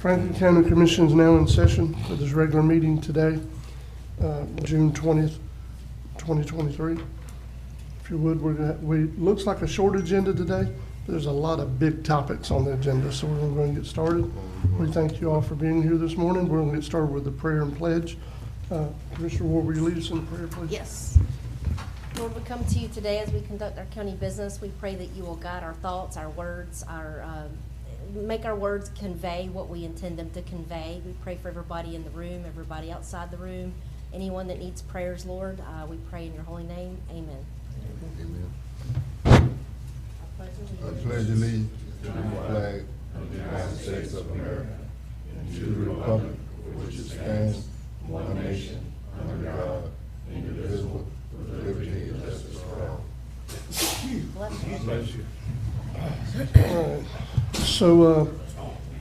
Franklin County Commission is now in session for this regular meeting today, June 20th, 2023. If you would, looks like a short agenda today, but there's a lot of big topics on the agenda, so we're going to get started. We thank you all for being here this morning. We're going to get started with the prayer and pledge. Commissioner Ward, will you lead us in the prayer, please? Yes. Lord, we come to you today as we conduct our county business. We pray that you will guide our thoughts, our words, make our words convey what we intend them to convey. We pray for everybody in the room, everybody outside the room, anyone that needs prayers, Lord. We pray in your holy name. Amen. Amen. I pledge allegiance to the flag of the United States of America and to the republic for which it stands, one nation, under God, indivisible, with liberty and justice for all. Bless you. All right. So,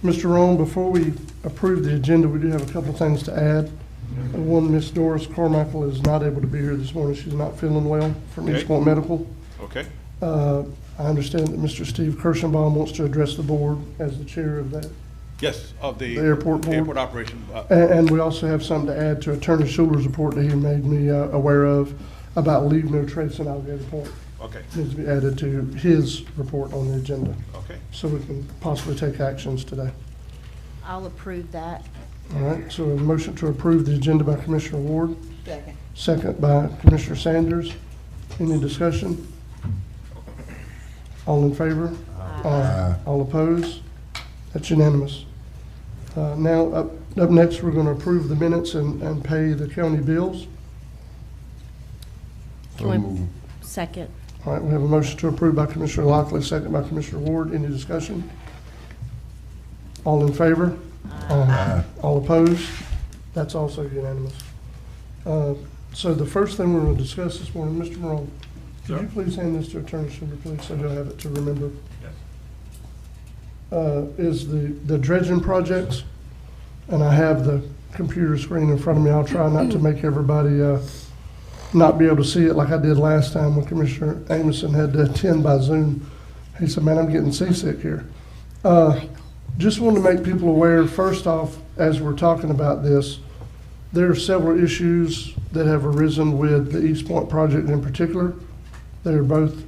Mr. Roan, before we approve the agenda, we do have a couple of things to add. One, Miss Doris Carmichael is not able to be here this morning. She's not feeling well from East Point Medical. Okay. I understand that Mr. Steve Kirschenbaum wants to address the board as the chair of that. Yes, of the airport board. Airport operation. And we also have something to add to Attorney Schuler's report that he made me aware of about leave no trace in Alligator Point. Okay. Needs to be added to his report on the agenda, Okay. so we can possibly take actions today. I'll approve that. All right, so a motion to approve the agenda by Commissioner Ward, Second. second by Commissioner Sanders. Any discussion? All in favor? Aye. All opposed? That's unanimous. Now, up next, we're going to approve the minutes and pay the county bills. So moved. Second. All right, we have a motion to approve by Commissioner Lockley, second by Commissioner Ward. Any discussion? All in favor? Aye. All opposed? That's also unanimous. So the first thing we're going to discuss this morning, Mr. Morone, could you please hand this to Attorney Schuler, please, so he'll have it to remember? Yes. Is the dredging projects, and I have the computer screen in front of me. I'll try not to make everybody not be able to see it like I did last time when Commissioner Amison had to attend by Zoom. He said, man, I'm getting seasick here. Just want to make people aware, first off, as we're talking about this, there are several issues that have arisen with the East Point project in particular. They're both,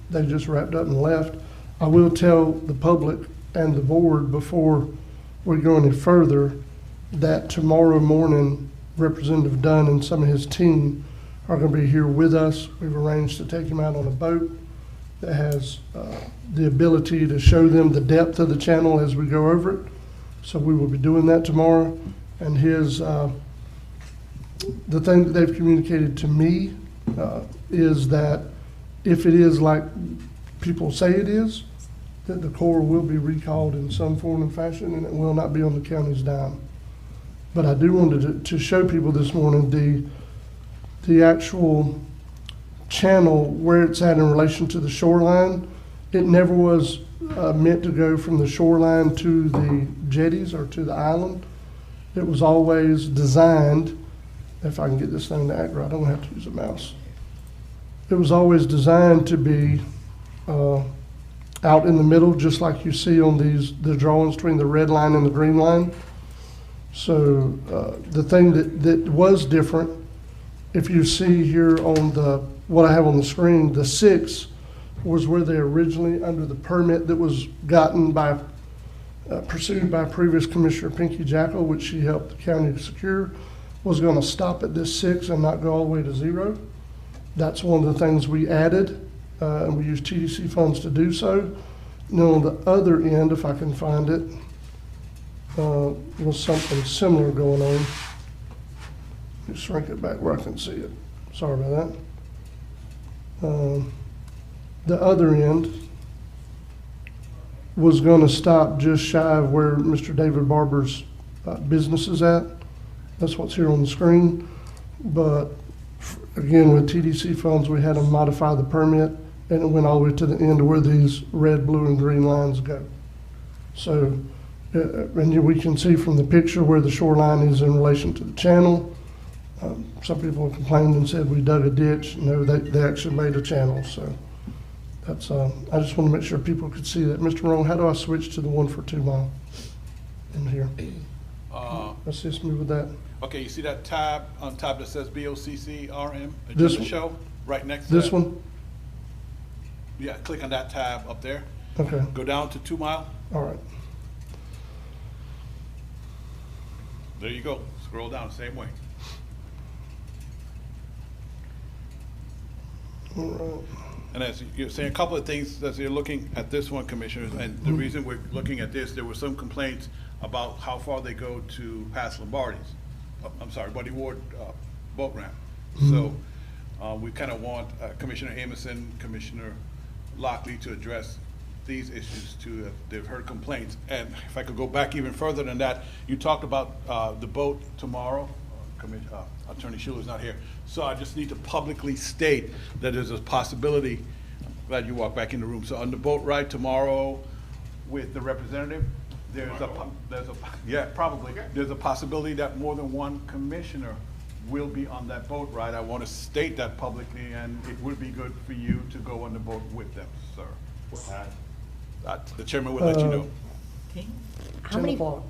they just wrapped up and left. I will tell the public and the board before we go any further that tomorrow morning, Representative Dunn and some of his team are going to be here with us. We've arranged to take him out on a boat that has the ability to show them the depth of the channel as we go over it. So we will be doing that tomorrow. And his, the thing that they've communicated to me is that if it is like people say it is, that the Corps will be recalled in some form and fashion, and it will not be on the county's dime. But I do want to show people this morning the actual channel where it's at in relation to the shoreline. It never was meant to go from the shoreline to the jetties or to the island. It was always designed, if I can get this thing to act right, I don't have to use a mouse. It was always designed to be out in the middle, just like you see on the drawings between the red line and the green line. So the thing that was different, if you see here on what I have on the screen, the 6 was where they originally, under the permit that was gotten by, pursued by previous Commissioner Pinky Jackal, which she helped the county secure, was going to stop at this 6 and not go all the way to 0. That's one of the things we added, and we used TDC funds to do so. Now on the other end, if I can find it, was something similar going on. Let me shrink it back where I can see it. Sorry about that. The other end was going to stop just shy of where Mr. David Barber's business is at. That's what's here on the screen. But again, with TDC funds, we had to modify the permit, and it went all the way to the end of where these red, blue, and green lines go. So, and we can see from the picture where the shoreline is in relation to the channel. Some people complained and said we dug a ditch. No, they actually made a channel. So that's, I just want to make sure people could see that. Mr. Morone, how do I switch to the 1 for 2 mile? in here. Uh, Assist me with that. Okay, you see that tab on top that says BOCCRM, This agenda one? show, right next to This that? one? Yeah, click on that tab up there. Okay, Go down to 2 Mile. all right. There you go. Scroll down, same way. All right. And as you're saying, a couple of things as you're looking at this one, Commissioners, and the reason we're looking at this, there were some complaints about how far they go to past Lombardi's. I'm sorry, Buddy Ward boat ramp. So we kind of want Commissioner Amison, Commissioner Lockley to address these issues too. They've heard complaints. And if I could go back even further than that, you talked about the boat tomorrow. Attorney Schuler's not here. So I just need to publicly state that there's a possibility, I'm glad you walked back in the room. So on the boat ride tomorrow with the representative, there's a possibility that more than one commissioner will be on that boat ride. I want to state that publicly, and it would be good for you to go on the boat with them, sir. What time? The chairman will let you know. How many, 10 o'clock.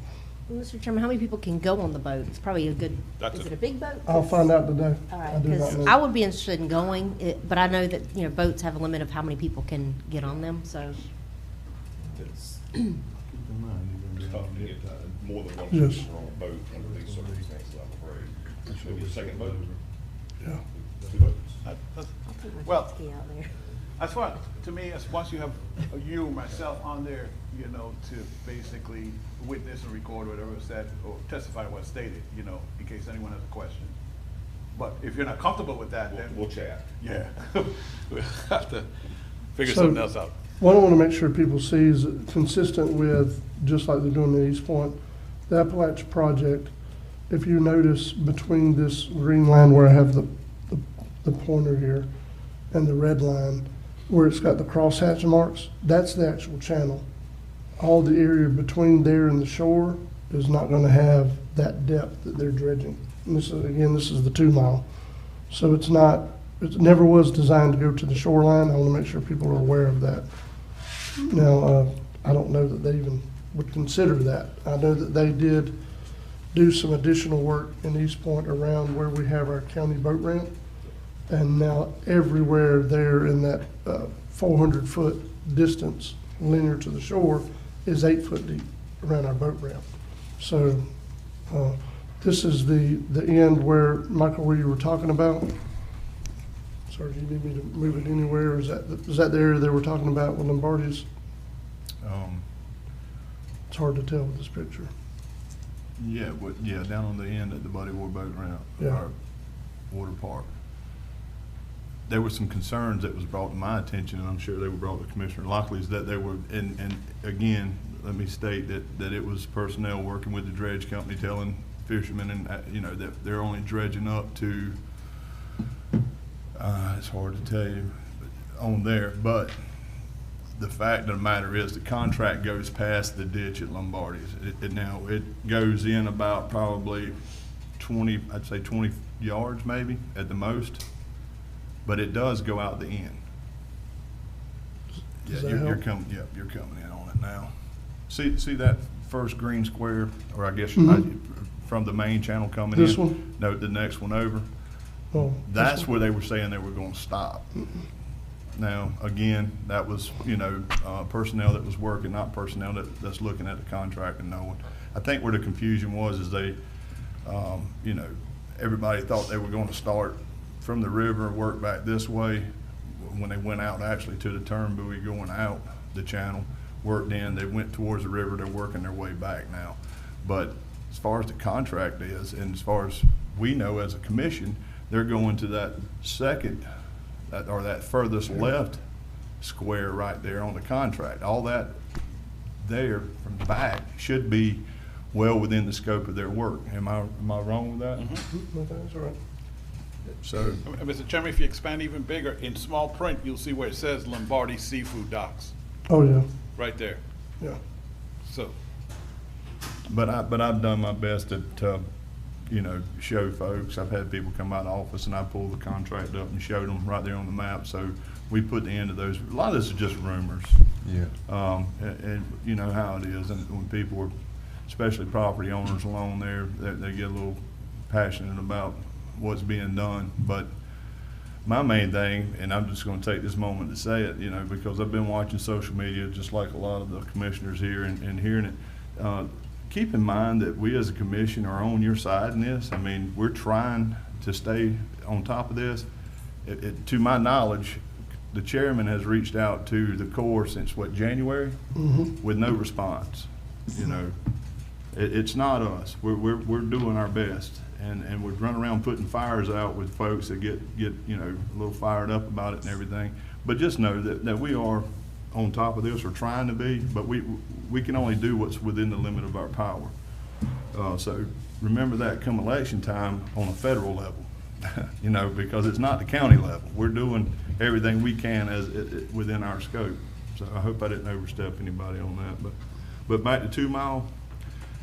Mr. Chairman, how many people can go on the boat? It's probably a good, That's is a- it a big boat? I'll find out today. All I right, do not because know. I would be interested in going, but I know that, you know, boats have a limit of how many people can get on them, so. It's tough to get more than one Yes. person on a boat under these circumstances, I'm afraid. Maybe a second boat, Yeah. 2 boats. I'll take my Well- jet ski out there. That's what, to me, as once you have you, myself on there, you know, to basically witness and record whatever was said or testify what's stated, you know, in case anyone has a question. But if you're not comfortable with that, then, We'll chat. yeah, we'll have to figure So- something else out. What I want to make sure people see is consistent with, just like they're doing the East Point, the Appalachia project. If you notice between this green line where I have the pointer here and the red line, where it's got the crosshatch marks, that's the actual channel. All the area between there and the shore is not going to have that depth that they're dredging. And this is, again, this is the 2 mile. So it's not, it never was designed to go to the shoreline. I want to make sure people are aware of that. Now, I don't know that they even would consider that. I know that they did do some additional work in East Point around where we have our county boat ramp. And now everywhere there in that 400-foot distance linear to the shore is 8 foot deep around our boat ramp. So this is the end where, Michael, where you were talking about. Sorry, do you need me to move it anywhere, or is that the area they were talking about with Lombardi's? It's hard to tell with this picture. Yeah, down on the end at the Buddy Ward Boat Ramp, Yeah. our water park. There were some concerns that was brought to my attention, and I'm sure they were brought to Commissioner Lockley's, that they were, and again, let me state that it was personnel working with the dredge company telling fishermen and, you know, that they're only dredging up to, it's hard to tell you on there, but the fact of the matter is the contract goes past the ditch at Lombardi's. It goes in about probably 20, I'd say 20 yards maybe at the most, but it does go out the end. Yeah, Does that you're help? coming, yeah, you're coming in on it now. See that first green square, or I guess Mhm. from the main channel coming in? This one? No, the next one over. Oh, That's this where they were saying they were gonna stop. Now, again, that was, you know, personnel that was working, not personnel that's looking at the contract and knowing. I think where the confusion was is they, you know, everybody thought they were gonna start from the river, work back this way. When they went out actually to the turn buoy going out the channel, worked in, they went towards the river, they're working their way back now. But as far as the contract is, and as far as we know as a commission, they're going to that second, or that furthest left square right there on the contract. All that there from the back should be well within the scope of their work. Am I wrong with that? No, that's all right. So, Mr. Chairman, if you expand even bigger, in small print, you'll see where it says Lombardi Seafood Docks, Oh, yeah, right there. yeah. So, but I've done my best to, you know, show folks. I've had people come by the office and I pull the contract up and showed them right there on the map. So we put the end of those. A lot of this is just rumors. Yeah. And you know how it is, and when people are especially property owners along there, they get a little passionate about what's being done. But my main thing, and I'm just gonna take this moment to say it, you know, because I've been watching social media just like a lot of the commissioners here and hearing it. Keep in mind that we as a commission are on your side in this. I mean, we're trying to stay on top of this. To my knowledge, the chairman has reached out to the Corps since what, January? With no response. You know, it's not us. We're doing our best. And we'd run around putting fires out with folks that get you know, a little fired up about it and everything. But just know that we are on top of this, or trying to be, but we can only do what's within the limit of our power. So remember that come election time on a federal level, you know, because it's not the county level. We're doing everything we can within our scope. So I hope I didn't overstep anybody on that. But back to 2 Mile.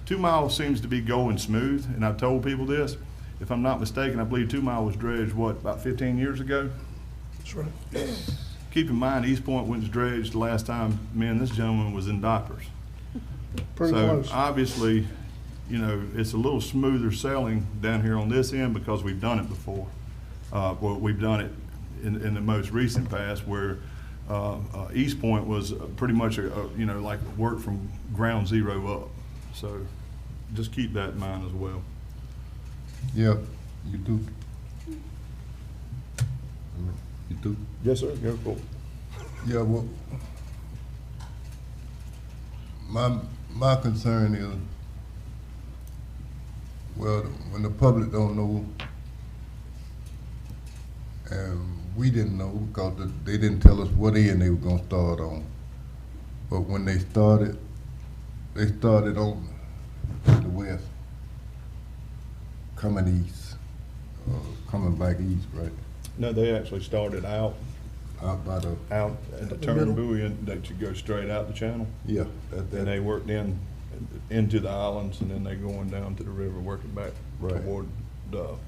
2 Mile seems to be going smooth, and I've told people this. If I'm not mistaken, I believe 2 Mile was dredged, what, about 15 years ago? That's right. Keep in mind, East Point was dredged the last time, man, this gentleman was in diapers. Pretty So close. obviously, you know, it's a little smoother sailing down here on this end because we've done it before. Well, we've done it in the most recent past where East Point was pretty much, you know, like work from ground zero up. So just keep that in mind as well. Yeah, you do. You do. Yes, sir. Go for it. Yeah, well, my concern is, well, when the public don't know, and we didn't know because they didn't tell us what end they were gonna start on. But when they started on the west, coming east, coming back east, right? No, they actually started out Out by the, at the The turn middle. buoy, and they should go straight out the channel. yeah, And they worked into the islands, and then they going down to the river, working back Right. toward Dove.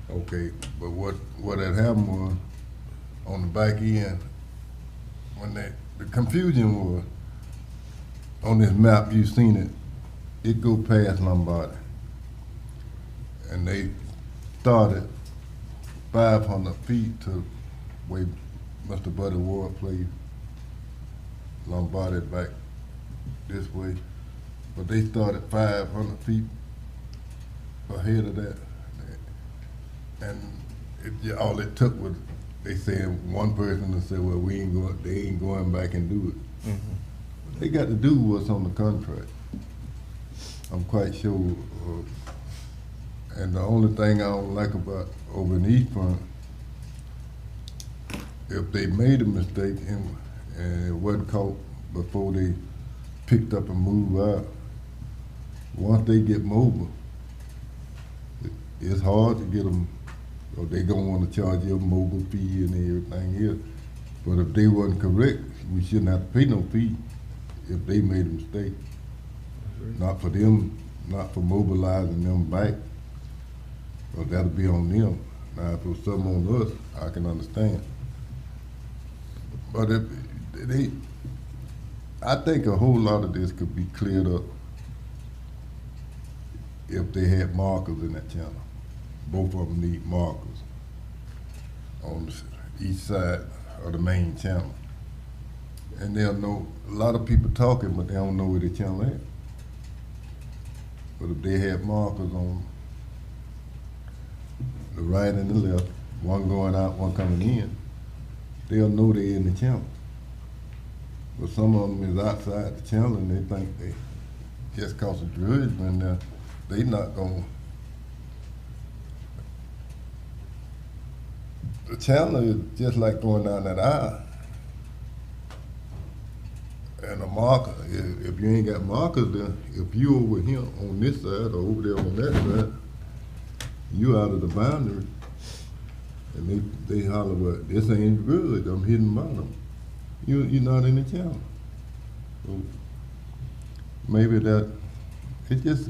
okay, but what had happened was, on the back end, when the confusion was, on this map, you seen it go past Lombardi. And they started 500 feet to where Mr. Buddy Ward played Lombardi back this way. But they started 500 feet ahead of that. And all it took was, they said, one person to say, well, they ain't going back and do it. They got to do what's on the contract. I'm quite sure. And the only thing I don't like about over in East Front, if they made a mistake and it wasn't caught before they picked up and moved out, once they get mobile, it's hard to get them, or they gonna wanna charge you a mobile fee and everything else. But if they wasn't correct, we shouldn't have to pay no fee if they made a mistake. Not for them, not for mobilizing them back, or that'll be on them. Now, if it was something on us, I can understand. But if I think a whole lot of this could be cleared up if they had markers in that channel. Both of them need markers on the east side of the main channel. And they'll know, a lot of people talking, but they don't know where the channel is. But if they had markers on the right and the left, one going out, one coming in, they'll know they're in the channel. But some of them is outside the channel and they think they, just cause of dredge, and they not gonna. The channel is just like going down that aisle. And a marker, if you ain't got markers there, if you over here on this side or over there on that side, you out of the boundary. And they holler, well, this ain't good, I'm hitting bottom. You're not in the channel. So maybe that, it just,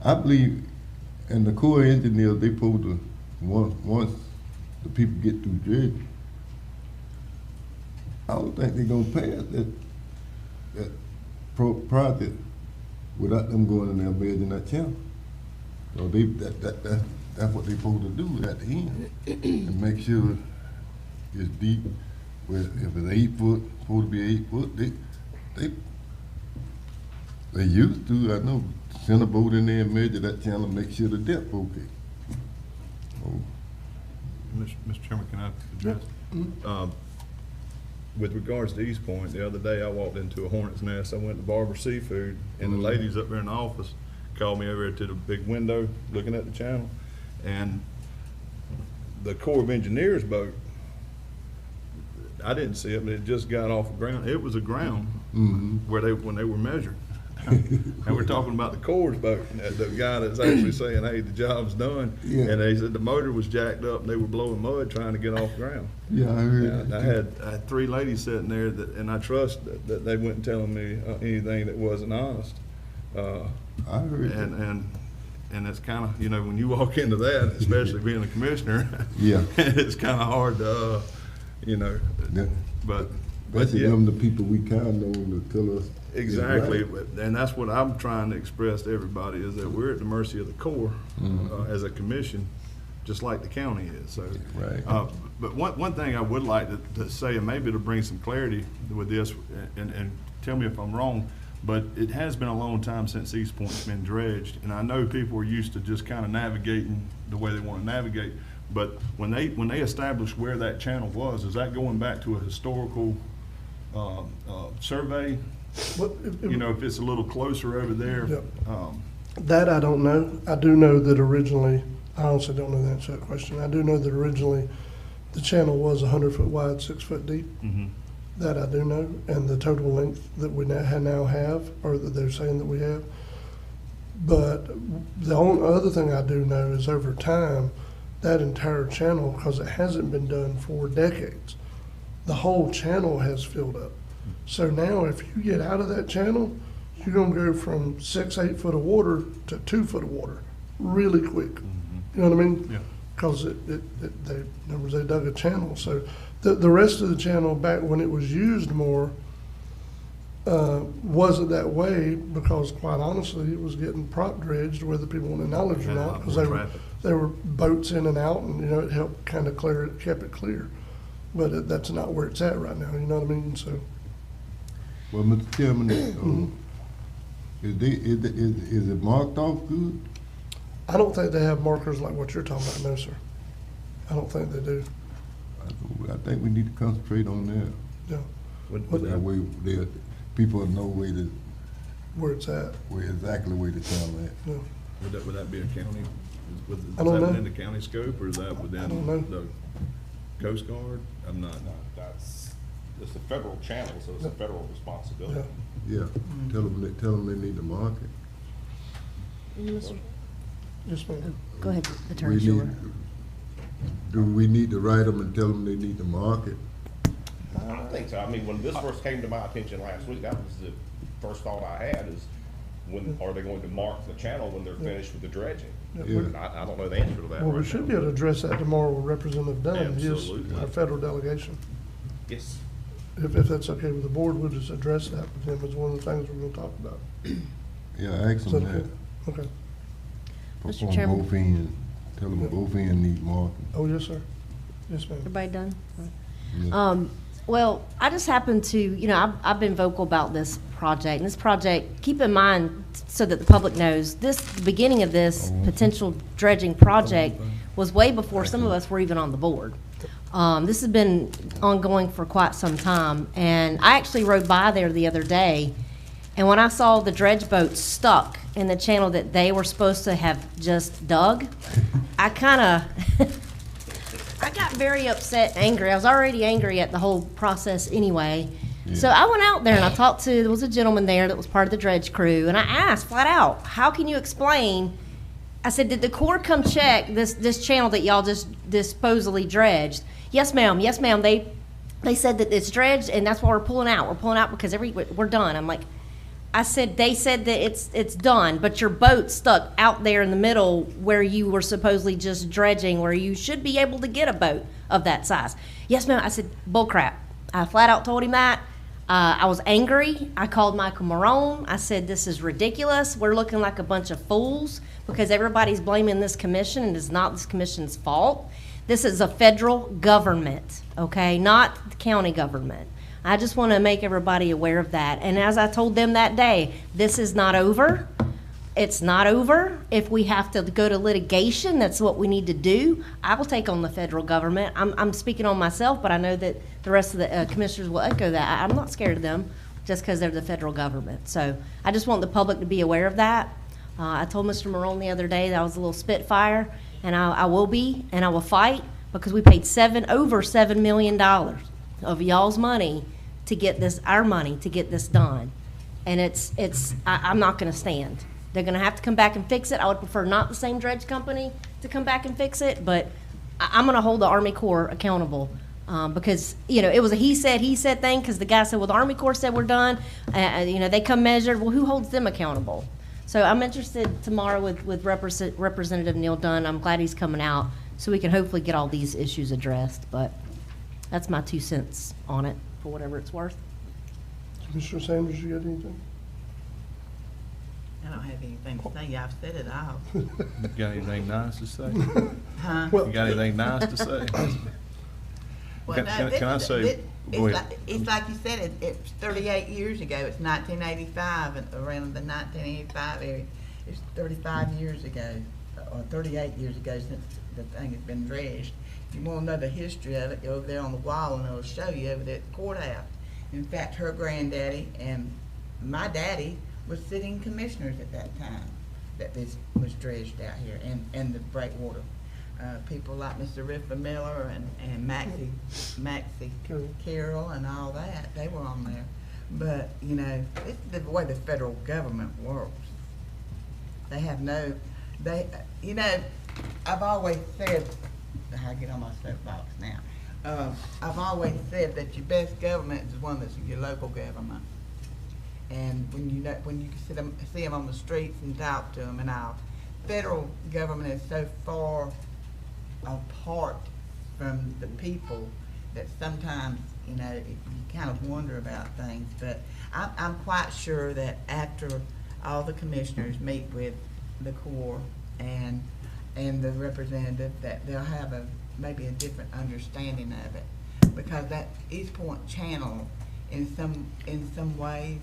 I believe, and the Corps engineers, they supposed to, once the people get through dredging, I don't think they're gonna pass that project without them going in there building that channel. So that's what they supposed to do at the end, and make sure it's deep. If it's 8 foot, supposed to be 8 foot, they used to, I know, send a boat in there and measure that channel and make sure the depth okay. Oh, Mr. Chairman, can I address? With regards to East Point, the other day I walked into a hornet's nest. I went to Barber Seafood, and the ladies up there in the office called me over to the big window looking at the channel, and the Corps of Engineers boat, I didn't see it, but it just got off the ground. It was a ground where when they were measuring. And we're talking about the Corps boat, the guy that's actually saying, hey, the job's done. Yeah. And they said the motor was jacked up and they were blowing mud trying to get off the ground. Yeah, I heard And that. I had 3 ladies sitting there and I trust that they weren't telling me anything that wasn't honest. I heard that. And it's kind of, when you walk into that, especially being a commissioner, Yeah. it's kind of hard to, That- but Especially yeah. them, the people we count on to tell us. it's Exactly, right. and that's what I'm trying to express to everybody, is that we're at the mercy of the Corps as a commission, just like the county is, so. Right. But one thing I would like to say, and maybe to bring some clarity with this, and tell me if I'm wrong, but it has been a long time since East Point's been dredged, and I know people are used to just kind of navigating the way they want to navigate, but when they established where that channel was, is that going back to a historical survey? If it's a little closer over there. Yep. um, That I don't know. I do know that originally, I honestly don't know the answer to that question. I do know that originally the channel was 100 foot wide, 6 foot deep. That I do know, and the total length that we now have, or that they're saying that we have. But the only other thing I do know is over time, that entire channel, because it hasn't been done for decades, the whole channel has filled up. So now if you get out of that channel, you're gonna go from 6, 8 foot of water to 2 foot of water really quick. You know what I mean? Yeah. Because they dug a channel. So the rest of the channel, back when it was used more, wasn't that way, because quite honestly, it was getting prop dredged whether people wanted knowledge or Had a not, lot because more traffic. there were boats in and out, and it helped kind of clear it, kept it clear. But that's not where it's at right now, you know what I mean? So Well, Mr. Chairman, is it marked off good? I don't think they have markers like what you're talking about, no, sir. I don't think they do. I think we need to concentrate on that. Yeah, That way, people know where it's at. exactly where the channel at. Yeah. Would that be a county, is I don't that know. within the county scope, or is that within I don't know. the Coast Guard? I'm not. No, it's a federal channel, so it's a federal responsibility. Yeah. Yeah, tell them they need to mark it. Yes, ma'am. Go ahead, Attorney We Schuler. need, do we need to write them and tell them they need to mark it? I don't think so. I mean, when this first came to my attention last week, that was the first thought I had, is when are they going to mark the channel when they're finished with the dredging? Yeah. I don't know the answer to that. Well, we right should now. be able to address that tomorrow with Representative Dunn, his, Absolutely. our federal delegation. Yes. If that's okay with the board, we'll just address that with him as one of the things we're gonna talk about. Yeah, ask Is that them that. okay? Okay. Mr. On Chairman. both ends. Tell them both ends need marking. Oh, yes, sir. Yes, ma'am. Everybody done? Yeah. Well, I just happen to, I've been vocal about this project, and this project, keep in mind, so that the public knows, the beginning of this potential dredging project was way before some of us were even on the board. This has been ongoing for quite some time, and I actually rode by there the other day, and when I saw the dredge boat stuck in the channel that they were supposed to have just dug, I got very upset, angry. I was already angry at the whole process anyway. So I went out there and I talked to, there was a gentleman there that was part of the dredge crew, and I asked flat out, how can you explain? I said, did the Corps come check this channel that y'all just supposedly dredged? Yes, ma'am. Yes, ma'am. They said that it's dredged, and that's why we're pulling out. We're pulling out because we're done. I'm like, I said, they said that it's done, but your boat's stuck out there in the middle where you were supposedly just dredging, where you should be able to get a boat of that size. Yes, ma'am. I said, bull crap. I flat out told him that. I was angry. I called Michael Marone. I said, this is ridiculous. We're looking like a bunch of fools because everybody's blaming this commission, and it's not this commission's fault. This is a federal government, okay, not the county government. I just want to make everybody aware of that. And as I told them that day, this is not over. It's not over. If we have to go to litigation, that's what we need to do. I will take on the federal government. I'm speaking on myself, but I know that the rest of the commissioners will echo that. I'm not scared of them just because they're the federal government. So I just want the public to be aware of that. I told Mr. Marone the other day that I was a little spitfire, and I will be, and I will fight, because we paid over $7 million of y'all's money to get this, our money, to get this done. And I'm not gonna stand. They're gonna have to come back and fix it. I would prefer not the same dredge company to come back and fix it, but I'm gonna hold the Army Corps accountable. Because, you know, it was a he said thing, because the guy said, well, the Army Corps said we're done. You know, they come measured. Well, who holds them accountable? So I'm interested tomorrow with Representative Neil Dunn. I'm glad he's coming out so we can hopefully get all these issues addressed. But that's my 2 cents on it, for whatever it's worth. Commissioner Sanders, you got anything? I don't have anything to say. I've said it all. You got anything nice to say? Huh? You got anything nice to say? Well, Can- no, can- this can I is- say- this- go it's ahead. like, it's like you said, it's 38 years ago. It's 1985, and around the 1985 area. It's 35 years ago, or 38 years ago since the thing has been dredged. If you want to know the history of it, go over there on the wall and it'll show you over there at the courthouse. In fact, her granddaddy and my daddy were sitting commissioners at that time that this was dredged out here, and the breakwater. People like Mr. Riffa Miller and Maxie Carroll and all that, they were on there. But, you know, this is the way the federal government works. They have you know, I've always said, I get on my soapbox now. I've always said that your best government is one that's your local government. And when you see them on the streets and talk to them, and our federal government is so far apart from the people that sometimes, you know, you kind of wonder about things. But I'm quite sure that after all the commissioners meet with the Corps and the representative, that they'll have maybe a different understanding of it, because that East Point Channel in some ways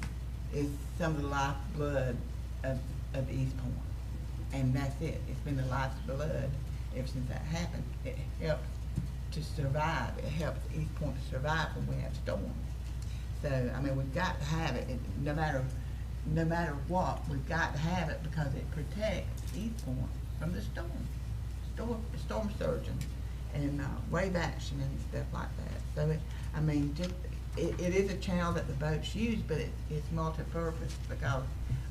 is some of the lifeblood of East Point, and that's it. It's been the lifeblood ever since that happened. It helps to survive. It helps East Point to survive when we have storms. So I mean, we've got to have it. No matter what, we've got to have it, because it protects East Point from the storm surging and wave action and stuff like that. So it is a channel that the boats use, but it's multi-purpose, because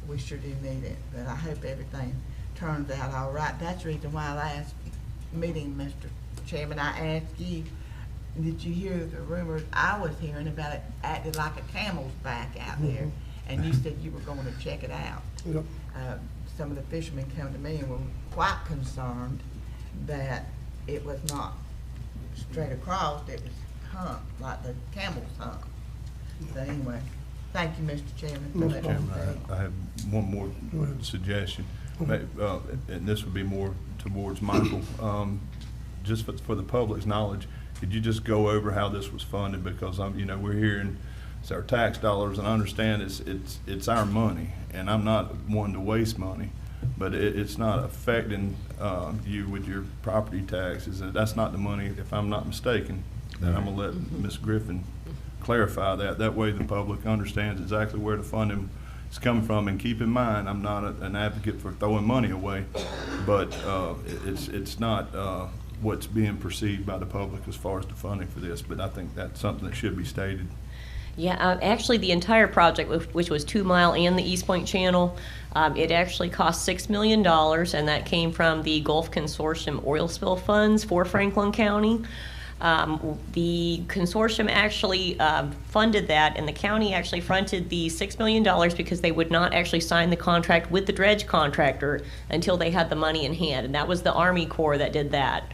we sure do need it. But I hope everything turns out all right. That's the reason why last meeting, Mr. Chairman, I asked you, did you hear the rumors I was hearing about it acted like a camel's back out there? And you said you were going to check it out. Yep. Some of the fishermen come to me and were quite concerned that it was not straight across, it was humped like the camel's hump. So anyway, thank you, Mr. Chairman, for Mr. letting me Chairman, say. I have one more Go ahead. suggestion, and this would be more towards Michael. Just for the public's knowledge, could you just go over how this was funded? Because you know, we're hearing it's our tax dollars, and I understand it's our money, and I'm not one to waste money, but it's not affecting you with your property taxes. That's not the money, if I'm not mistaken. And I'm gonna let Ms. Griffin clarify that. That way the public understands exactly where the funding is coming from. And keep in mind, I'm not an advocate for throwing money away, but it's not what's being perceived by the public as far as the funding for this. But I think that's something that should be stated. Yeah, actually the entire project, which was 2 Mile and the East Point Channel, it actually cost $6 million, and that came from the Gulf Consortium oil spill funds for Franklin County. The consortium actually funded that, and the county actually fronted the $6 million because they would not actually sign the contract with the dredge contractor until they had the money in hand, and that was the Army Corps that did that.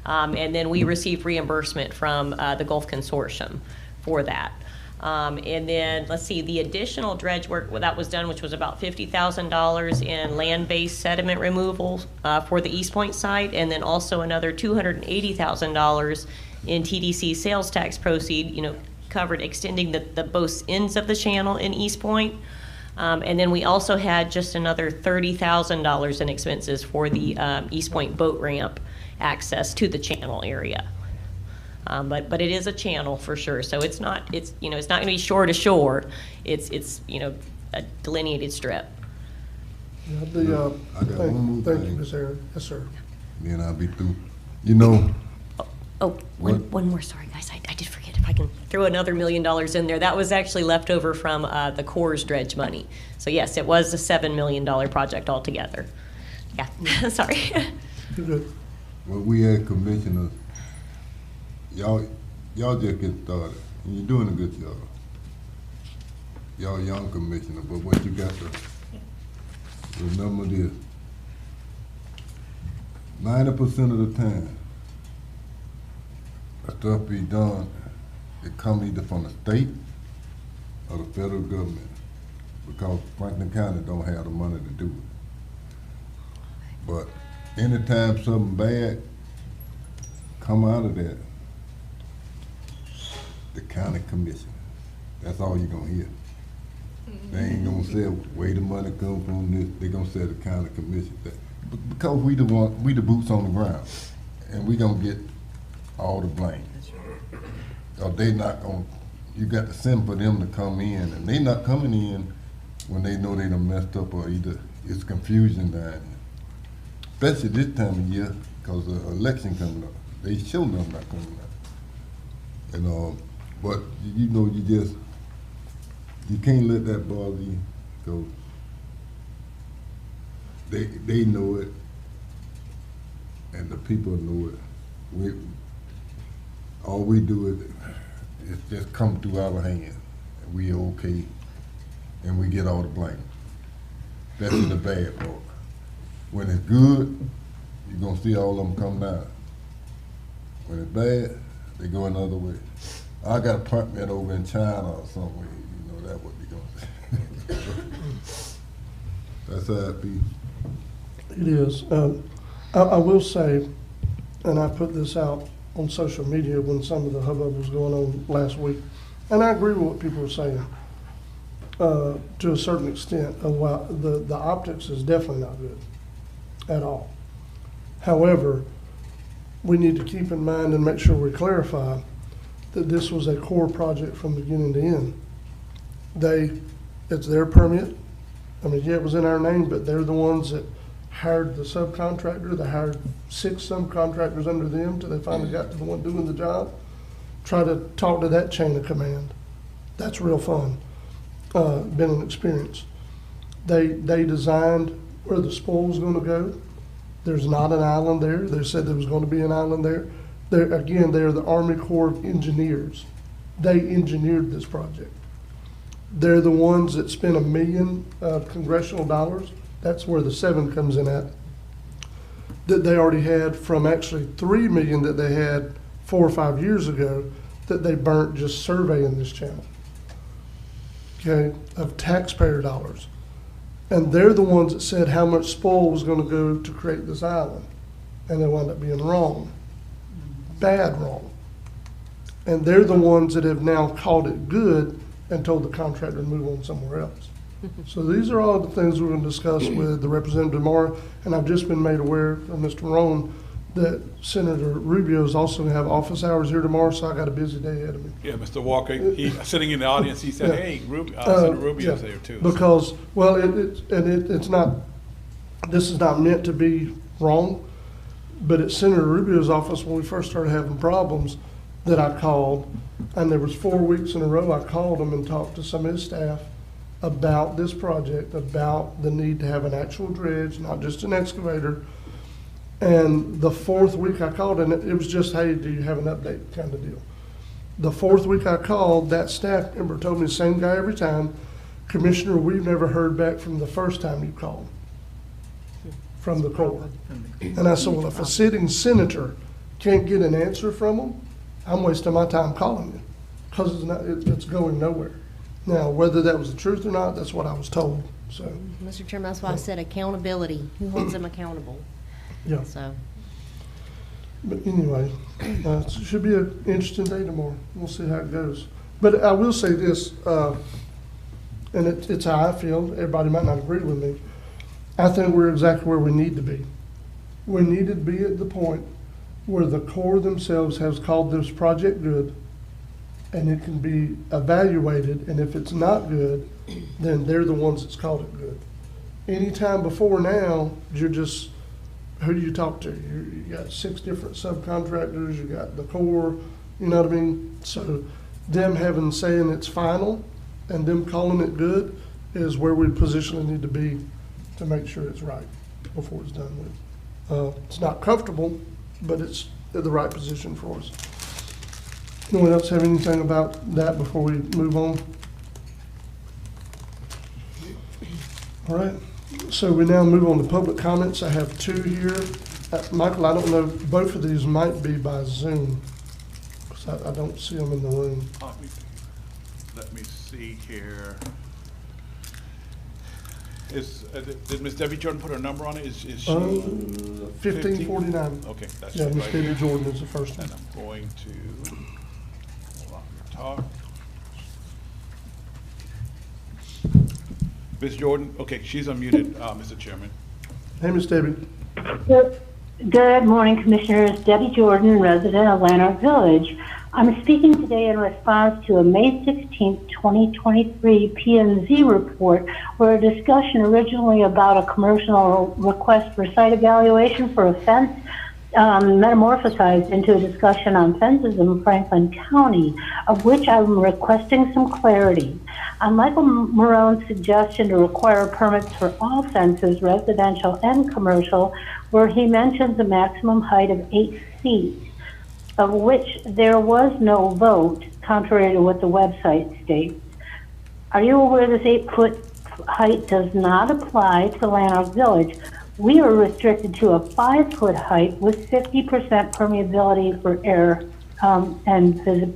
And then we received reimbursement from the Gulf Consortium for that. And then, let's see, the additional dredge work that was done, which was about $50,000 in land-based sediment removal for the East Point site, and then also another $280,000 in TDC sales tax proceed, covered extending the both ends of the channel in East Point. And then we also had just another $30,000 in expenses for the East Point boat ramp access to the channel area. But it is a channel for sure, so it's not going to be shore to shore. It's a delineated strip. Yeah, I got one more thank you, thing. Ms. Aaron. Yes, sir. Then I'll be through. You know, Oh, What? one more, sorry guys, I did forget, if I can throw another $1 million in there. That was actually left over from the Corps dredge money. So yes, it was a $7 million project altogether. Yeah, sorry. You're good. when we had commissioners, y'all just get started, and you're doing a good job. Y'all young commissioner, but what you got to remember this: 90% of the time, the stuff be done, it come either from the state or the federal government, because Franklin County don't have the money to do it. But anytime something bad come out of that, the county commission, that's all you're gonna hear. They ain't gonna say where the money come from, this, they gonna say the county commission. Because we the boots on the ground, and we gonna get all the blame. Or they not gonna, you got to send for them to come in, and they not coming in when they know they done messed up, or either it's confusion down there. Especially this time of year, because the election coming up. They sure enough not coming up. And but you can't let that bother you, because they know it, and the people know it. All we do is just come through our hand, and we okay, and we get all the blame. That's the bad part. When it's good, you're gonna see all of them come down. When it's bad, they go another way. I got a apartment over in China or somewhere, that's what they gonna say. That's how it be. It is. I will say, and I put this out on social media when some of the hubbub was going on last week, and I agree with what people are saying to a certain extent. While the optics is definitely not good at all. However, we need to keep in mind and make sure we clarify that this was a core project from beginning to end. It's their permit. I mean, yeah, it was in our name, but they're the ones that hired the subcontractor. They hired 6 subcontractors under them till they finally got to the one doing the job. Try to talk to that chain of command. That's real fun. Been an experience. They designed where the spoil was gonna go. There's not an island there. They said there was gonna be an island there. They're the Army Corps of Engineers. They engineered this project. They're the ones that spent $1 million congressional dollars. That's where the 7 comes in at. That they already had from actually $3 million that they had 4 or 5 years ago that they burnt just surveying this channel. Okay, of taxpayer dollars. And they're the ones that said how much spoil was gonna go to create this island. And they wound up being wrong. Bad wrong. And they're the ones that have now called it good and told the contractor to move on somewhere else. So these are all the things we're gonna discuss with the representative tomorrow, and I've just been made aware from Mr. Roan that Senator Rubio is also gonna have office hours here tomorrow, so I got a busy day ahead of me. Yeah, Mr. Walker, he, sitting in the audience, he said, Yeah. hey, Senator Rubio's Yeah, there too. Because, well, it's not, this is not meant to be wrong, but at Senator Rubio's office, when we first started having problems, that I called, and there was 4 weeks in a row, I called him and talked to some of his staff about this project, about the need to have an actual dredge, not just an excavator. And the 4th week I called, and it was just, hey, do you have an update kind of deal. The 4th week I called, that staff member told me the same guy every time, Commissioner, we've never heard back from the first time you called from the Corps. And I said, well, if a sitting senator can't get an answer from them, I'm wasting my time calling you, because it's going nowhere. Now, whether that was the truth or not, that's what I was told, so, Mr. Chairman, that's why I said accountability. Who holds them accountable? yeah. So, But anyway, it should be an interesting day tomorrow. We'll see how it goes. But I will say this, and it's how I feel. Everybody might not agree with me. I think we're exactly where we need to be. We need to be at the point where the Corps themselves has called this project good, and it can be evaluated, and if it's not good, then they're the ones that's called it good. Anytime before now, you're just, who do you talk to? You got 6 different subcontractors, you got the Corps, you know what I mean? So them saying it's final and them calling it good is where we positionally need to be to make sure it's right before it's done with. It's not comfortable, but it's the right position for us. Anyone else have anything about that before we move on? All right, so we now move on to public comments. I have 2 here. Michael, I don't know, both of these might be by Zoom, because I don't see them in the room. Let me see here. Did Ms. Debbie Jordan put her number on it? Is she? 1549. Okay, that's Yeah, it Miss right Debbie here. Jordan is the first one. And I'm going to, hold on, talk. Ms. Jordan, okay, she's unmuted, Mr. Chairman. Hey, Miss Debbie. Good morning, Commissioners. Debbie Jordan, resident of Lanark Village. I'm speaking today in response to a May 16, 2023 P&Z report where a discussion originally about a commercial request for site evaluation for a fence metamorphosized into a discussion on fences in Franklin County, of which I'm requesting some clarity. On Michael Marone's suggestion to require permits for all fences, residential and commercial, where he mentions a maximum height of 8 feet, of which there was no vote, contrary to what the website states. Are you aware this 8-foot height does not apply to Lanark Village? We are restricted to a 5-foot height with 50% permeability for air and 50%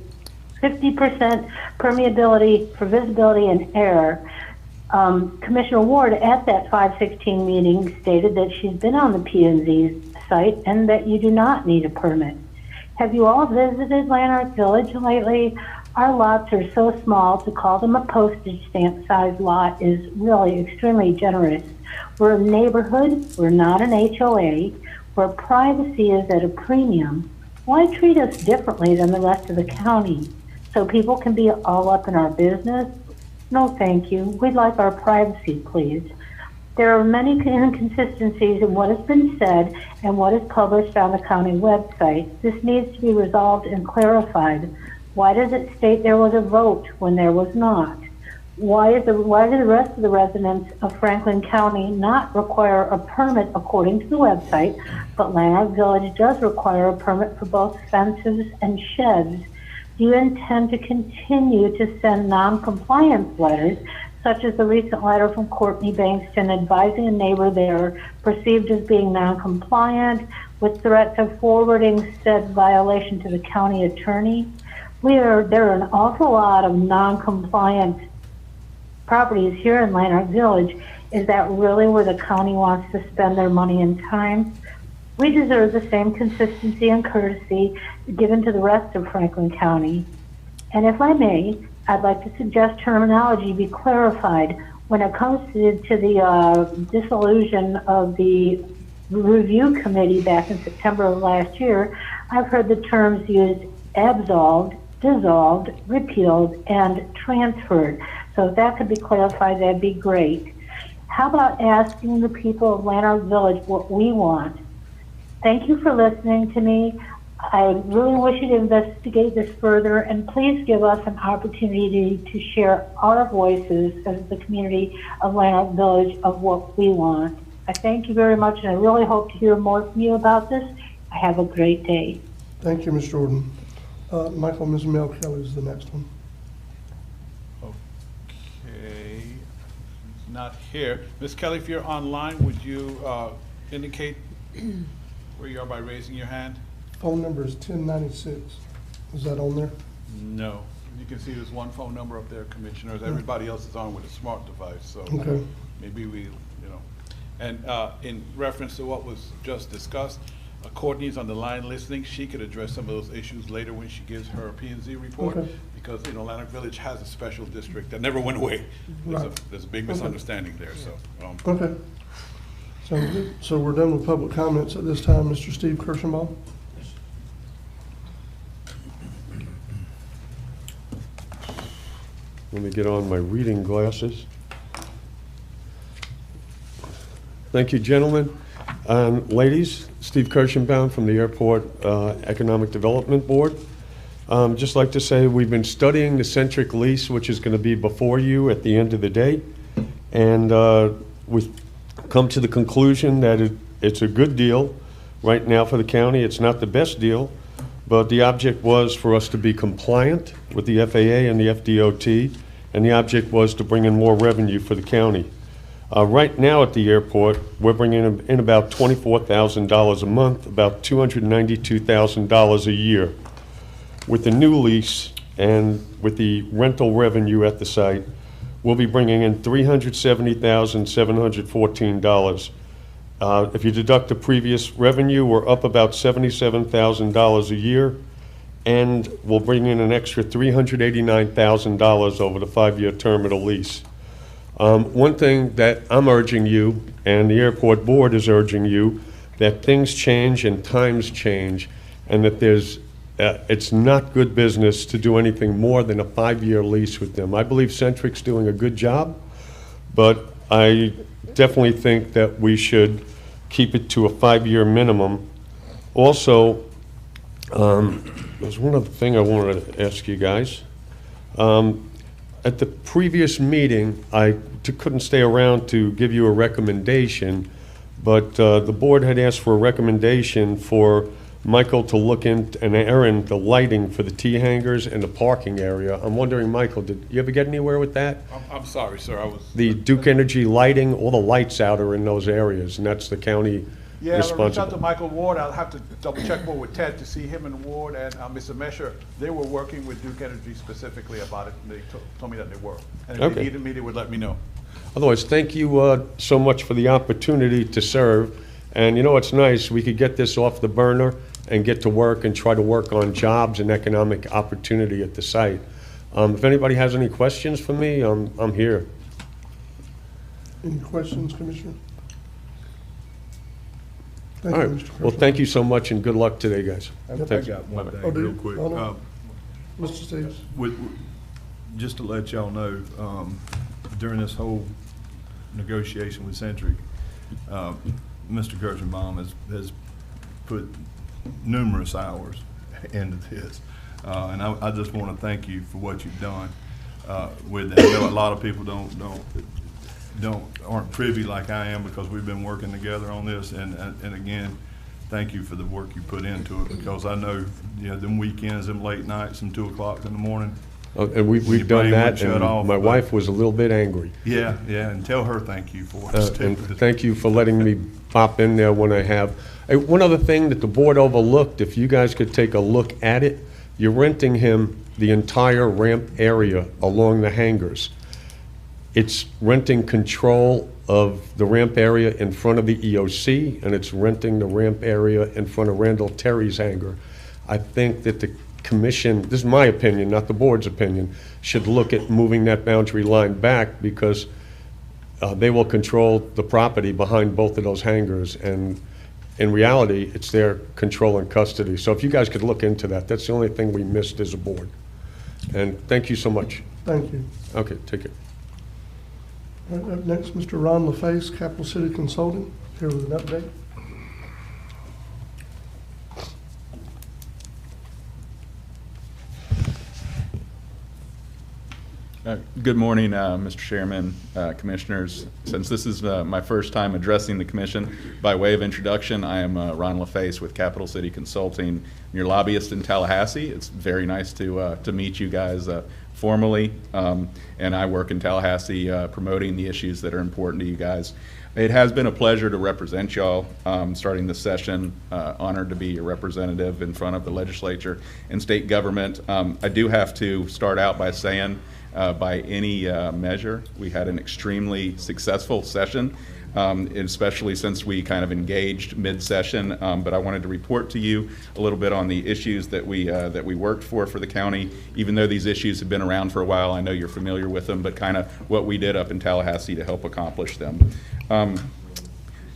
permeability for visibility and air. Commissioner Ward at that 516 meeting stated that she's been on the P&Z site and that you do not need a permit. Have you all visited Lanark Village lately? Our lots are so small, to call them a postage stamp size lot is really extremely generous. We're a neighborhood, we're not an HOA, where privacy is at a premium. Why treat us differently than the rest of the county? So people can be all up in our business? No, thank you. We'd like our privacy, please. There are many inconsistencies in what has been said and what is published on the county website. This needs to be resolved and clarified. Why does it state there was a vote when there was not? Why do the rest of the residents of Franklin County not require a permit according to the website, but Lanark Village does require a permit for both fences and sheds? Do you intend to continue to send non-compliance letters, such as the recent letter from Courtney Bankston advising a neighbor there perceived as being non-compliant, with threats of forwarding said violation to the county attorney? There are an awful lot of non-compliant properties here in Lanark Village. Is that really where the county wants to spend their money and time? We deserve the same consistency and courtesy given to the rest of Franklin County. And if I may, I'd like to suggest terminology be clarified when it comes to the dissolution of the review committee back in September of last year. I've heard the terms used absolved, dissolved, repealed, and transferred. So if that could be clarified, that'd be great. How about asking the people of Lanark Village what we want? Thank you for listening to me. I really wish you to investigate this further, and please give us an opportunity to share our voices as the community of Lanark Village of what we want. I thank you very much, and I really hope to hear more from you about this. Have a great day. Thank you, Ms. Jordan. Michael, Ms. Mel Kelly is the next one. Okay, she's not here. Ms. Kelly, if you're online, would you indicate where you are by raising your hand? Phone number is 1096. Is that on there? No. you can see there's one phone number up there, Commissioners. Everybody else is on with a smart device, so Okay. maybe we, And in reference to what was just discussed, Courtney's on the line listening. She could address some of those issues later when she gives her P&Z report. Okay. Because, Lanark Village has a special district that never went away. Right. There's a big misunderstanding there, so. Okay. Sounds good. So we're done with public comments at this time. Mr. Steve Kirschenbaum? Let me get on my reading glasses. Thank you, gentlemen. Ladies, Steve Kirschenbaum from the Airport Economic Development Board. Just like to say we've been studying the Centric lease, which is going to be before you at the end of the day. And we've come to the conclusion that it's a good deal right now for the county. It's not the best deal, but the object was for us to be compliant with the FAA and the FDOT, and the object was to bring in more revenue for the county. Right now at the airport, we're bringing in about $24,000 a month, about $292,000 a year. With the new lease and with the rental revenue at the site, we'll be bringing in $370,714. If you deduct the previous revenue, we're up about $77,000 a year, and we'll bring in an extra $389,000 over the 5-year term of the lease. One thing that I'm urging you, and the airport board is urging you, that things change and times change, and that it's not good business to do anything more than a 5-year lease with them. I believe Centric's doing a good job, but I definitely think that we should keep it to a 5-year minimum. Also, there's one other thing I wanted to ask you guys. At the previous meeting, I couldn't stay around to give you a recommendation, but the board had asked for a recommendation for Michael to look in, and Aaron, the lighting for the T-hangers and the parking area. I'm wondering, Michael, did you ever get anywhere with that? I'm sorry, sir, I was. The Duke Energy lighting, all the lights out are in those areas, and that's the county Yeah, I reached out to responsible. Michael Ward. I'll have to double check more with Ted to see him and Ward and Mr. Mesher. They were working with Duke Energy specifically about it, and they told me that they were. And if Okay. they needed me, they would let me know. Otherwise, thank you so much for the opportunity to serve. And you know, it's nice, we could get this off the burner and get to work and try to work on jobs and economic opportunity at the site. If anybody has any questions for me, I'm here. Any questions, Commissioner? All Thank right, you, Mr. well, Kirschenbaum. thank you so much and good luck today, guys. I Thank you. got one Bye-bye. Oh, thing do real you? quick. Oh, no. Mr. Stevens? Just to let y'all know, during this whole negotiation with Centric, Mr. Kirschenbaum has put numerous hours into this. And I just want to thank you for what you've done with that. I know a lot of people aren't privy like I am, because we've been working together on this. And again, thank you for the work you put into it, because I know, them weekends, them late nights, them 2 o'clock in the morning. And When we've your done brain that, would shut and off, my but- wife was a little bit angry. Yeah, and tell her thank you for it. too. And thank you for letting me pop in there when I have. One other thing that the board overlooked, if you guys could take a look at it, you're renting him the entire ramp area along the hangars. It's renting control of the ramp area in front of the EOC, and it's renting the ramp area in front of Randall Terry's hangar. I think that the commission, this is my opinion, not the board's opinion, should look at moving that boundary line back, because they will control the property behind both of those hangars, and in reality, it's their control and custody. So if you guys could look into that, that's the only thing we missed as a board. And thank you so much. Thank you. Okay, take it. All right, up next, Mr. Ron LaFace, Capital City Consulting, here with an update. Good morning, Mr. Chairman, Commissioners. Since this is my first time addressing the Commission, by way of introduction, I am Ron LaFace with Capital City Consulting. I'm your lobbyist in Tallahassee. It's very nice to meet you guys formally, and I work in Tallahassee promoting the issues that are important to you guys. It has been a pleasure to represent y'all starting this session. Honored to be your representative in front of the legislature and state government. I do have to start out by saying, by any measure, we had an extremely successful session, especially since we kind of engaged mid-session. But I wanted to report to you a little bit on the issues that we worked for the county. Even though these issues have been around for a while, I know you're familiar with them, but kind of what we did up in Tallahassee to help accomplish them.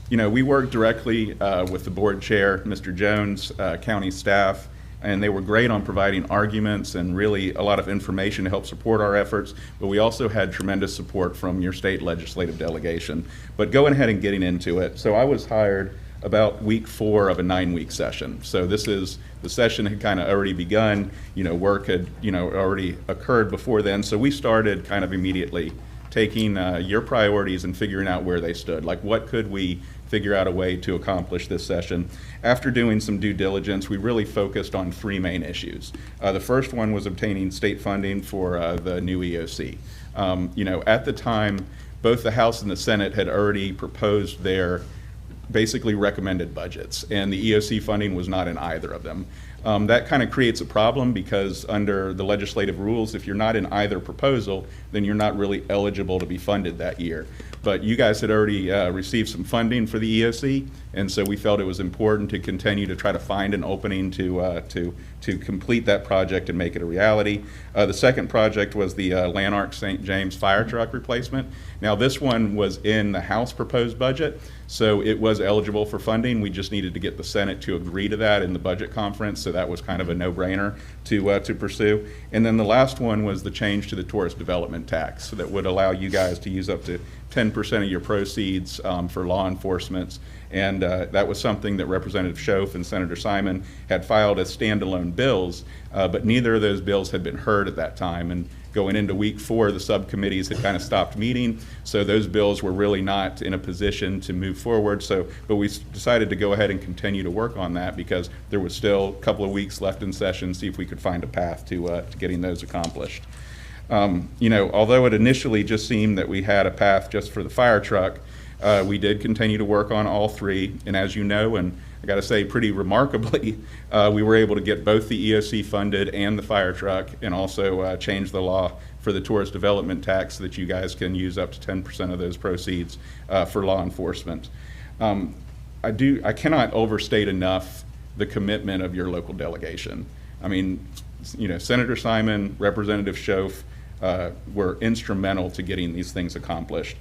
You know, we worked directly with the board chair, Mr. Jones, county staff, and they were great on providing arguments and really a lot of information to help support our efforts, but we also had tremendous support from your state legislative delegation. But going ahead and getting into it, so I was hired about week 4 of a 9-week session. So this is, the session had kind of already begun, you know, work had, you know, already occurred before then, so we started kind of immediately taking your priorities and figuring out where they stood. Like, what could we figure out a way to accomplish this session? After doing some due diligence, we really focused on 3 main issues. The first one was obtaining state funding for the new EOC. You know, at the time, both the House and the Senate had already proposed their basically recommended budgets, and the EOC funding was not in either of them. That kind of creates a problem because under the legislative rules, if you're not in either proposal, then you're not really eligible to be funded that year. But you guys had already received some funding for the EOC, and so we felt it was important to continue to try to find an opening to complete that project and make it a reality. The second project was the Lanark St. James fire truck replacement. Now this one was in the House proposed budget, so it was eligible for funding. We just needed to get the Senate to agree to that in the budget conference, so that was kind of a no-brainer to pursue. And then the last one was the change to the tourist development tax, so that would allow you guys to use up to 10% of your proceeds for law enforcement. And that was something that Representative Schoaf and Senator Simon had filed as standalone bills, but neither of those bills had been heard at that time. And going into week 4, the subcommittees had kind of stopped meeting, so those bills were really not in a position to move forward. So, but we decided to go ahead and continue to work on that because there was still a couple of weeks left in session, see if we could find a path to getting those accomplished. You know, although it initially just seemed that we had a path just for the fire truck, we did continue to work on all 3, and as you know, and I got to say pretty remarkably, we were able to get both the EOC funded and the fire truck, and also change the law for the tourist development tax so that you guys can use up to 10% of those proceeds for law enforcement. I cannot overstate enough the commitment of your local delegation. I mean, you know, Senator Simon, Representative Schoaf were instrumental to getting these things accomplished.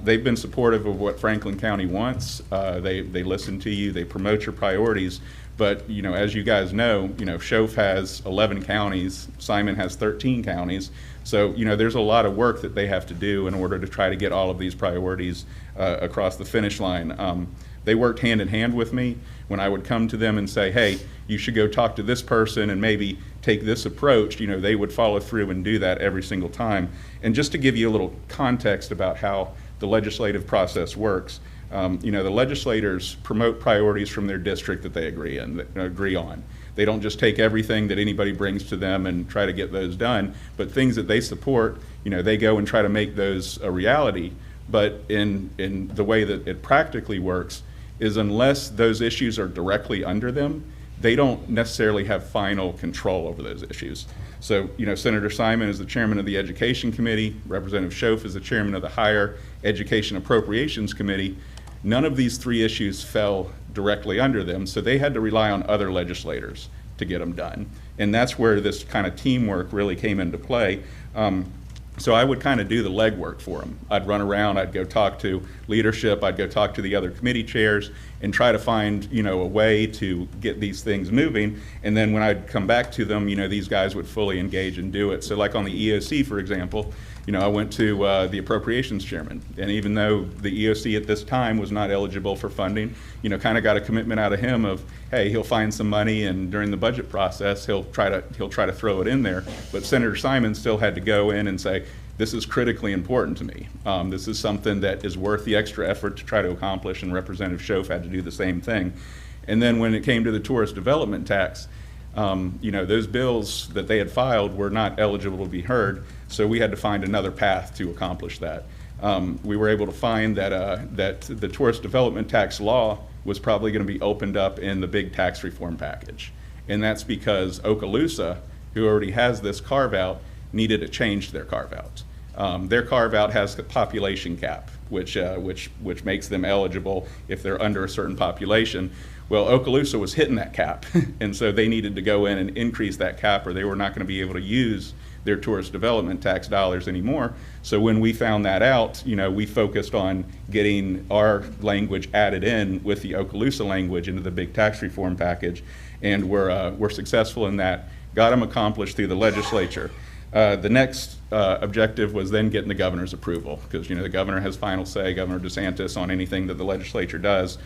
They've been supportive of what Franklin County wants. They listen to you, they promote your priorities, but you know, as you guys know, Schoaf has 11 counties, Simon has 13 counties, so you know, there's a lot of work that they have to do in order to try to get all of these priorities across the finish line. They worked hand in hand with me. When I would come to them and say, hey, you should go talk to this person and maybe take this approach, you know, they would follow through and do that every single time. And just to give you a little context about how the legislative process works, you know, the legislators promote priorities from their district that they agree on. They don't just take everything that anybody brings to them and try to get those done, but things that they support, you know, they go and try to make those a reality. But in the way that it practically works is unless those issues are directly under them, they don't necessarily have final control over those issues. So, you know, Senator Simon is the chairman of the Education Committee, Representative Schoaf is the chairman of the Higher Education Appropriations Committee. None of these 3 issues fell directly under them, so they had to rely on other legislators to get them done. And that's where this kind of teamwork really came into play. So I would kind of do the legwork for them. I'd run around, I'd go talk to leadership, I'd go talk to the other committee chairs and try to find, you know, a way to get these things moving. And then when I'd come back to them, you know, these guys would fully engage and do it. So like on the EOC, for example, you know, I went to the appropriations chairman, and even though the EOC at this time was not eligible for funding, you know, kind of got a commitment out of him of, hey, he'll find some money, and during the budget process, he'll try to throw it in there. But Senator Simon still had to go in and say, this is critically important to me. This is something that is worth the extra effort to try to accomplish, and Representative Schoaf had to do the same thing. And then when it came to the tourist development tax, you know, those bills that they had filed were not eligible to be heard, so we had to find another path to accomplish that. We were able to find that, that the tourist development tax law was probably going to be opened up in the big tax reform package. And that's because Okaloosa, who already has this carve-out, needed to change their carve-out. Their carve-out has a population cap, which makes them eligible if they're under a certain population. Well, Okaloosa was hitting that cap, and so they needed to go in and increase that cap, or they were not going to be able to use their tourist development tax dollars anymore. So when we found that out, you know, we focused on getting our language added in with the Okaloosa language into the big tax reform package, and we're successful in that. Got them accomplished through the legislature. The next objective was then getting the governor's approval, because, you know, the governor has final say, Governor DeSantis, on anything that the legislature does.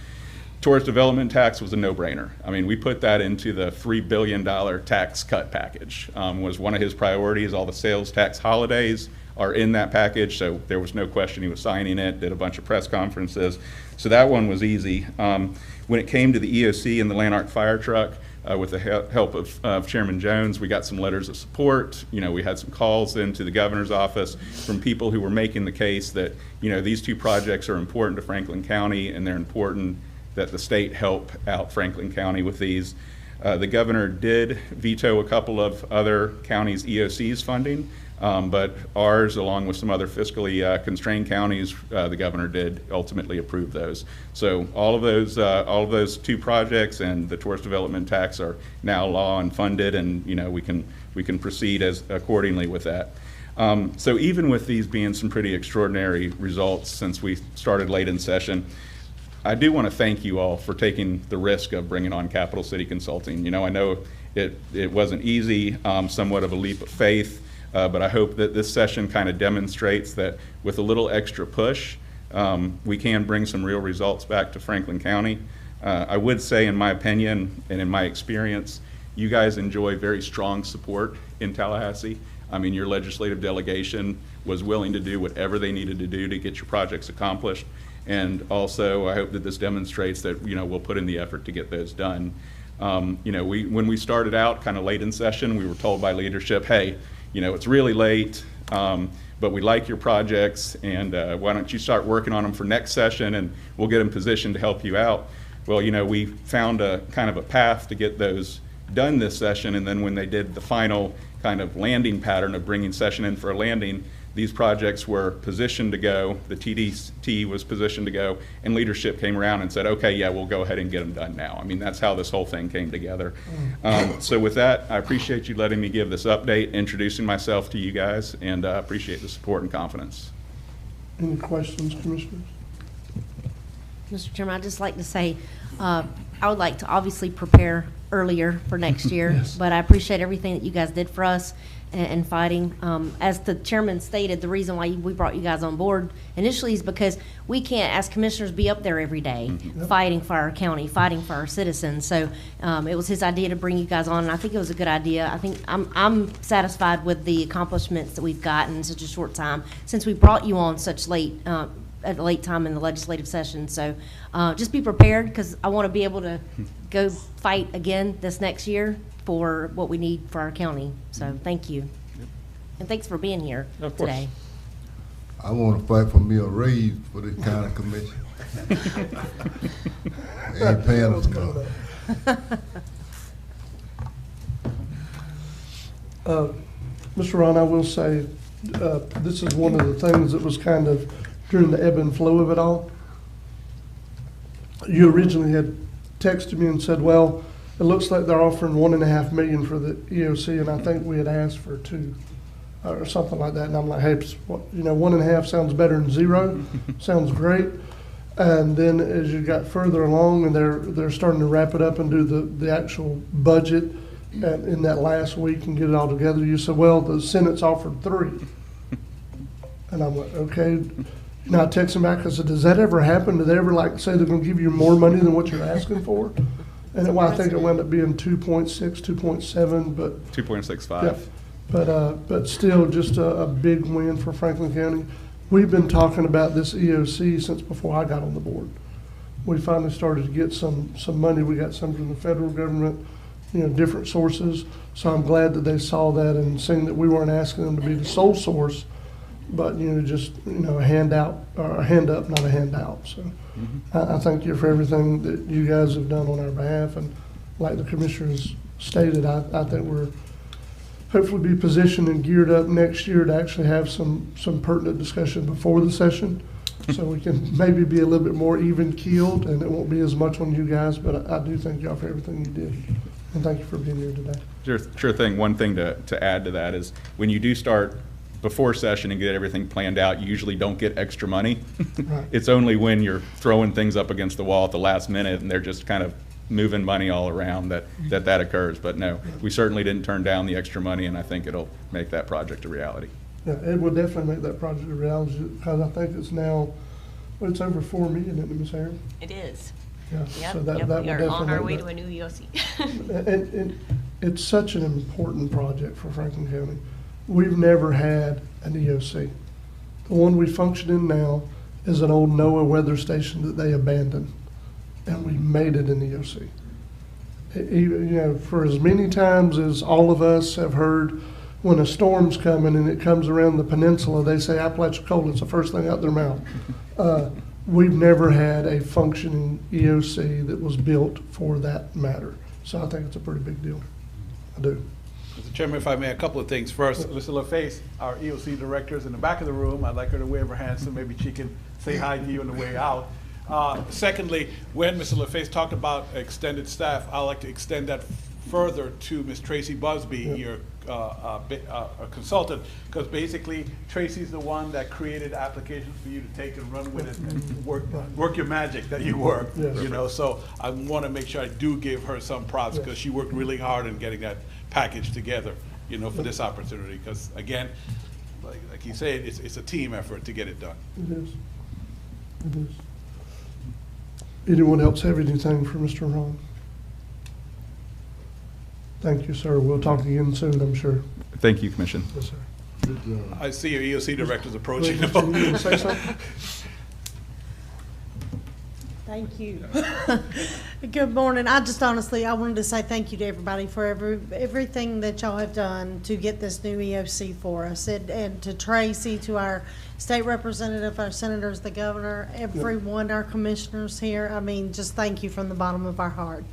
Tourist development tax was a no-brainer. I mean, we put that into the $3 billion tax cut package. Was one of his priorities. All the sales tax holidays are in that package, so there was no question he was signing it, did a bunch of press conferences. So that one was easy. When it came to the EOC and the Lanark fire truck, with the help of Chairman Jones, we got some letters of support. You know, we had some calls into the governor's office from people who were making the case that, you know, these two projects are important to Franklin County, and they're important that the state help out Franklin County with these. The governor did veto a couple of other counties' EOC's funding, but ours, along with some other fiscally constrained counties, the governor did ultimately approve those. So all of those two projects and the tourist development tax are now law and funded, and, you know, we can proceed as accordingly with that. So even with these being some pretty extraordinary results since we started late in session, I do want to thank you all for taking the risk of bringing on Capital City Consulting. You know, I know it wasn't easy, somewhat of a leap of faith, but I hope that this session kind of demonstrates that with a little extra push, we can bring some real results back to Franklin County. I would say, in my opinion and in my experience, you guys enjoy very strong support in Tallahassee. I mean, your legislative delegation was willing to do whatever they needed to do to get your projects accomplished. And also, I hope that this demonstrates that, you know, we'll put in the effort to get those done. You know, when we started out kind of late in session, we were told by leadership, hey, you know, it's really late, but we like your projects, and why don't you start working on them for next session, and we'll get them positioned to help you out. Well, you know, we found a kind of a path to get those done this session, and then when they did the final kind of landing pattern of bringing session in for a landing, these projects were positioned to go, the TDT was positioned to go, and leadership came around and said, okay, yeah, we'll go ahead and get them done now. I mean, that's how this whole thing came together. So with that, I appreciate you letting me give this update, introducing myself to you guys, and I appreciate the support and confidence. Any questions, Commissioners? Mr. Chairman, I'd just like to say, I would like to obviously prepare earlier for next year, Yes. but I appreciate everything that you guys did for us and fighting. As the chairman stated, the reason why we brought you guys on board initially is because we can't, as commissioners, be up there every day fighting for our county, fighting for our citizens. So it was his idea to bring you guys on, and I think it was a good idea. I think I'm satisfied with the accomplishments that we've gotten in such a short time since we brought you on such late at a late time in the legislative session. So just be prepared, because I want to be able to go fight again this next year for what we need for our county. So thank you. And thanks for being here Of course. today. I want to fight for me a raise for this county commission. Ain't paying us enough. Mr. Ron, I will say, this is one of the things that was kind of during the ebb and flow of it all. You originally had texted me and said, well, it looks like they're offering $1.5 million for the EOC, and I think we had asked for 2 or something like that. And I'm like, hey, you know, 1.5 sounds better than 0. Sounds great. And then as you got further along, and they're starting to wrap it up and do the actual budget in that last week and get it all together, you said, well, the Senate's offered 3. And I'm like, okay. You know, I texted him back, I said, does that ever happen? Do they ever like say they're gonna give you more money than what you're asking for? And well, I think it wound up being 2.6, 2.7, but 2.65. yeah, but still just a big win for Franklin County. We've been talking about this EOC since before I got on the board. We finally started to get some money. We got some from the federal government. different sources. So I'm glad that they saw that and seeing that we weren't asking them to be the sole source, but, just, a handout, or a hand up, not a handout. So I thank you for everything that you guys have done on our behalf. And like the commissioners stated, I think we're hopefully be positioned and geared up next year to actually have some pertinent discussion before the session. So we can maybe be a little bit more even keeled and it won't be as much on you guys, but I do thank y'all for everything you did. And thank you for being here today. Sure thing. One thing to add to that is when you do start before session and get everything planned out, you usually don't get extra money. Right. It's only when you're throwing things up against the wall at the last minute and they're just kind of moving money all around that occurs. But no, we certainly didn't turn down the extra money, and I think it'll make that project a reality. Yeah, it will definitely make that project a reality because I think it's now, it's over 4 million, isn't it, Ms. Aaron? It is. Yeah, Yep, so that yep, will we are definitely on our make way that. to a new EOC. And it's such an important project for Franklin County. We've never had an EOC. The one we function in now is an old NOAA weather station that they abandoned, and we made it an EOC. For as many times as all of us have heard when a storm's coming and it comes around the peninsula, they say Apalachicola, it's the first thing out their mouth. We've never had a functioning EOC that was built for that matter. So I think it's a pretty big deal. I do. Mr. Chairman, if I may, a couple of things. First, Mr. LaFace, our EOC director, is in the back of the room. I'd like her to wave her hand so maybe she can say hi to you on the way out. Secondly, when Mr. LaFace talked about extended staff, I'd like to extend that further to Ms. Tracy Busby, your consultant, because basically Tracy's the one that created applications for you to take and run with it and work your magic that you work. Yes. So I want to make sure I do give her some props because she worked really hard in getting that package together, for this opportunity. Because again, like you said, it's a team effort to get it done. It is. It is. Anyone else have anything for Mr. Ron? Thank you, sir. We'll talk again soon, I'm sure. Thank you, Commission. Yes, sir. Good job. I see your EOC director's approaching. Wait, Mr. you want to say something? Thank you. Good morning. I wanted to say thank you to everybody for everything that y'all have done to get this new EOC for us, and to Tracy, to our state representative, our senators, the governor, everyone, our commissioners here. I mean, just thank you from the bottom of our heart.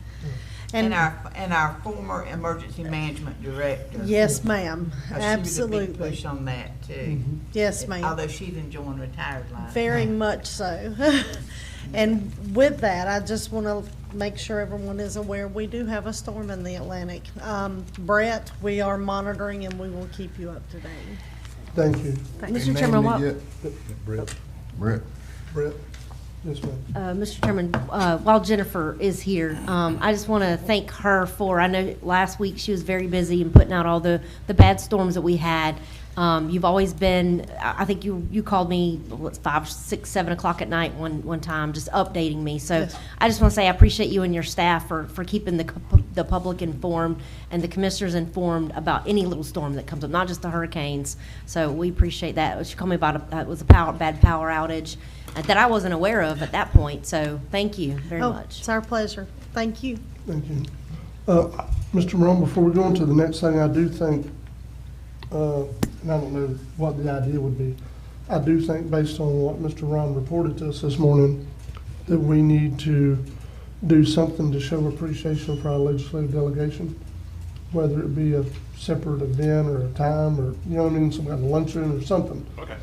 And our former emergency management director. Yes, ma'am. She was a Absolutely. big push on that too. Yes, ma'am. Although she's enjoying retired life. Very much so. And with that, I just want to make sure everyone is aware, we do have a storm in the Atlantic. Brett, we are monitoring and we will keep you up to date. Thank you. Mr. Chairman, Brett. Brett? Yes, ma'am. Mr. Chairman, while Jennifer is here, I just want to thank her I know last week she was very busy in putting out all the bad storms that we had. You've always been, I think you called me, 5, 6, 7 o'clock at night one time, just updating me. So Yes. I just want to say I appreciate you and your staff for keeping the public informed and the commissioners informed about any little storm that comes up, not just the hurricanes. So we appreciate that. She called me about it was a bad power outage that I wasn't aware of at that point. So thank you very much. It's our pleasure. Thank you. Thank you. Mr. Morone, before we go on to the next thing, I do think, and I don't know what the idea would be, I do think based on what Mr. Ron reported to us this morning, that we need to do something to show appreciation for our legislative delegation, whether it be a separate event or a time or, some kind of luncheon or something. Okay.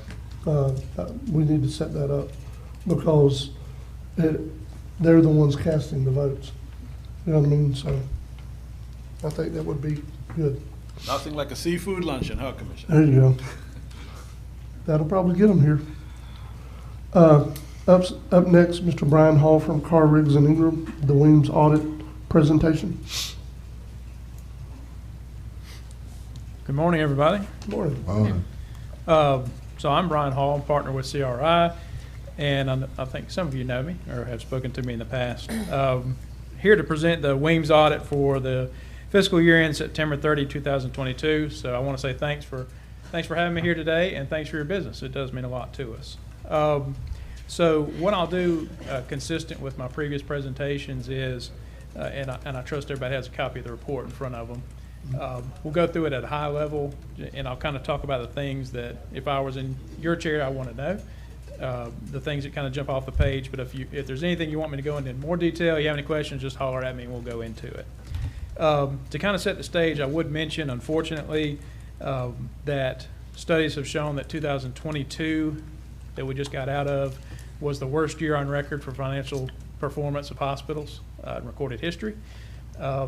We need to set that up because they're the ones casting the votes. You know what I mean? So I think that would be good. Nothing like a seafood luncheon, huh, Commissioner? There you go. That'll probably get them here. Up next, Mr. Brian Hall from Carr, Riggs and Ingram, the Weems audit presentation. Good morning, everybody. Good morning. So I'm Brian Hall, I'm partner with CRI, and I think some of you know me or have spoken to me in the past. Here to present the Weems audit for the fiscal year end September 30, 2022. So I want to say thanks for having me here today, and thanks for your business. It does mean a lot to us. So what I'll do, consistent with my previous presentations, is and I trust everybody has a copy of the report in front of them. We'll go through it at a high level, and I'll kind of talk about the things that, if I was in your chair, I want to know. The things that kind of jump off the page, but if there's anything you want me to go into in more detail, you have any questions, just holler at me and we'll go into it. To kind of set the stage, I would mention, unfortunately, that studies have shown that 2022 that we just got out of was the worst year on record for financial performance of hospitals in recorded history.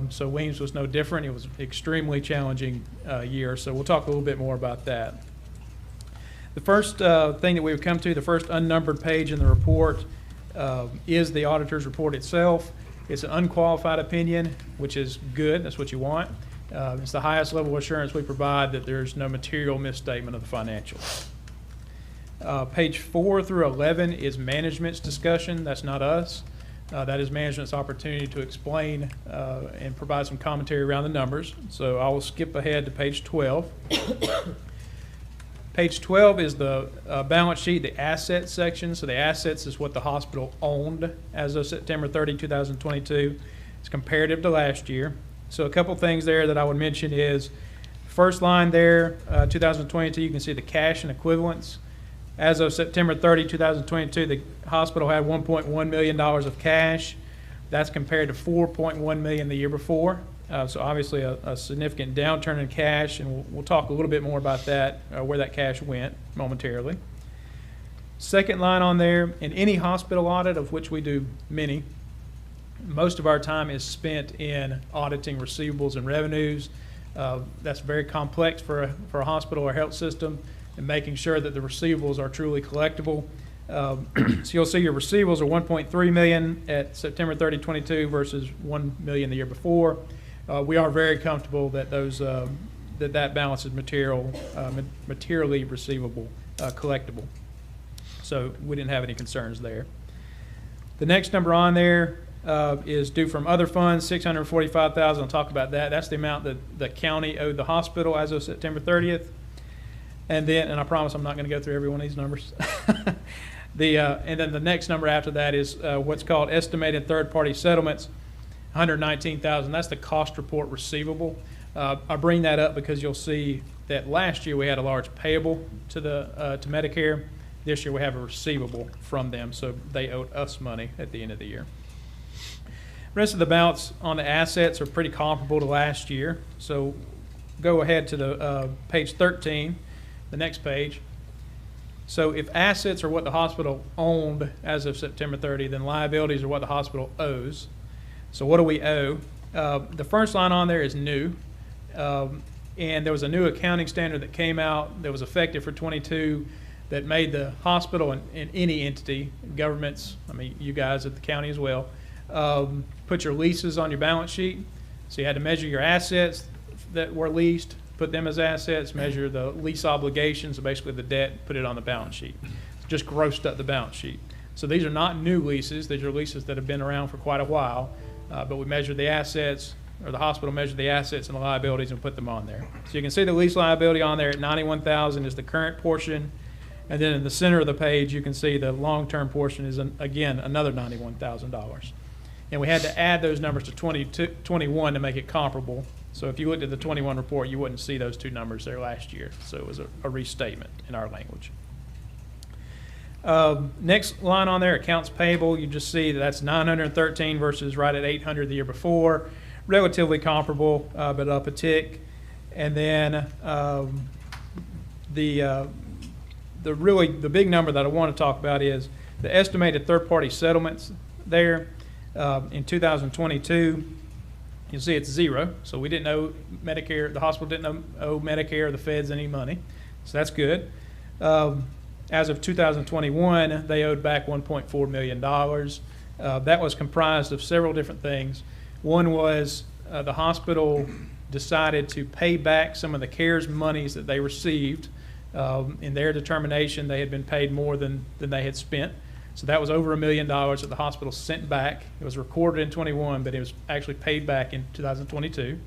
So Weems was no different. It was an extremely challenging year, so we'll talk a little bit more about that. The first thing that we would come to, the first unnumbered page in the report, is the auditor's report itself. It's an unqualified opinion, which is good. That's what you want. It's the highest level of assurance we provide that there's no material misstatement of the financials. Page 4 through 11 is management's discussion. That's not us. That is management's opportunity to explain and provide some commentary around the numbers. So I will skip ahead to page 12. Page 12 is the balance sheet, the assets section. So the assets is what the hospital owned as of September 30, 2022. It's comparative to last year. So a couple things there that I would mention is, first line there, 2022, you can see the cash and equivalents. As of September 30, 2022, the hospital had $1.1 million of cash. That's compared to $4.1 million the year before. So obviously a significant downturn in cash, and we'll talk a little bit more about that, where that cash went momentarily. Second line on there, in any hospital audit, of which we do many, most of our time is spent in auditing receivables and revenues. That's very complex for a hospital or health system, and making sure that the receivables are truly collectible. So you'll see your receivables are $1.3 million at September 30, 22 versus $1 million the year before. We are very comfortable that that balance is materially receivable, collectible. So we didn't have any concerns there. The next number on there is due from other funds, $645,000. I'll talk about that. That's the amount that the county owed the hospital as of September 30th. And I promise I'm not going to go through every one of these numbers. And then the next number after that is what's called estimated third-party settlements, $119,000. That's the cost report receivable. I bring that up because you'll see that last year we had a large payable to Medicare. This year we have a receivable from them, so they owed us money at the end of the year. The rest of the balance on the assets are pretty comparable to last year. So go ahead to the page 13. The next page. So if assets are what the hospital owned as of September 30, then liabilities are what the hospital owes. So what do we owe? The first line on there is new. And there was a new accounting standard that came out that was effective for 22 that made the hospital and any entity, governments, I mean you guys at the county as well, put your leases on your balance sheet. So you had to measure your assets that were leased, put them as assets, measure the lease obligations, so basically the debt, put it on the balance sheet. Just grossed up the balance sheet. So these are not new leases. These are leases that have been around for quite a while, but we measured the assets, or the hospital measured the assets and the liabilities and put them on there. So you can see the lease liability on there at $91,000 is the current portion, and then in the center of the page you can see the long-term portion is, again, another $91,000. And we had to add those numbers to 21 to make it comparable. So if you looked at the 21 report, you wouldn't see those two numbers there last year. So it was a restatement in our language. Next line on there, accounts payable, you just see that's 913 versus right at 800 the year before. Relatively comparable, but up a tick. And then the big number that I want to talk about is the estimated third-party settlements there in 2022. You'll see it's zero, so we didn't owe Medicare, the hospital didn't owe Medicare or the feds any money, so that's good. As of 2021, they owed back $1.4 million. That was comprised of several different things. One was the hospital decided to pay back some of the CARES monies that they received. In their determination, they had been paid more than they had spent. So that was over $1 million that the hospital sent back. It was recorded in 21, but it was actually paid back in 2022.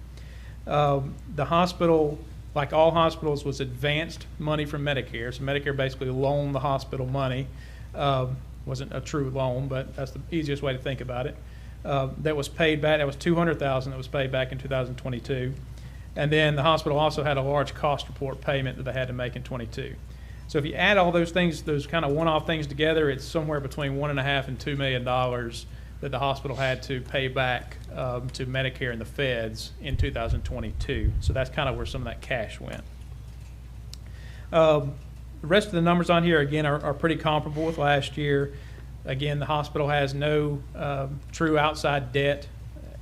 The hospital, like all hospitals, was advanced money from Medicare. So Medicare basically loaned the hospital money. Wasn't a true loan, but that's the easiest way to think about it. that was paid back. That was $200,000 that was paid back in 2022. And then the hospital also had a large cost report payment that they had to make in 22. So if you add all those things, those kind of one-off things together, it's somewhere between $1.5 and $2 million that the hospital had to pay back to Medicare and the feds in 2022. So that's kind of where some of that cash went. The rest of the numbers on here, again, are pretty comparable with last year. Again, the hospital has no true outside debt.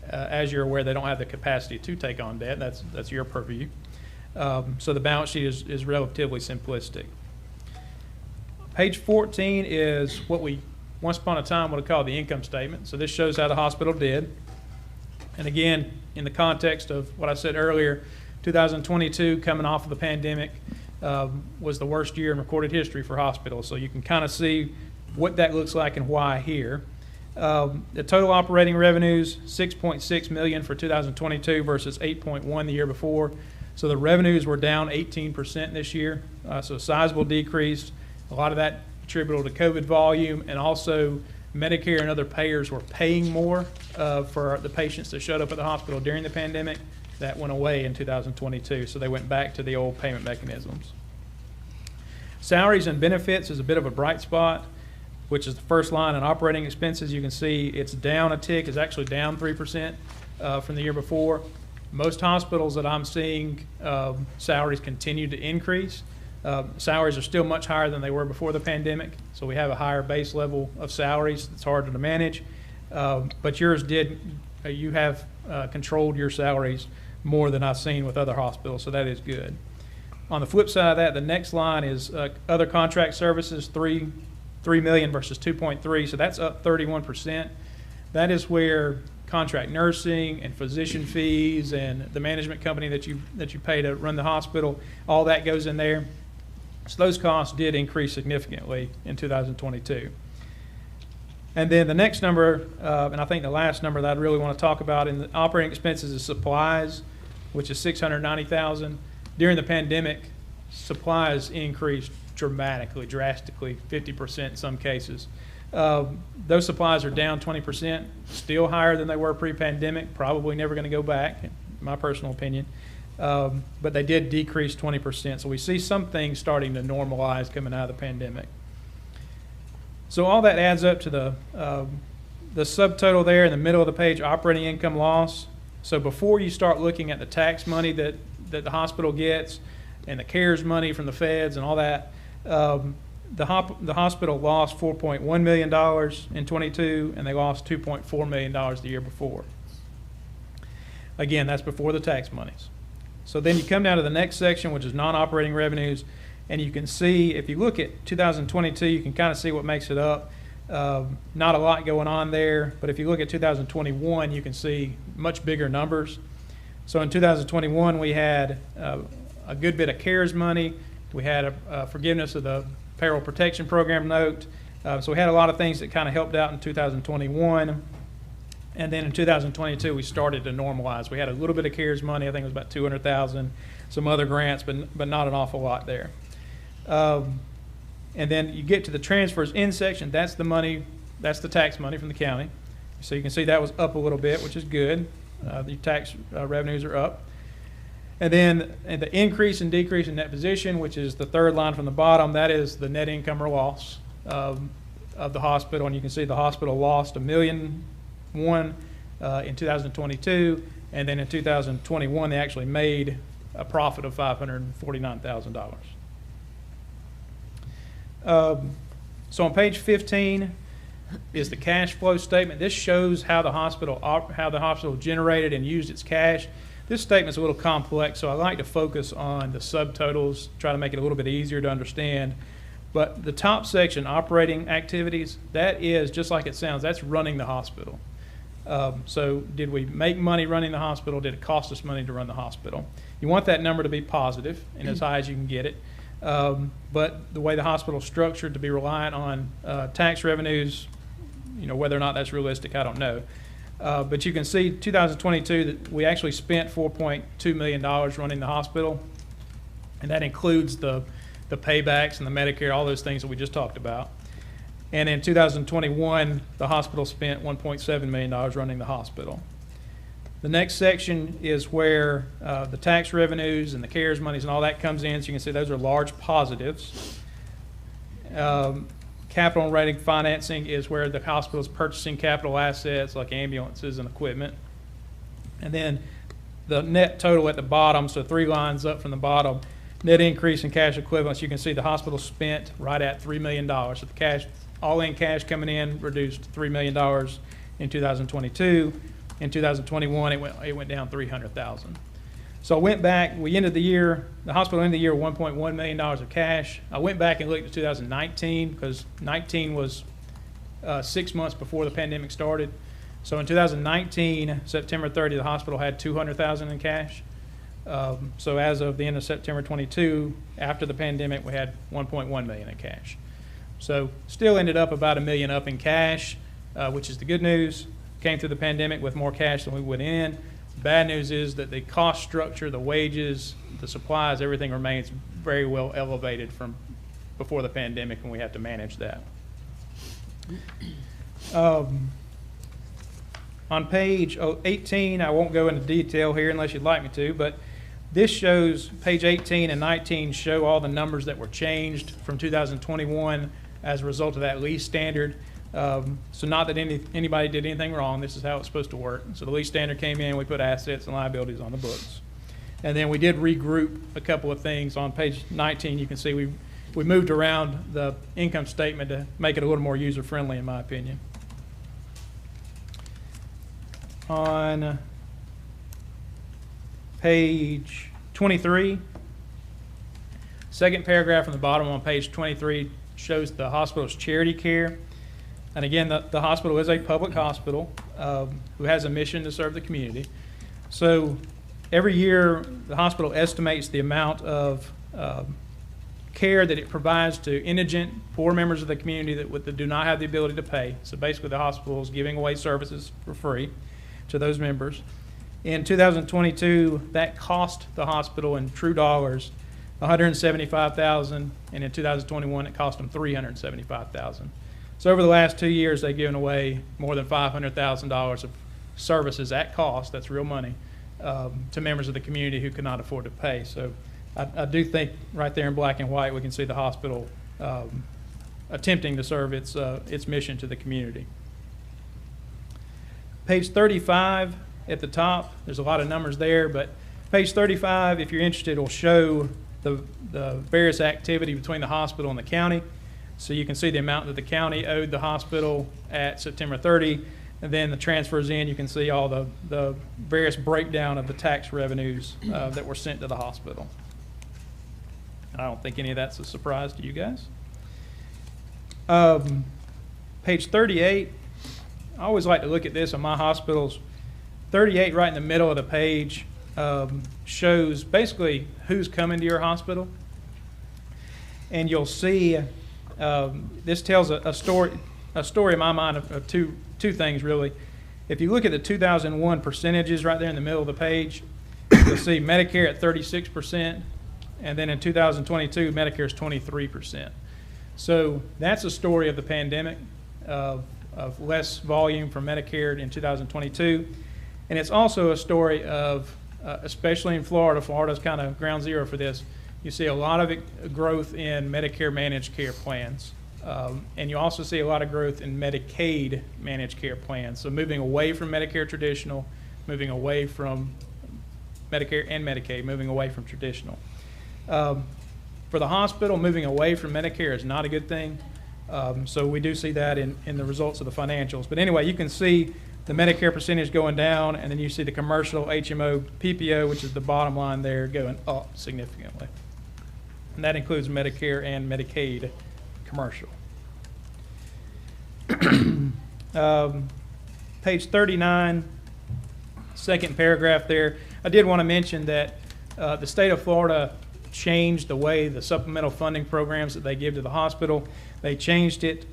As you're aware, they don't have the capacity to take on debt. That's your purview. So the balance sheet is relatively simplistic. Page 14 is what we once upon a time would have called the income statement. So this shows how the hospital did. And again, in the context of what I said earlier, 2022, coming off of the pandemic, was the worst year in recorded history for hospitals. So you can kind of see what that looks like and why here. The total operating revenues, $6.6 million for 2022 versus $8.1 the year before. So the revenues were down 18% this year. So a sizable decrease. A lot of that attributable to COVID volume, and also Medicare and other payers were paying more for the patients that showed up at the hospital during the pandemic. That went away in 2022, so they went back to the old payment mechanisms. Salaries and benefits is a bit of a bright spot, which is the first line in operating expenses. You can see it's down a tick. It's actually down 3% from the year before. Most hospitals that I'm seeing, salaries continue to increase. Salaries are still much higher than they were before the pandemic, so we have a higher base level of salaries. It's harder to manage, but yours did. You have controlled your salaries more than I've seen with other hospitals, so that is good. On the flip side of that, the next line is other contract services, $3 million versus 2.3, so that's up 31%. That is where contract nursing and physician fees and the management company that you pay to run the hospital, all that goes in there. So those costs did increase significantly in 2022. And then the next number, and I think the last number that I'd really want to talk about in the operating expenses is supplies, which is $690,000. During the pandemic, supplies increased drastically, 50% in some cases. Those supplies are down 20%, still higher than they were pre-pandemic, probably never going to go back, in my personal opinion. But they did decrease 20%. So we see some things starting to normalize coming out of the pandemic. So all that adds up to the subtotal there in the middle of the page, operating income loss. So before you start looking at the tax money that the hospital gets and the CARES money from the feds and all that, the hospital lost $4.1 million in 22, and they lost $2.4 million the year before. Again, that's before the tax monies. So then you come down to the next section, which is non-operating revenues, and you can see, if you look at 2022, you can kind of see what makes it up. Not a lot going on there, but if you look at 2021, you can see much bigger numbers. So in 2021, we had a good bit of CARES money. We had a forgiveness of the payroll protection program note. So we had a lot of things that kind of helped out in 2021. And then in 2022, we started to normalize. We had a little bit of CARES money. I think it was about $200,000, some other grants, but not an awful lot there. And then you get to the transfers in section. That's the money, that's the tax money from the county. So you can see that was up a little bit, which is good. The tax revenues are up. And then the increase and decrease in net position, which is the third line from the bottom, that is the net income or loss of the hospital. And you can see the hospital lost $1.1 million in 2022, and then in 2021 they actually made a profit of $549,000. So on page 15 is the cash flow statement. This shows how the hospital generated and used its cash. This statement's a little complex, so I like to focus on the subtotals, try to make it a little bit easier to understand. But the top section, operating activities, that is, just like it sounds, that's running the hospital. So did we make money running the hospital? Did it cost us money to run the hospital? You want that number to be positive and as high as you can get it. But the way the hospital is structured, to be reliant on tax revenues, whether or not that's realistic, I don't know. But you can see 2022 that we actually spent $4.2 million running the hospital, and that includes the paybacks and the Medicare, all those things that we just talked about. And in 2021, the hospital spent $1.7 million running the hospital. The next section is where the tax revenues and the CARES monies and all that comes in. So you can see those are large positives. Capital and rating financing is where the hospital is purchasing capital assets like ambulances and equipment. And then the net total at the bottom, so 3 lines up from the bottom, net increase in cash equivalents. You can see the hospital spent right at $3 million. So the cash, all-in cash coming in reduced $3 million in 2022. In 2021, it went down $300,000. So I went back, we ended the year, the hospital ended the year with $1.1 million of cash. I went back and looked at 2019 because 19 was 6 months before the pandemic started. So in 2019, September 30, the hospital had $200,000 in cash. So as of the end of September 22, after the pandemic, we had $1.1 million in cash. So still ended up about $1 million up in cash, which is the good news. Came through the pandemic with more cash than we went in. Bad news is that the cost structure, the wages, the supplies, everything remains very well elevated from before the pandemic, and we have to manage that. On page 18, I won't go into detail here unless you'd like me to, but this shows, page 18 and 19 show all the numbers that were changed from 2021 as a result of that lease standard. So not that anybody did anything wrong, this is how it's supposed to work. So the lease standard came in, we put assets and liabilities on the books. And then we did regroup a couple of things. On page 19, you can see we moved around the income statement to make it a little more user-friendly, in my opinion. On page 23, second paragraph from the bottom on page 23 shows the hospital's charity care. And again, the hospital is a public hospital who has a mission to serve the community. So every year, the hospital estimates the amount of care that it provides to indigent, poor members of the community that do not have the ability to pay. So basically, the hospital is giving away services for free to those members. In 2022, that cost the hospital in true dollars $175,000, and in 2021, it cost them $375,000. So over the last 2 years, they've given away more than $500,000 of services at cost, that's real money, to members of the community who could not afford to pay. So I do think right there in black and white, we can see the hospital attempting to serve its mission to the community. Page 35 at the top, there's a lot of numbers there, but page 35, if you're interested, will show the various activity between the hospital and the county. So you can see the amount that the county owed the hospital at September 30, and then the transfers in, you can see all the various breakdown of the tax revenues that were sent to the hospital. I don't think any of that's a surprise to you guys. Page 38, I always like to look at this on my hospitals. 38 right in the middle of the page shows basically who's coming to your hospital. And you'll see this tells a story in my mind of two things really. If you look at the 2001 percentages right there in the middle of the page, you'll see Medicare at 36%, and then in 2022, Medicare is 23%. So that's a story of the pandemic, of less volume from Medicare in 2022. And it's also a story of, especially in Florida, Florida's kind of ground zero for this, you see a lot of growth in Medicare managed care plans. And you also see a lot of growth in Medicaid managed care plans. So moving away from Medicare traditional, moving away from Medicare and Medicaid, moving away from traditional. For the hospital, moving away from Medicare is not a good thing. So we do see that in the results of the financials. But anyway, you can see the Medicare percentage going down, and then you see the commercial HMO PPO, which is the bottom line there, going up significantly. And that includes Medicare and Medicaid commercial. Page 39, second paragraph there. I did want to mention that the state of Florida changed the way the supplemental funding programs that they give to the hospital. They changed it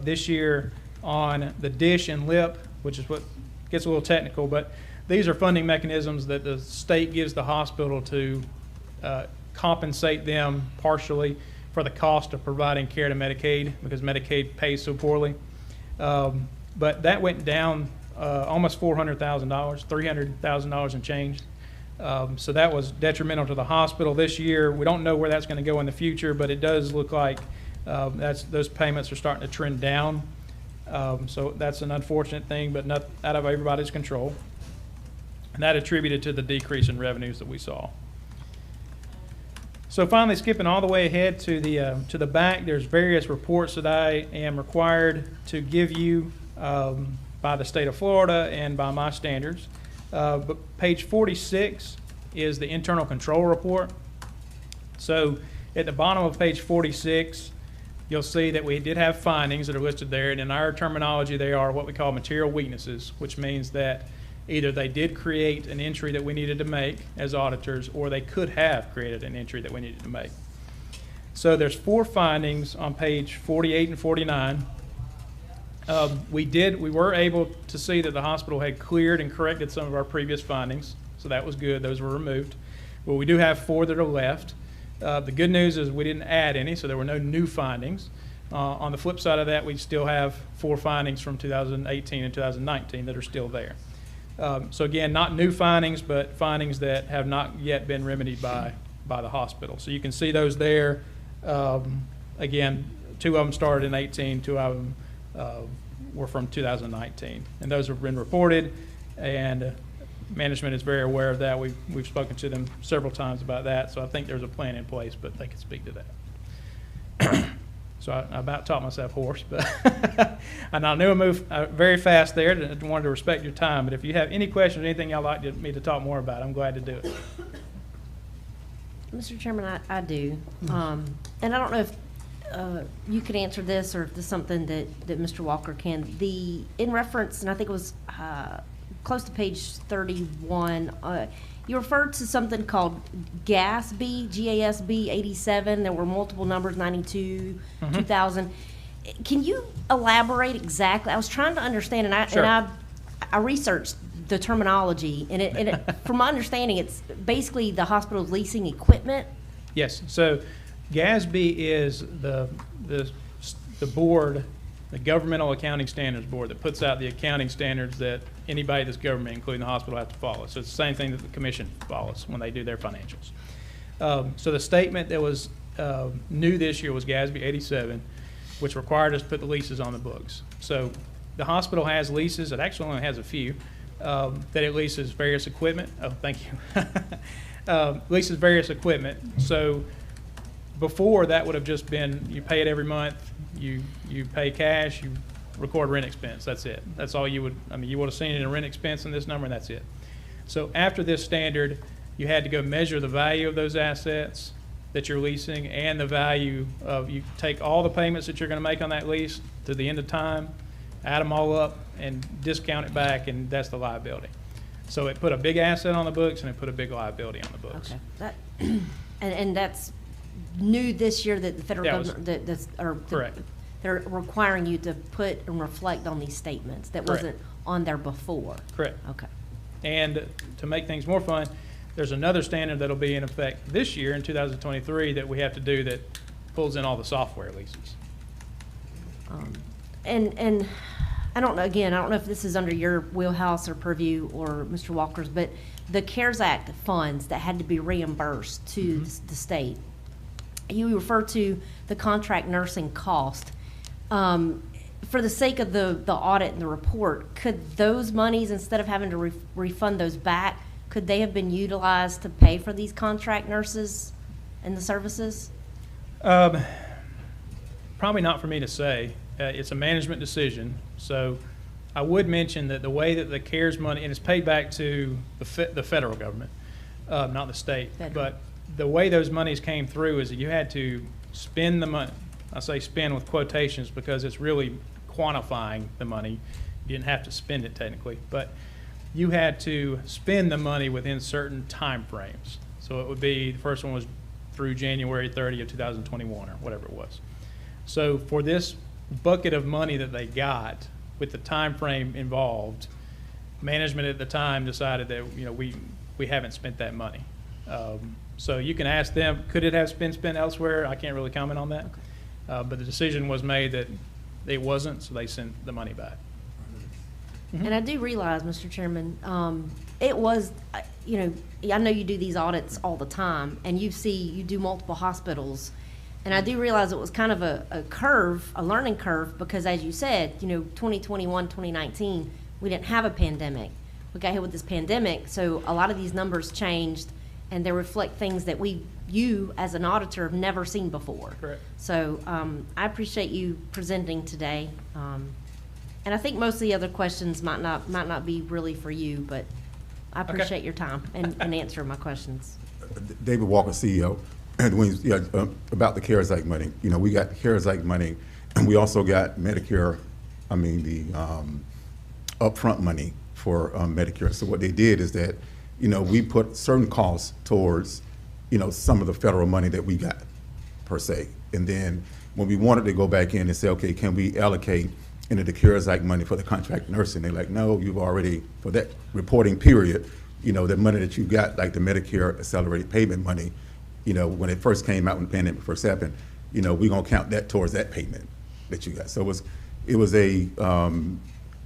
this year on the DISH and LIP, which is what gets a little technical, but these are funding mechanisms that the state gives the hospital to compensate them partially for the cost of providing care to Medicaid, because Medicaid pays so poorly. But that went down almost $400,000, $300,000 and change. So that was detrimental to the hospital this year. We don't know where that's going to go in the future, but it does look like those payments are starting to trend down. So that's an unfortunate thing, but not out of everybody's control. And that attributed to the decrease in revenues that we saw. So finally, skipping all the way ahead to the back, there's various reports that I am required to give you by the state of Florida and by my standards. But page 46 is the internal control report. So at the bottom of page 46, you'll see that we did have findings that are listed there, and in our terminology, they are what we call material weaknesses, which means that either they did create an entry that we needed to make as auditors, or they could have created an entry that we needed to make. So there's 4 findings on page 48 and 49. We were able to see that the hospital had cleared and corrected some of our previous findings, so that was good. Those were removed. But we do have 4 that are left. The good news is we didn't add any, so there were no new findings. On the flip side of that, we still have 4 findings from 2018 and 2019 that are still there. So again, not new findings, but findings that have not yet been remedied by the hospital. So you can see those there. Again, 2 of them started in 18, 2 of them were from 2019. And those have been reported, and management is very aware of that. We've spoken to them several times about that, so I think there's a plan in place, but they can speak to that. So I about taught myself hoarse, but and I knew I moved very fast there. I wanted to respect your time, but if you have any questions, anything y'all like me to talk more about, I'm glad to do it. Mr. Chairman, I do. And I don't know if you could answer this, or if this is something that Mr. Walker can. In reference, and I think it was close to page 31, you referred to something called GASB, G-A-S-B 87. There were multiple numbers, 92, 2000. Can you elaborate exactly? I was trying to understand, and Sure. I researched the terminology, and from my understanding, it's basically the hospital's leasing equipment. Yes. So GASB is the board, the Governmental Accounting Standards Board, that puts out the accounting standards that anybody that's government, including the hospital, has to follow. So it's the same thing that the commission follows when they do their financials. So the statement that was new this year was GASB 87, which required us to put the leases on the books. So the hospital has leases. It actually only has a few. That it leases various equipment. Oh, thank you. Leases various equipment. So before, that would have just been, you pay it every month, you pay cash, you record rent expense, that's it. That's all you would, you would have seen it in a rent expense in this number, and that's it. So after this standard, you had to go measure the value of those assets that you're leasing and the value of, you take all the payments that you're going to make on that lease to the end of time, add them all up, and discount it back, and that's the liability. So it put a big asset on the books, and it put a big liability on the books. Okay. And that's new this year, that the federal government, correct. They're requiring you to put and reflect on these statements that Correct. wasn't on there before. Correct. Okay. And to make things more fun, there's another standard that'll be in effect this year in 2023 that we have to do that pulls in all the software leases. And I don't know, again, I don't know if this is under your wheelhouse or purview or Mr. Walker's, but the CARES Act funds that had to be reimbursed to the state, you refer to the contract nursing cost. For the sake of the audit and the report, could those monies, instead of having to refund those back, could they have been utilized to pay for these contract nurses and the services? Probably not for me to say. It's a management decision. So I would mention that the way that the CARES money, and it's paid back to the federal government, not the state, but the way those monies came through is that you had to spend the money. I say spend with quotations because it's really quantifying the money. You didn't have to spend it technically, but you had to spend the money within certain time frames. So it would be, the first one was through January 30 of 2021 or whatever it was. So for this bucket of money that they got with the time frame involved, management at the time decided that we haven't spent that money. So you can ask them, could it have been spent elsewhere? I can't really comment on that. But the decision was made that it wasn't, so they sent the money back. And I do realize, Mr. Chairman, it was, you know, I know you do these audits all the time, and you do multiple hospitals. And I do realize it was kind of a curve, a learning curve, because as you said, you know, 2021, 2019, we didn't have a pandemic. We got hit with this pandemic, so a lot of these numbers changed, and they reflect things that you as an auditor have never seen before. Correct. So I appreciate you presenting today. And I think most of the other questions might not be really for you, but I appreciate your time and answering my questions. David Walker, CEO. About the CARES Act money. You know, we got CARES Act money, and we also got Medicare, the upfront money for Medicare. So what they did is that, you know, we put certain costs towards, you know, some of the federal money that we got, per se. And then when we wanted to go back in and say, okay, can we allocate into the CARES Act money for the contract nursing? They're like, no, you've already, for that reporting period, you know, the money that you got, like the Medicare accelerated payment money, you know, when it first came out, when the pandemic first happened, you know, we're gonna count that towards that payment that you got. So it was a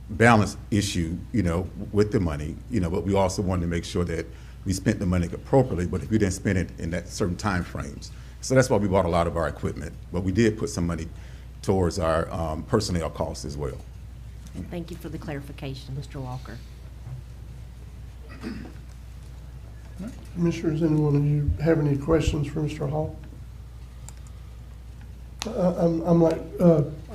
balance issue, you know, with the money, you know, but we also wanted to make sure that we spent the money appropriately, but if we didn't spend it in that certain time frames. So that's why we bought a lot of our equipment, but we did put some money towards our personnel costs as well. And thank you for the clarification, Mr. Walker. Commissioners, anyone of you have any questions for Mr. Hall? I'm like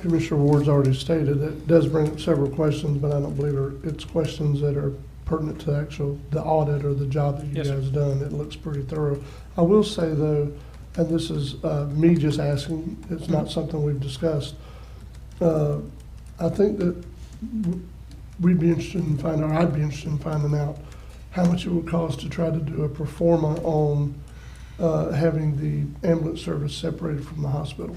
Commissioner Ward's already stated, it does bring up several questions, but I don't believe it's questions that are pertinent to the audit or the job that you Yes, guys done. It looks pretty thorough. I will say though, and this is me just asking, it's not something we've discussed. I think that we'd be interested in finding, or I'd be interested in finding out how much it would cost to try to do a pro forma on having the ambulance service separated from the hospital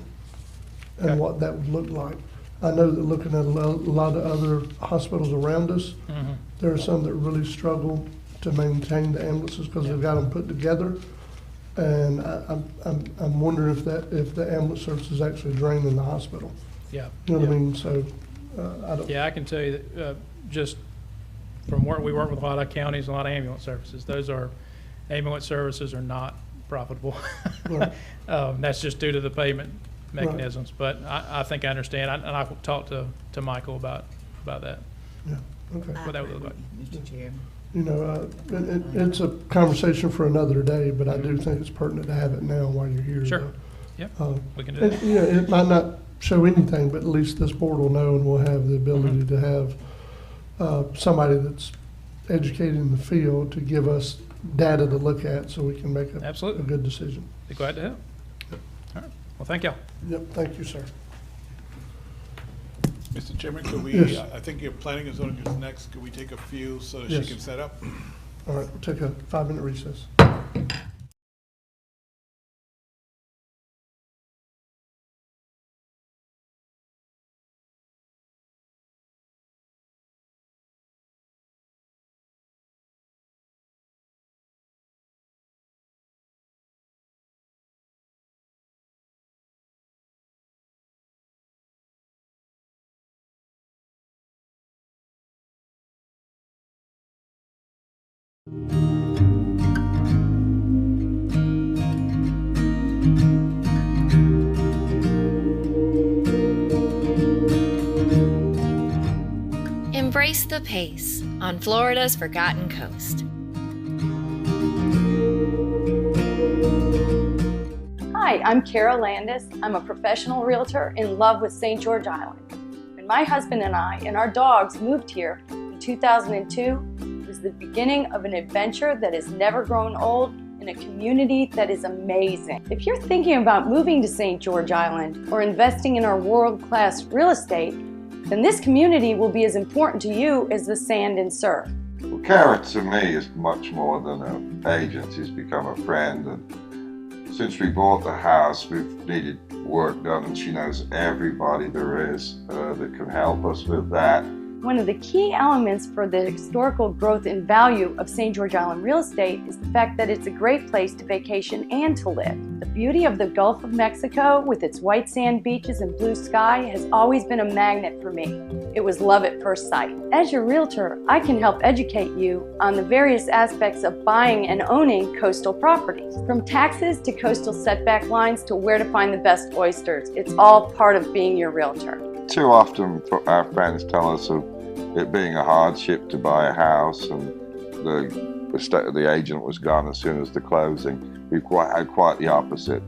and what that would look like. I know that looking at a lot of other hospitals around us, there are some that really struggle to maintain the ambulances because they've got them put together. And I'm wondering if the ambulance service is actually draining the hospital. Yeah. You know what I mean? So I don't. Yeah, I can tell you that just from work, we work with a lot of counties, a lot of ambulance services. Ambulance services are not profitable. Right. That's just due to the payment mechanisms. Right. But I think I understand. And I talked to Michael about that. Yeah. Okay. What that would look like. Mr. Chairman. You know, it's a conversation for another day, but I do think it's pertinent to have it now while you're here. Sure. Yep. We can do that. Yeah, it might not show anything, but at least this board will know, and we'll have the ability to have somebody that's educated in the field to give us data to look at so we can make a good decision. Be glad to help. All right. Well, thank y'all. Yep. Thank you, sir. Mr. Chairman, could we, Yes. I think your planning is on next, could we take a few so that Yes. she can set up? All right, we'll take a 5-minute recess. Embrace the pace on Florida's Forgotten Coast. Hi, I'm Carol Landis. I'm a professional realtor in love with St. George Island. When my husband and I and our dogs moved here in 2002, it was the beginning of an adventure that has never grown old in a community that is amazing. If you're thinking about moving to St. George Island or investing in our world-class real estate, then this community will be as important to you as the sand and surf. Well, Kara to me is much more than an agent. She's become a friend, and since we bought the house, we've needed work done, and she knows everybody there is that can help us with that. One of the key elements for the historical growth and value of St. George Island real estate is the fact that it's a great place to vacation and to live. The beauty of the Gulf of Mexico with its white sand beaches and blue sky has always been a magnet for me. It was love at first sight. As your realtor, I can help educate you on the various aspects of buying and owning coastal properties. From taxes to coastal setback lines to where to find the best oysters, it's all part of being your realtor. Too often our friends tell us of it being a hardship to buy a house, and the agent was gone as soon as the closing. We've had quite the opposite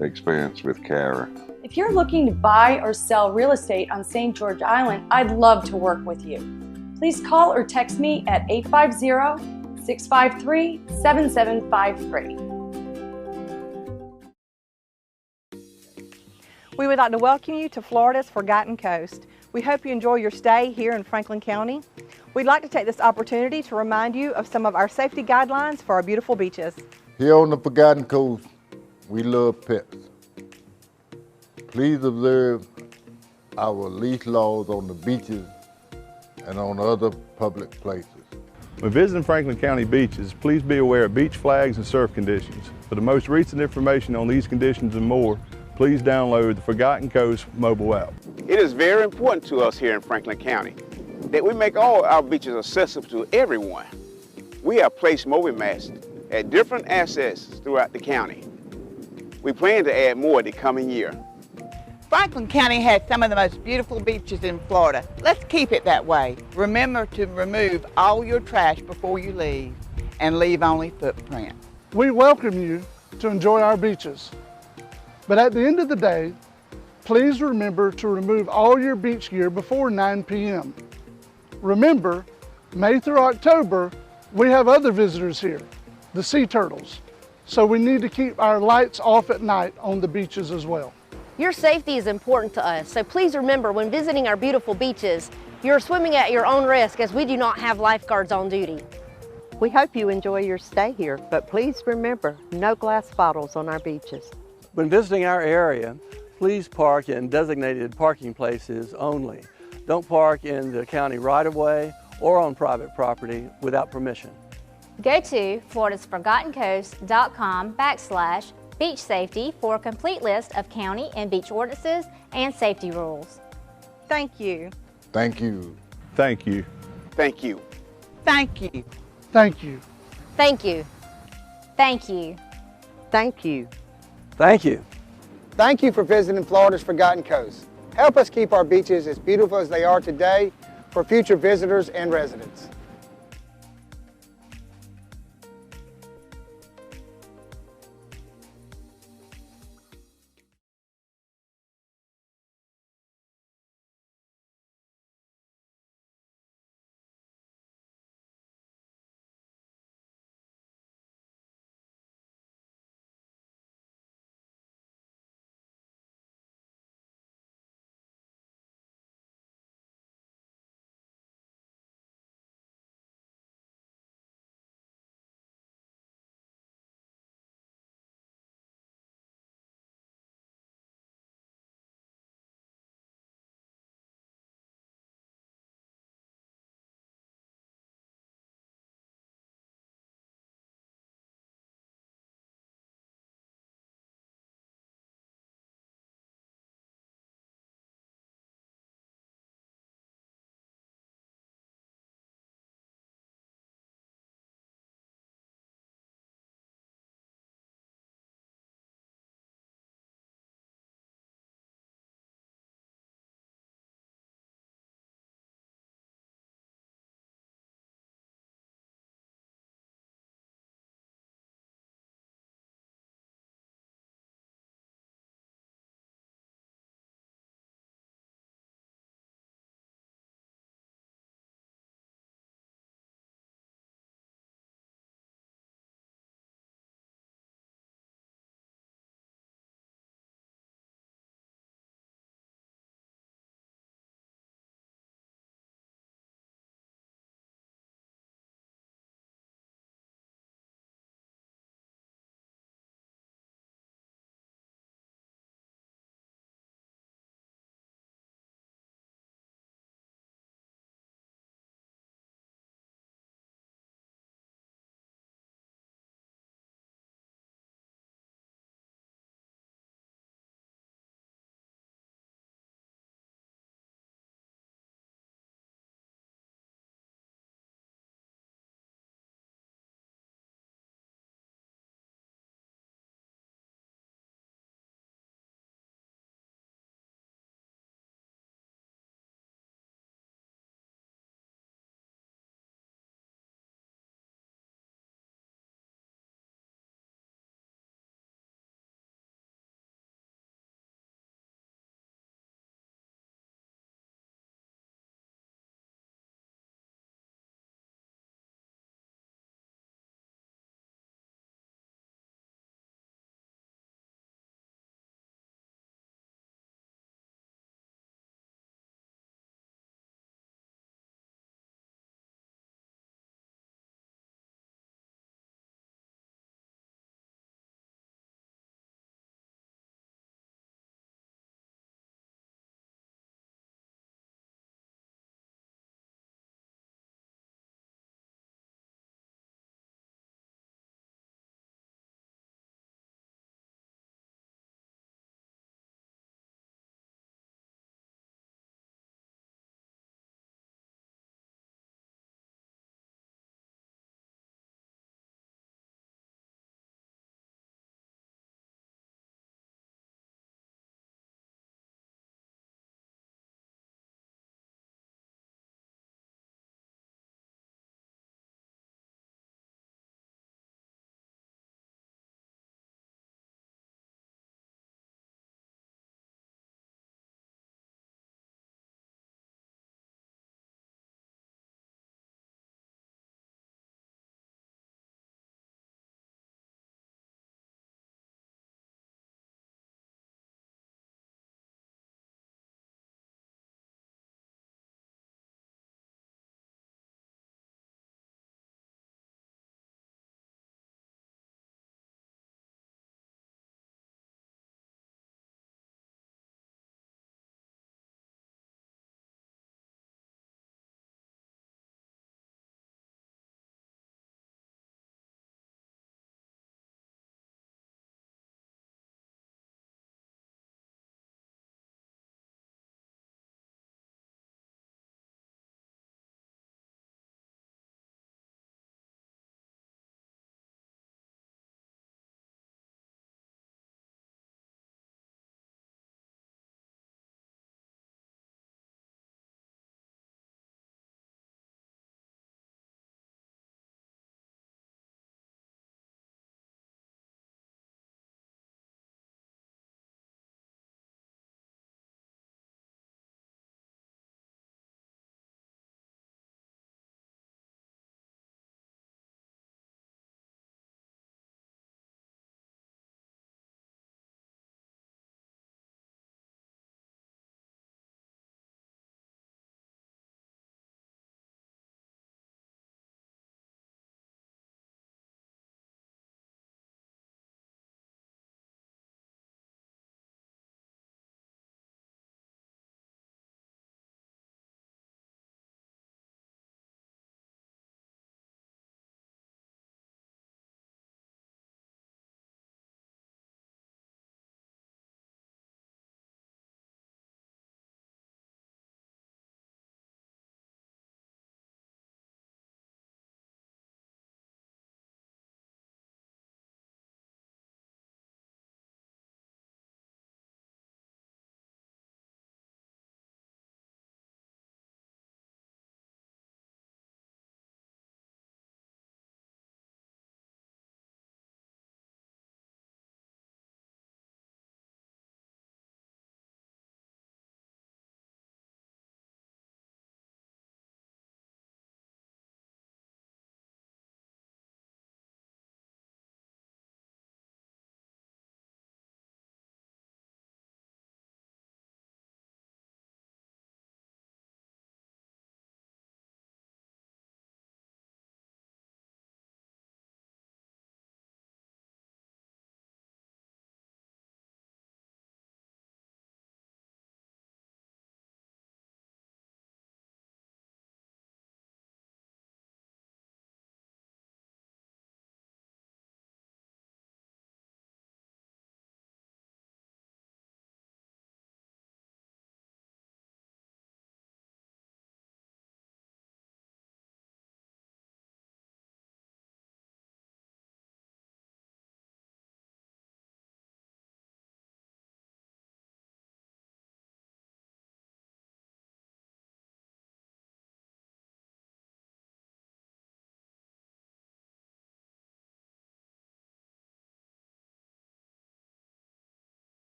experience with Kara. If you're looking to buy or sell real estate on St. George Island, I'd love to work with you. Please call or text me at 850-653-7753. We would like to welcome you to Florida's Forgotten Coast. We hope you enjoy your stay here in Franklin County. We'd like to take this opportunity to remind you of some of our safety guidelines for our beautiful beaches. Here on the Forgotten Coast, we love pets. Please observe our leash laws on the beaches and on other public places. When visiting Franklin County beaches, please be aware of beach flags and surf conditions. For the most recent information on these conditions and more, please download the Forgotten Coast mobile app. It is very important to us here in Franklin County that we make all our beaches accessible to everyone. We have placed mobile masts at different assets throughout the county. We plan to add more the coming year. Franklin County has some of the most beautiful beaches in Florida. Let's keep it that way. Remember to remove all your trash before you leave and leave only footprints. We welcome you to enjoy our beaches. But at the end of the day, please remember to remove all your beach gear before 9 p.m. Remember, May through October, we have other visitors here, the sea turtles. So we need to keep our lights off at night on the beaches as well. Your safety is important to us, so please remember when visiting our beautiful beaches, you're swimming at your own risk as we do not have lifeguards on duty. We hope you enjoy your stay here, but please remember, no glass bottles on our beaches. When visiting our area, please park in designated parking places only. Don't park in the county right-of-way or on private property without permission. Go to floridasforgottencoast.com/beach safety for a complete list of county and beach ordinances and safety rules. Thank you. Thank you. Thank you. Thank you. Thank you. Thank you. Thank you. Thank you. Thank you. Thank you. Thank you for visiting Florida's Forgotten Coast. Help us keep our beaches as beautiful as they are today for future visitors and residents.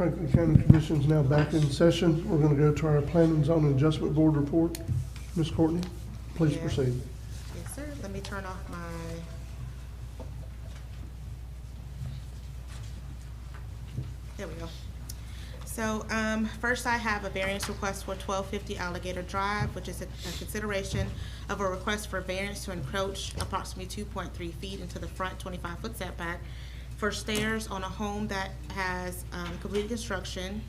Franklin County Commission is now back in session. We're going to go to our Planning and Zoning Adjustment Board report. Ms. Courtney, please proceed. Yes, sir. Let me turn off my. There we go. So first I have a variance request for 1250 Alligator Drive, which is a consideration of a request for variance to encroach approximately 2.3 feet into the front 25-foot setback for stairs on a home that has completed construction.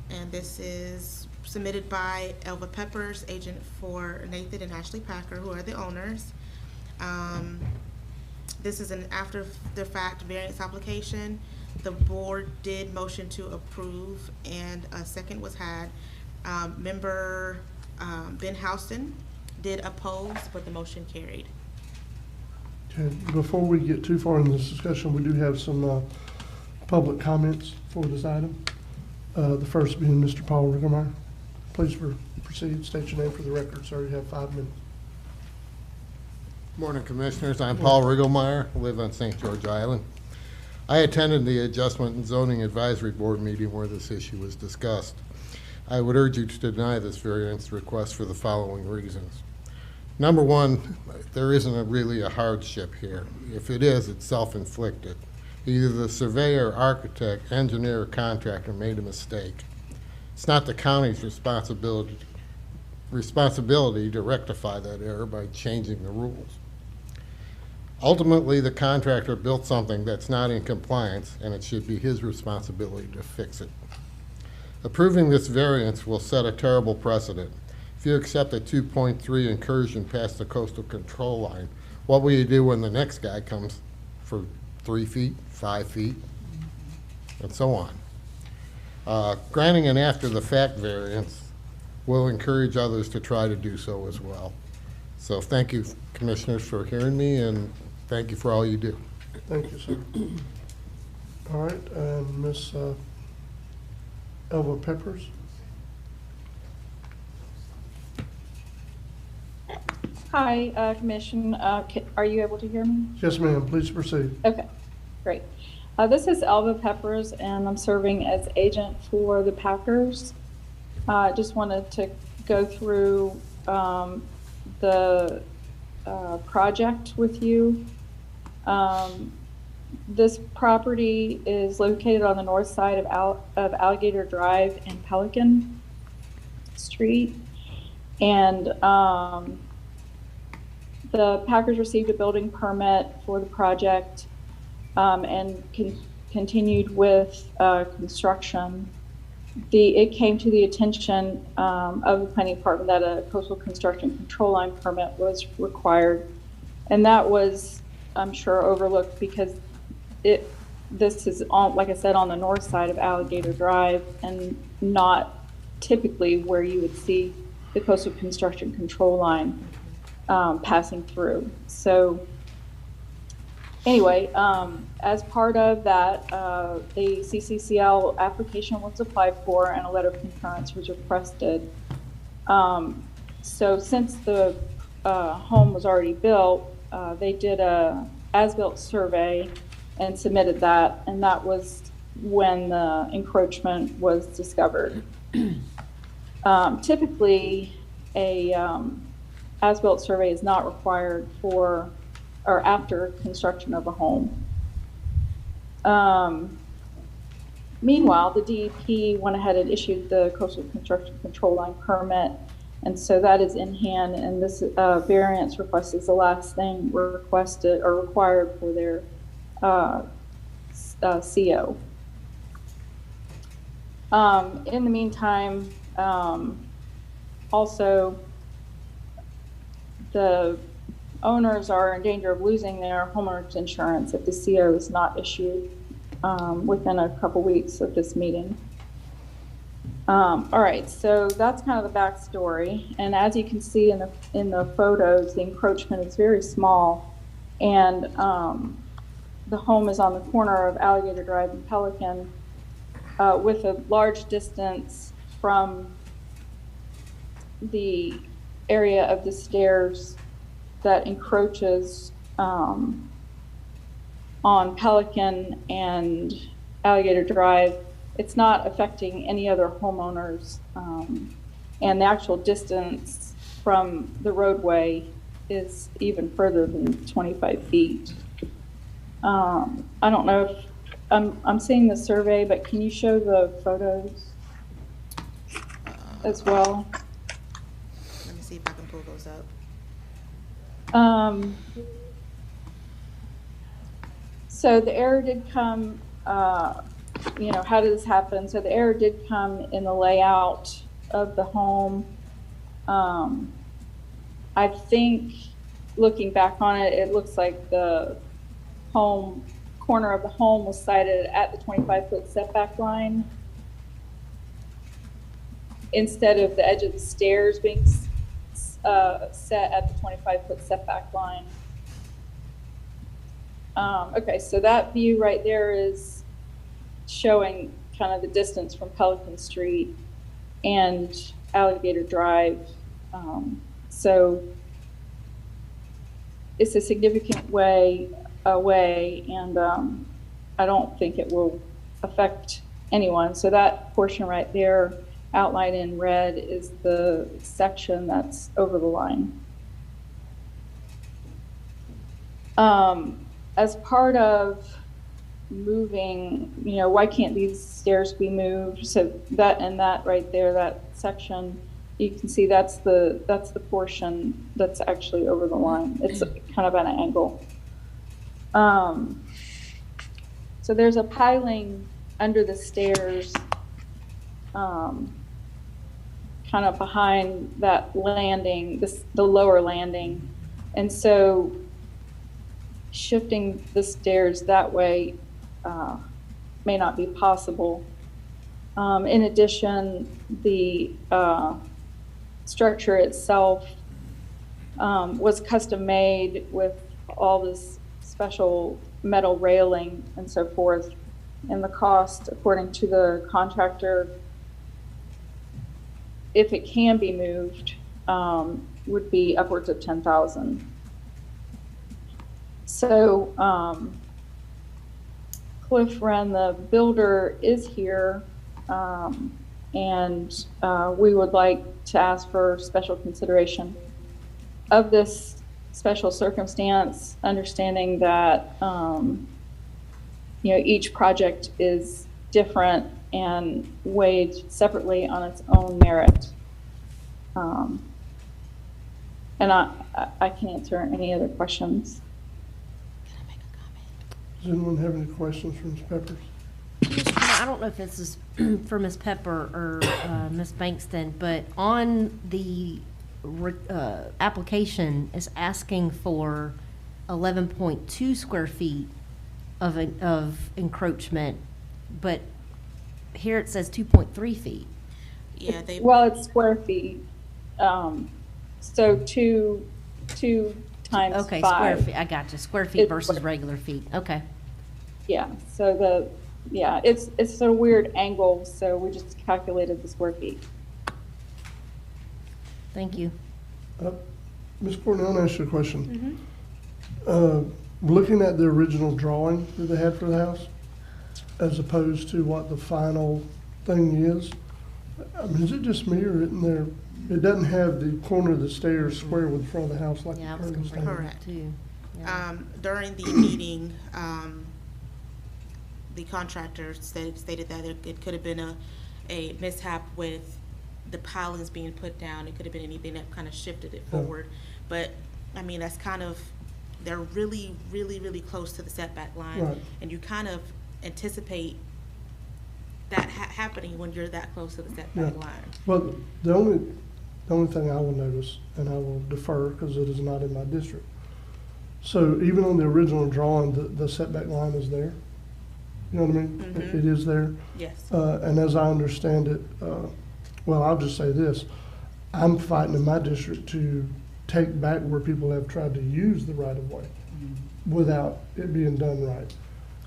And this is submitted by Elva Peppers, agent for Nathan and Ashley Packer, who are the owners. This is an after-the-fact variance application. The board did motion to approve, and a second was had. Member Ben Houston did oppose, but the motion carried. Okay, before we get too far in this discussion, we do have some public comments for this item. The first being Mr. Paul Rigglemeyer. Please proceed, state your name for the record, sir. You have 5 minutes. Morning, Commissioners. I'm Paul Rigglemeyer. I live on St. George Island. I attended the Adjustment and Zoning Advisory Board meeting where this issue was discussed. I would urge you to deny this variance request for the following reasons. Number one, there isn't really a hardship here. If it is, it's self-inflicted. Either the surveyor, architect, engineer, or contractor made a mistake. It's not the county's responsibility to rectify that error by changing the rules. Ultimately, the contractor built something that's not in compliance, and it should be his responsibility to fix it. Approving this variance will set a terrible precedent. If you accept a 2.3 incursion past the coastal control line, what will you do when the next guy comes for 3 feet, 5 feet, and so on? Granting an after-the-fact variance will encourage others to try to do so as well. So thank you, Commissioners, for hearing me, and thank you for all you do. Thank you, sir. All right, and Ms. Elva Peppers. Hi, Commission. Are you able to hear me? Yes, ma'am. Please proceed. Okay, great. This is Elva Peppers, and I'm serving as agent for the Packers. I just wanted to go through the project with you. This property is located on the north side of Alligator Drive and Pelican Street, and the Packers received a building permit for the project and continued with construction. It came to the attention of the planning department that a coastal construction control line permit was required, and that was, I'm sure, overlooked because this is on, like I said, on the north side of Alligator Drive and not typically where you would see the coastal construction control line passing through. So anyway, as part of that, the CCCL application was applied for and a letter of concurrence was requested. So since the home was already built, they did a as-built survey and submitted that, and that was when the encroachment was discovered. Typically, a as-built survey is not required for or after construction of a home. Meanwhile, the DEP went ahead and issued the coastal construction control line permit, and so that is in hand, and this variance request is the last thing requested or required for their CO. In the meantime, also the owners are in danger of losing their homeowners insurance if the CO is not issued within a couple weeks of this meeting. All right, so that's kind of the backstory. And as you can see in the photos, the encroachment is very small, and the home is on the corner of Alligator Drive and Pelican, with a large distance from the area of the stairs that encroaches on Pelican and Alligator Drive it's not affecting any other homeowners. And the actual distance from the roadway is even further than 25 feet. I don't know if, I'm seeing the survey, but can you show the photos as well? Let me see if I can pull those up. So the error did come, you know, how did this happen? So the error did come in the layout of the home. I think looking back on it, it looks like the corner of the home was sited at the 25-foot setback line instead of the edge of the stairs being set at the 25-foot setback line. Okay, so that view right there is showing kind of the distance from Pelican Street and Alligator Drive. So it's a significant way away, and I don't think it will affect anyone. So that portion right there, outlined in red, is the section that's over the line. As part of moving, you know, why can't these stairs be moved? So that and that right there, that section, you can see that's the portion that's actually over the line. It's kind of at an angle. So there's a piling under the stairs, kind of behind that landing, the lower landing, and so shifting the stairs that way may not be possible. In addition, the structure itself was custom made with all this special metal railing and so forth, and the cost, according to the contractor, if it can be moved, would be upwards of $10,000. So Cliff Wren, the builder, is here, and we would like to ask for special consideration of this special circumstance, understanding that you know, each project is different and weighed separately on its own merit. And I can answer any other questions. Does anyone have any questions for Ms. Peppers? I don't know if this is for Ms. Pepper or Ms. Bankston, but on the application is asking for 11.2 square feet of encroachment, but here it says 2.3 feet. Yeah, well, it's square feet. So two times okay, 5. square feet. I got you. Square feet versus regular feet. Okay. Yeah. So it's a weird angle. So we just calculated the square feet. Thank you. Ms. Courtney, I'll ask you a question. Looking at the original drawing that they had for the house, as opposed to what the final thing is, I mean, is it just me or isn't there? It doesn't have the corner of the stairs square with the front of the house like Yeah, I the was current going to bring standard. that too. Yeah. During the meeting, the contractor stated that it could have been a mishap with the pilings being put down. It could have been anything that kind of shifted it forward. But, I mean, that's kind of, they're really, really, really close to the setback line. Right. And you kind of anticipate that happening when you're that close to the setback line. Well, the only thing I will notice, and I will defer because it is not in my district. So even on the original drawing, the setback line is there. You know what I mean? Mm-hmm. It is there. Yes. And as I understand it, well, I'll just say this. I'm fighting in my district to take back where people have tried to use the right-of-way without it being done right.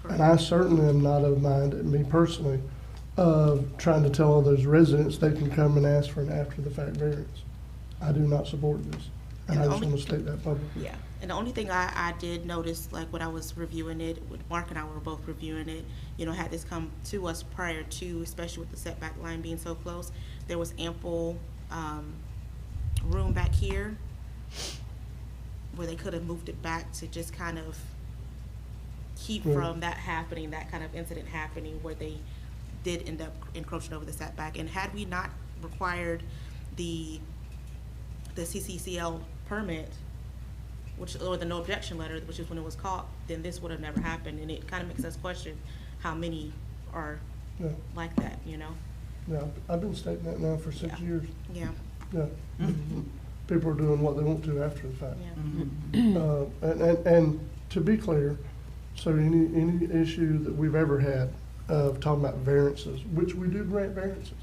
And I certainly am not of mind, me personally, of trying to tell all those residents they can come and ask for an after-the-fact variance. I do not support this. And And I the just only- want to state that publicly. Yeah, and the only thing I did notice, like when I was reviewing it, with Mark and I were both reviewing it, had this come to us prior to, especially with the setback line being so close, there was ample, room back here where they could have moved it back to just kind of keep Right. from that happening, that kind of incident happening where they did end up encroaching over the setback. And had we not required the CCCL permit, or the no objection letter, which is when it was caught, then this would have never happened. And it kind of makes us question how many are Yeah. like that, Yeah, I've been stating that now for 6 years. Yeah. Yeah. People are doing what they want to after the fact. Yeah. And to be clear, so any issue that we've ever had of talking about variances, which we do grant variances,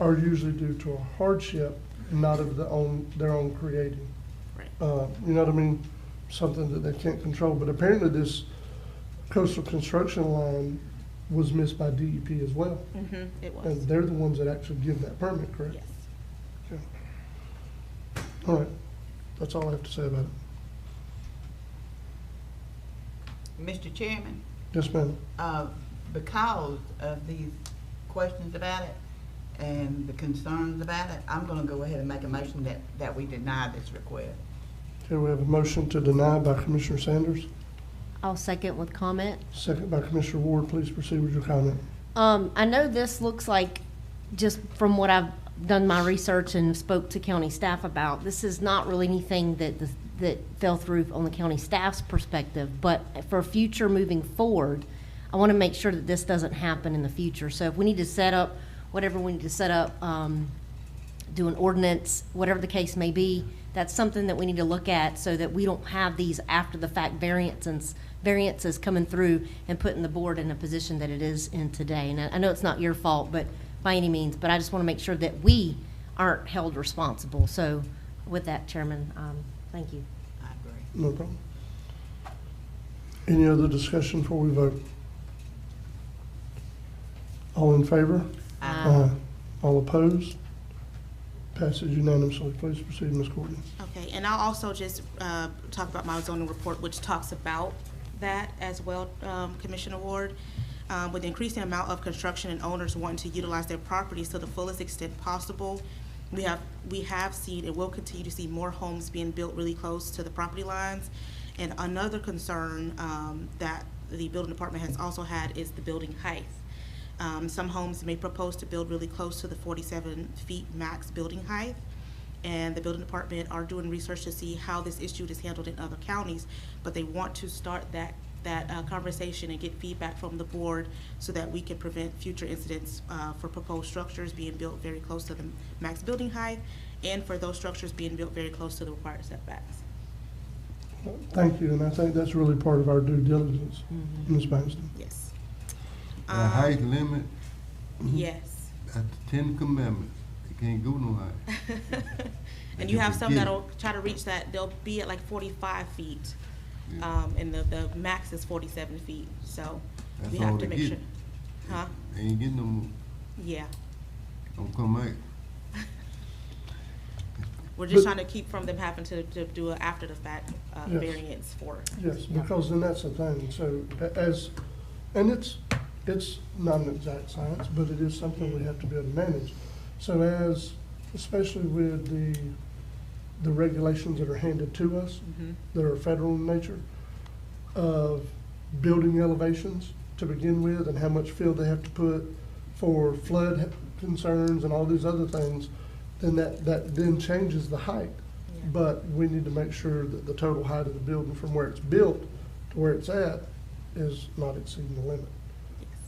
are usually due to a hardship, not of their own creating. Right. You know what I mean? Something that they can't control. But apparently this coastal construction line was missed by DEP as well. It was. And they're the ones that actually give that permit, correct? Yes. Okay. All right, that's all I have to say about it. Mr. Chairman, Yes, ma'am. because of these questions about it and the concerns about it, I'm gonna go ahead and make a motion that we deny this request. Okay, we have a motion to deny by Commissioner Sanders, I'll second with comment. second by Commissioner Ward. Please proceed with your comment. I know this looks like, just from what I've done my research and spoke to county staff about, this is not really anything that fell through on the county staff's perspective, but for future moving forward, I want to make sure that this doesn't happen in the future. So if we need to set up, whatever we need to set up, do an ordinance, whatever the case may be, that's something that we need to look at so that we don't have these after-the-fact variances coming through and putting the board in a position that it is in today. And I know it's not your fault, but by any means, but I just want to make sure that we aren't held responsible. So with that, Chairman, thank you. I agree. No problem. Any other discussion before we vote? All in favor? Aye. All opposed? Passes unanimously. Please proceed, Ms. Courtney. Okay, and I'll also just talk about my zoning report, which talks about that as well, Commissioner Ward. With the increasing amount of construction and owners wanting to utilize their properties to the fullest extent possible, we have seen and will continue to see more homes being built really close to the property lines. And another concern that the building department has also had is the building height. Some homes may propose to build really close to the 47 feet max building height. And the building department are doing research to see how this issue is handled in other counties, but they want to start that conversation and get feedback from the board so that we can prevent future incidents for proposed structures being built very close to the max building height and for those structures being built very close to the required setbacks. Thank you, and I think that's really part of our due diligence, Ms. Bankston. Yes. The height limit, Yes. that's the 10 Commandments. You can't go no higher. And you have some forget it. that'll try to reach that, they'll be at like 45 feet. Yeah. And the max is 47 feet, so That's we have all to they make get. sure. Huh? They ain't getting no more. Yeah. Don't come out. We're just trying to keep from them having to do an after the fact Yes. variance for. Yes, because then that's the thing. So and it's not an exact science, but it is something we have to be able to manage. So especially with the regulations that are handed to us, that are federal in nature, of building elevations to begin with and how much fill they have to put for flood concerns and all these other things, then that then changes the height. But we need to make sure that the total height of the building from where it's built to where it's at is not exceeding the limit.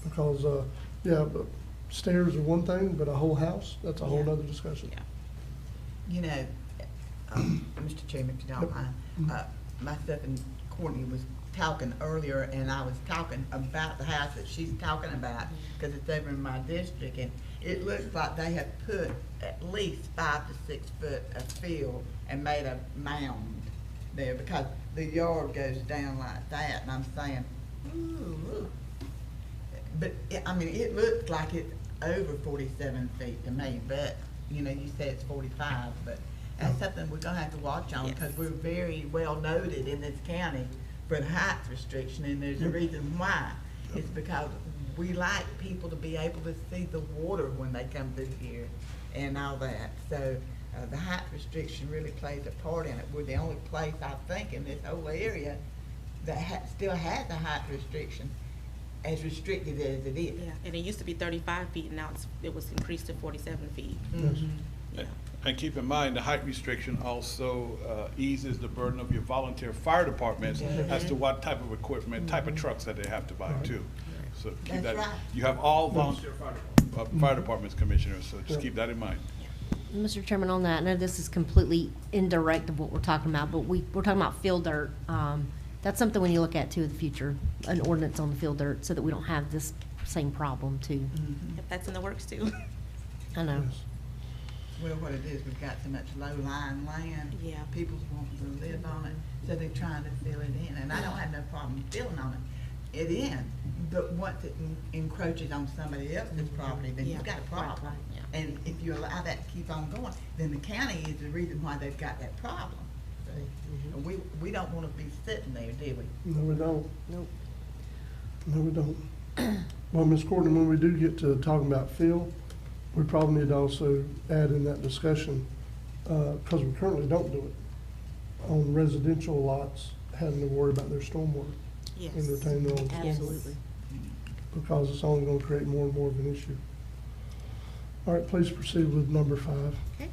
Because, but stairs are one thing, but a whole house, that's a whole nother discussion. You know, Mr. Chairman, if you don't mind, myself and Courtney was talking earlier, and I was talking about the house that she's talking about, because it's over in my district, and it looks like they have put at least 5 to 6 foot of fill and made a mound there, because the yard goes down like that, and I'm saying, ooh. But, I mean, it looks like it's over 47 feet to me, but, you know, you say it's 45, but, That's something we're gonna have to watch on, because we're very well noted in this county for the height restriction, and there's a reason why. It's because we like people to be able to see the water when they come through here and all that. So the height restriction really plays a part in it. We're the only place, I think, in this whole area that still has a height restriction, as restricted as it is. Yeah, and it used to be 35 feet, and now it was increased to 47 feet. Yeah. And keep in mind, the height restriction also eases the burden of your volunteer fire departments as to what type of equipment, type of trucks that they have to buy too. So keep That's that, right. you have all volunteer fire departments, commissioners, so just keep that in mind. Mr. Chairman, on that, I know this is completely indirect of what we're talking about, but we're talking about field dirt. That's something when you look at too in the future, an ordinance on the field dirt, so that we don't have this same problem too. If that's in the works too. I know. Well, what it is, we've got so much low-lying land. Yeah. People's wanting to live on it, so they're trying to fill it in, and I don't have no problem filling on it in, but once it encroaches on somebody else's property, then you've got a problem. Right. And if you allow that to keep on going, then the county is the reason why they've got that problem. See? And we don't wanna be sitting there, do we? No, we don't. Nope. No, we don't. Well, Ms. Courtney, when we do get to talking about fill, we probably need to also add in that discussion, because we currently don't do it on residential lots, having to worry about their stormwater. Yes. And retain their own facility. Absolutely. Because it's only gonna create more and more of an issue. All right, please proceed with number 5. Okay.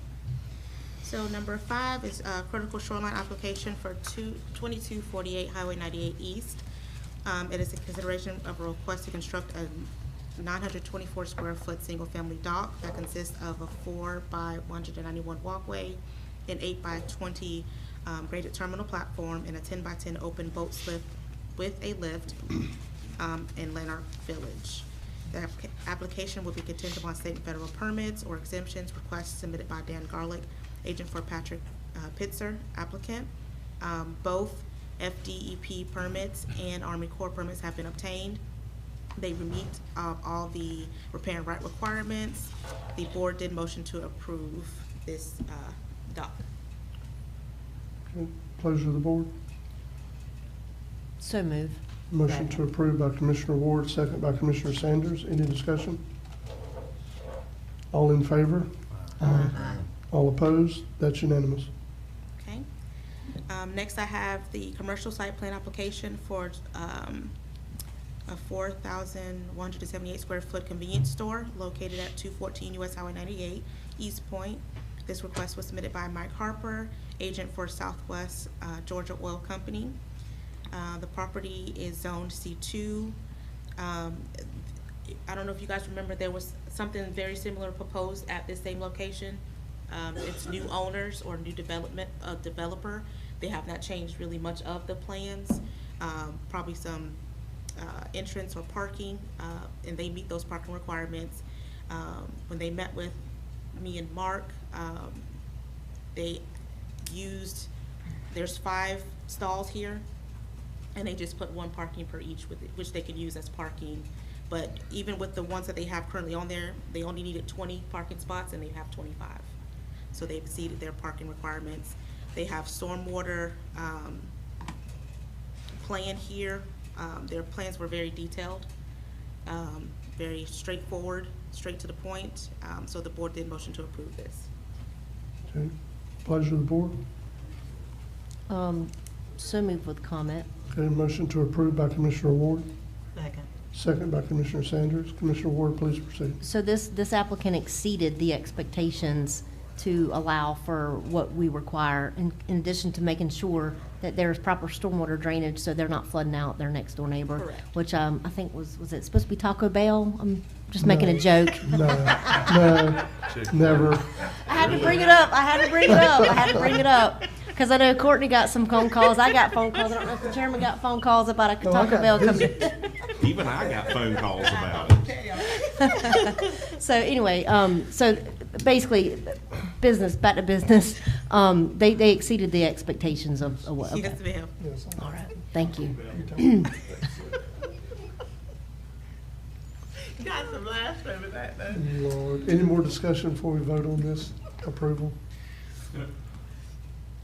So number 5 is a critical shoreline application for 2248 Highway 98 East. It is a consideration of a request to construct a 924 square foot single family dock that consists of a 4 by 191 walkway, an 8 by 20 graded terminal platform, and a 10 by 10 open boat slip with a lift in Lanark Village. The application will be contingent upon state and federal permits or exemptions. Requests submitted by Dan Garlick, agent for Patrick Pitzer, applicant. Both FDEP permits and Army Corps permits have been obtained. They meet all the repair and right requirements. The board did motion to approve this dock. Okay, pleasure of the board. So move. Motion to approve by Commissioner Ward, second by Commissioner Sanders. Any discussion? All in favor? Aye. All opposed? That's unanimous. Okay. Next, I have the commercial site plan application for a 4,178 square foot convenience store located at 214 US Highway 98, East Point. This request was submitted by Mike Harper, agent for Southwest Georgia Oil Company. The property is zoned C2. I don't know if you guys remember, there was something very similar proposed at this same location. It's new owners or new developer. They have not changed really much of the plans. Probably some entrance or parking, and they meet those parking requirements. When they met with me and Mark, they used, there's 5 stalls here, and they just put 1 parking per each, which they could use as parking. But even with the ones that they have currently on there, they only needed 20 parking spots, and they have 25. So they've exceeded their parking requirements. They have stormwater plan here. Their plans were very detailed, very straightforward, straight to the point. So the board did motion to approve this. Okay, pleasure of the board. So move with comment. Okay, motion to approve by Commissioner Ward, Second. second by Commissioner Sanders. Commissioner Ward, please proceed. So this applicant exceeded the expectations to allow for what we require, in addition to making sure that there's proper stormwater drainage so they're not flooding out their next door neighbor. Correct. Which I think was it supposed to be Taco Bell? I'm just making a joke. No, never. I had to bring it up. Because I know Courtney got some phone calls. I got phone calls. I don't know if the chairman got phone calls about a Taco Bell coming. Even I got phone calls about it. So anyway, so basically, back to business. They exceeded the expectations of what. Okay. Yes, ma'am. Yes, All right. Thank you. Got some laughs over that though. Lord, any more discussion before we vote on this approval?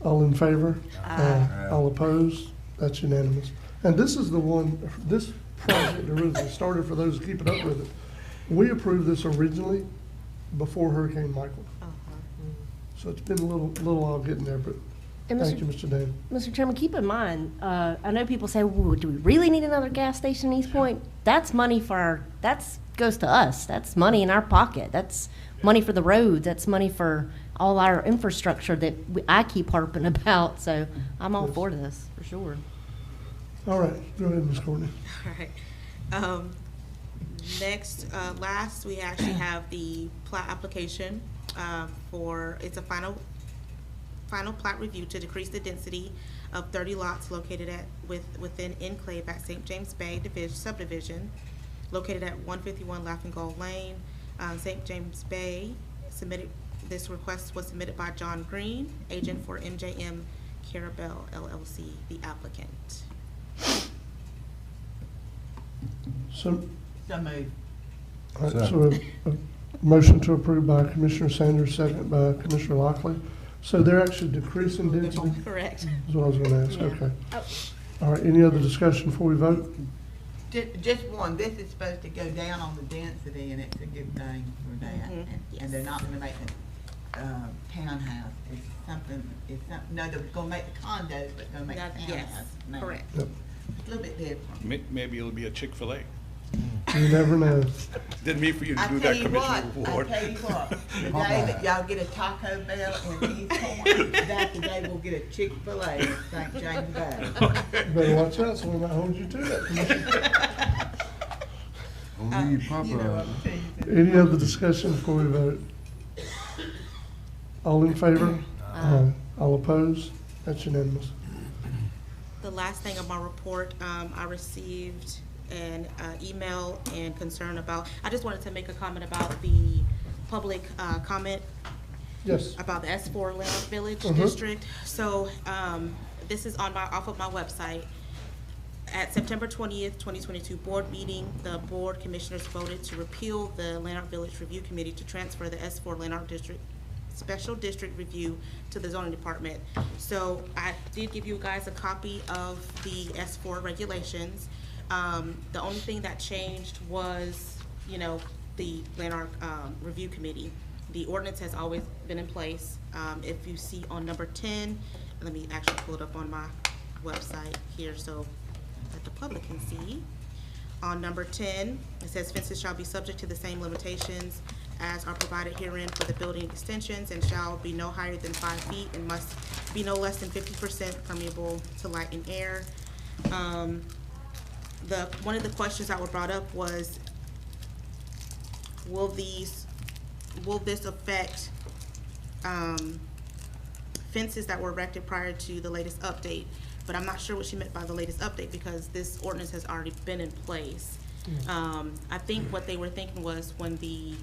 All in favor? Aye. All opposed? That's unanimous. And this is the one, this project originally started, for those who keep it up with it. We approved this originally before Hurricane Michael. So it's been a little while getting there, but And thank you, Mr. Dan. Mr. Chairman, keep in mind, I know people say, well, do we really need another gas station in East Point? That's money for our, that's goes to us. That's money in our pocket. That's money for the roads. That's money for all our infrastructure that I keep harping about. So I'm all for this, for sure. All right, go ahead, Ms. Courtney. All right. Next, last, we actually have the plat application for, it's a final plat review to decrease the density of 30 lots located within enclave at St. James Bay subdivision, located at 151 Laughing Gull Lane, St. James Bay. This request was submitted by John Green, agent for MJM Carabel LLC, the applicant. So, So moved. all right, so a motion to approve by Commissioner Sanders, second by Commissioner Lockley. So they're actually decreasing density? Correct. Is what I was gonna ask, Yeah. okay. Oh. All right, any other discussion before we vote? Just one, this is supposed to go down on the density, and it's a good thing for that. And they're not gonna make a townhouse. No, they're gonna make the condos, but gonna make a townhouse. Yes, now. correct. Yep. It's a little bit different. Maybe it'll be a Chick-fil-A. You never know. Didn't mean for you to I do tell that, you Commissioner what, Ward. I tell you what, the day that y'all get a Taco Bell in East Point, that's the day we'll get a Chick-fil-A in St. James Bay. Better watch out, so we might hold you to that, Commissioner. You know what I'm saying. Any other discussion before we vote? All in favor? Aye. All opposed? That's unanimous. The last thing of my report, I received an email and concern about, I just wanted to make a comment about the public comment. Yes. About the S4 Leonard Village Mhm. District. So this is off of my website. At September 20th, 2022 board meeting, the board commissioners voted to repeal the Lanark Village Review Committee to transfer the S4 Lanark District Special District Review to the zoning department. So I did give you guys a copy of the S4 regulations. The only thing that changed was, the Lanark Review Committee. The ordinance has always been in place. If you see on number 10, let me actually pull it up on my website here so that the public can see. On number 10, it says fences shall be subject to the same limitations as are provided herein for the building extensions and shall be no higher than 5 feet and must be no less than 50% permeable to light and air. One of the questions that were brought up was, will this affect fences that were erected prior to the latest update? But I'm not sure what she meant by the latest update because this ordinance has already been in place. I think what they were thinking was when the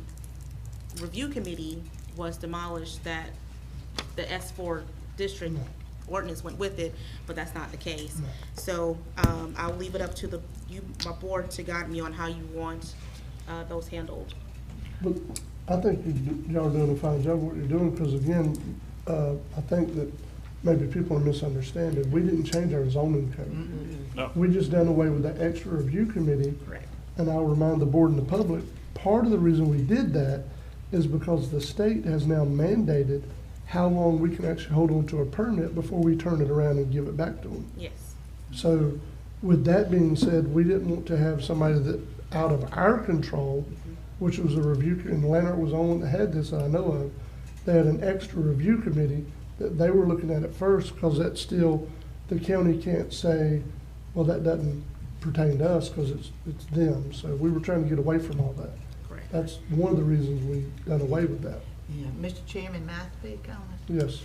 review committee was demolished that the S4 district ordinance went with it, but that's not the case. So I'll leave it up to my board to guide me on how you want those handled. But I think y'all are doing a fine job of what you're doing, because again, I think that maybe people are misunderstanding. We didn't change our zoning code. No. We just done away with the extra review committee. Correct. And I'll remind the board and the public, part of the reason we did that is because the state has now mandated how long we can actually hold on to a permit before we turn it around and give it back to them. Yes. So with that being said, we didn't want to have somebody that out of our control, which was a review, and Lanark was the only one that had this that I know of. They had an extra review committee that they were looking at first, because that's still, the county can't say, well, that doesn't pertain to us because it's them. So we were trying to get away from all that. Correct. That's one of the reasons we done away with that. Yeah, Mr. Chairman, may I speak on it? Yes.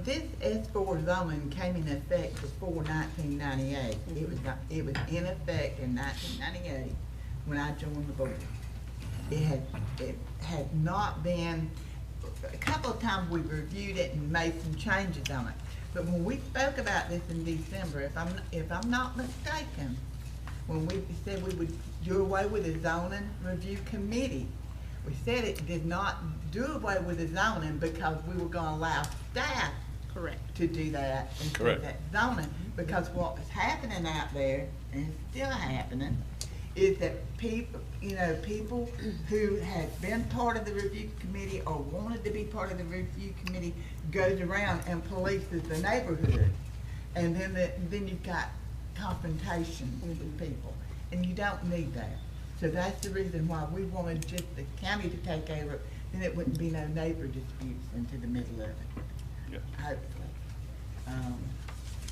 This S4 zoning came in effect before 1998. It was in effect in 1998 when I joined the board. It had not been, a couple of times we reviewed it and made some changes on it. But when we spoke about this in December, if I'm not mistaken, when we said we would do away with the zoning review committee, we said it did not do away with the zoning because we were gonna allow staff Correct. to do that and Correct. that zoning, because what was happening out there, and it's still happening, is that people, people who had been part of the review committee or wanted to be part of the review committee goes around and polices the neighborhood. And then you've got confrontation with people, and you don't need that. So that's the reason why we wanted just the county to take over, then it wouldn't be no neighbor disputes into the middle of it. Yeah. Hopefully.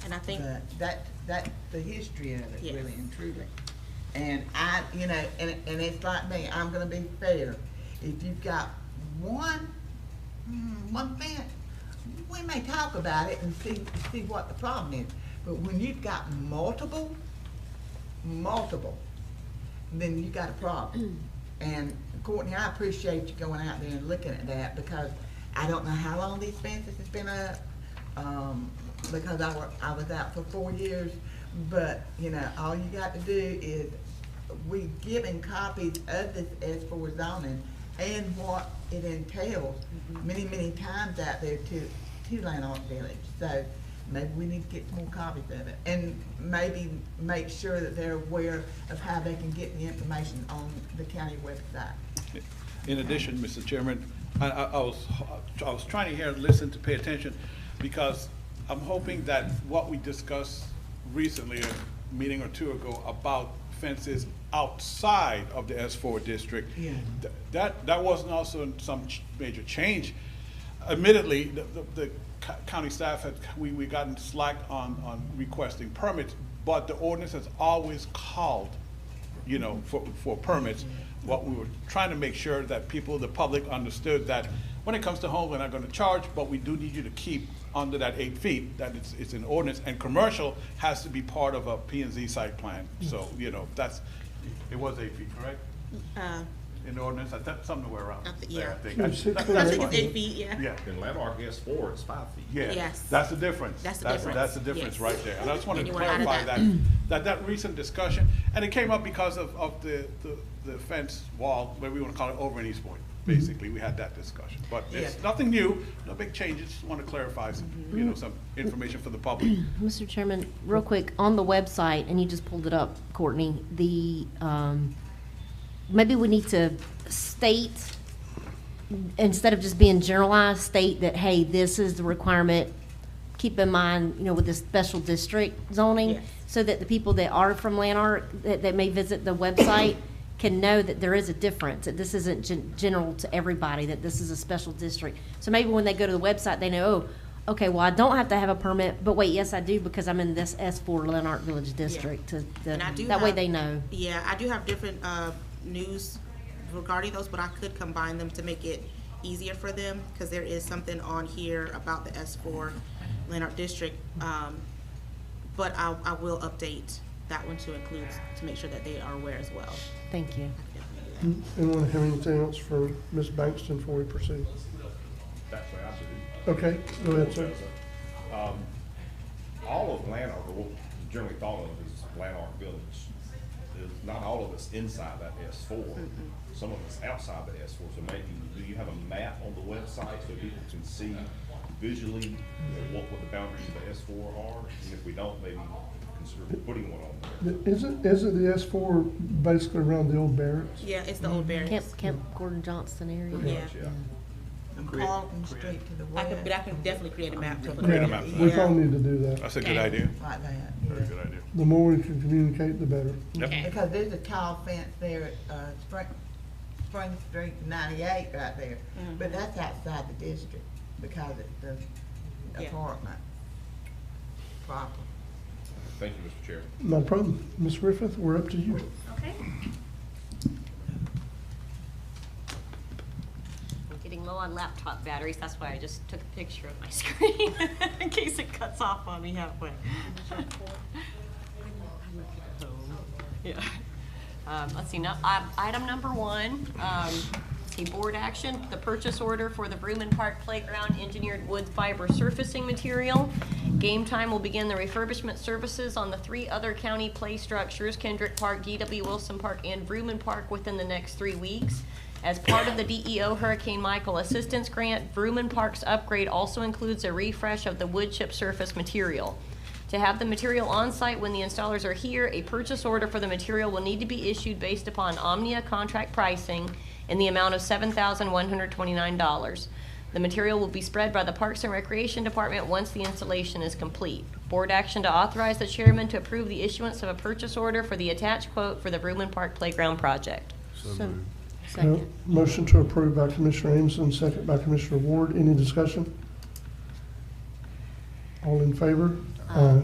And I think But that's the history of it, Yes. really and truly. And and it's like me, I'm gonna be fair. If you've got one fence, we may talk about it and see what the problem is. But when you've got multiple, then you got a problem. And Courtney, I appreciate you going out there and looking at that, because I don't know how long these fences has been up, because I was out for 4 years. But, all you got to do is, we giving copies of this S4 zoning and what it entails many, many times out there to Lanark Village. So maybe we need to get some more copies of it, and maybe make sure that they're aware of how they can get the information on the county website. In addition, Mr. Chairman, I was trying to listen to pay attention, because I'm hoping that what we discussed recently, a meeting or two ago, about fences outside of the S4 district, Yeah. that wasn't also some major change. Admittedly, the county staff we gotten slack on requesting permits, but the ordinance has always called, for permits. What we were trying to make sure that the public understood that when it comes to home, we're not gonna charge, but we do need you to keep under that 8 feet, that it's an ordinance, and commercial has to be part of a P&Z site plan. So, it was 8 feet, correct? In the ordinance, that's somewhere around there, I think. I think it's 8 feet, yeah. Yeah. In Lanark S4, it's 5 feet. Yeah, Yes. that's the difference. That's the difference. That's the difference Yes. right there. And I just wanted And to you wanna clarify honor that recent discussion, and it came up because of the fence wall, where we want to call it, over in East Point. Basically, we had that discussion, but it's Yeah. nothing new, no big changes, just want to clarify some information for the public. Mr. Chairman, real quick, on the website, and you just pulled it up, Courtney, maybe we need to state, instead of just being generalized, state that, hey, this is the requirement, keep in mind, with the special district zoning, Yes. so that the people that are from Lanark, that may visit the website, can know that there is a difference, that this isn't general to everybody, that this is a special district. So maybe when they go to the website, they know, oh, okay, well, I don't have to have a permit, but wait, yes, I do, because I'm in this S4 Lanark Village District. And I do That way have- they know. Yeah, I do have different news regarding those, but I could combine them to make it easier for them, because there is something on here about the S4 Lanark District. But I will update that one to include, to make sure that they are aware as well. Thank you. Anyone have anything else for Ms. Bankston before we proceed? Actually, I should. Okay, go ahead, sir. All of Lanark, or what is generally thought of as Lanark Village, is not all of us inside that S4. Some of us outside the S4. So maybe, do you have a map on the website so people can see visually what the boundaries of the S4 are? And if we don't, maybe consider putting one on there. Isn't the S4 basically around the old barracks? Yeah, it's the old barracks. Camp Gordon Johnston area. Yeah. From Carlton Street to the I west. can definitely create a map. to- Create a map. We probably need to do that. That's a good idea. Like that. Very good idea. The more we can communicate, the better. Yep. Because there's a tall fence there at Spring Street 98 right there. But that's outside the district because it's the Yeah. apartment proper. Thank you, Mr. Chair. No problem. Ms. Griffith, we're up to you. Okay. I'm getting low on laptop batteries, that's why I just took a picture of my screen in case it cuts off on me halfway. Yeah. Let's see, now, item number 1, see, board action, the purchase order for the Bruman Park Playground engineered wood fiber surfacing material. Game Time will begin the refurbishment services on the 3 other county play structures, Kendrick Park, D.W. Wilson Park, and Vrooman Park, within the next 3 weeks. As part of the DEO Hurricane Michael Assistance Grant, Vrooman Park's upgrade also includes a refresh of the wood chip surface material. To have the material on site when the installers are here, a purchase order for the material will need to be issued based upon Omnia contract pricing in the amount of $7,129. The material will be spread by the Parks and Recreation Department once the installation is complete. Board action to authorize the chairman to approve the issuance of a purchase order for the attached quote for the Vrooman Park Playground project. Second. Motion to approve by Commissioner Amison, second by Commissioner Ward. Any discussion? All in favor? Aye.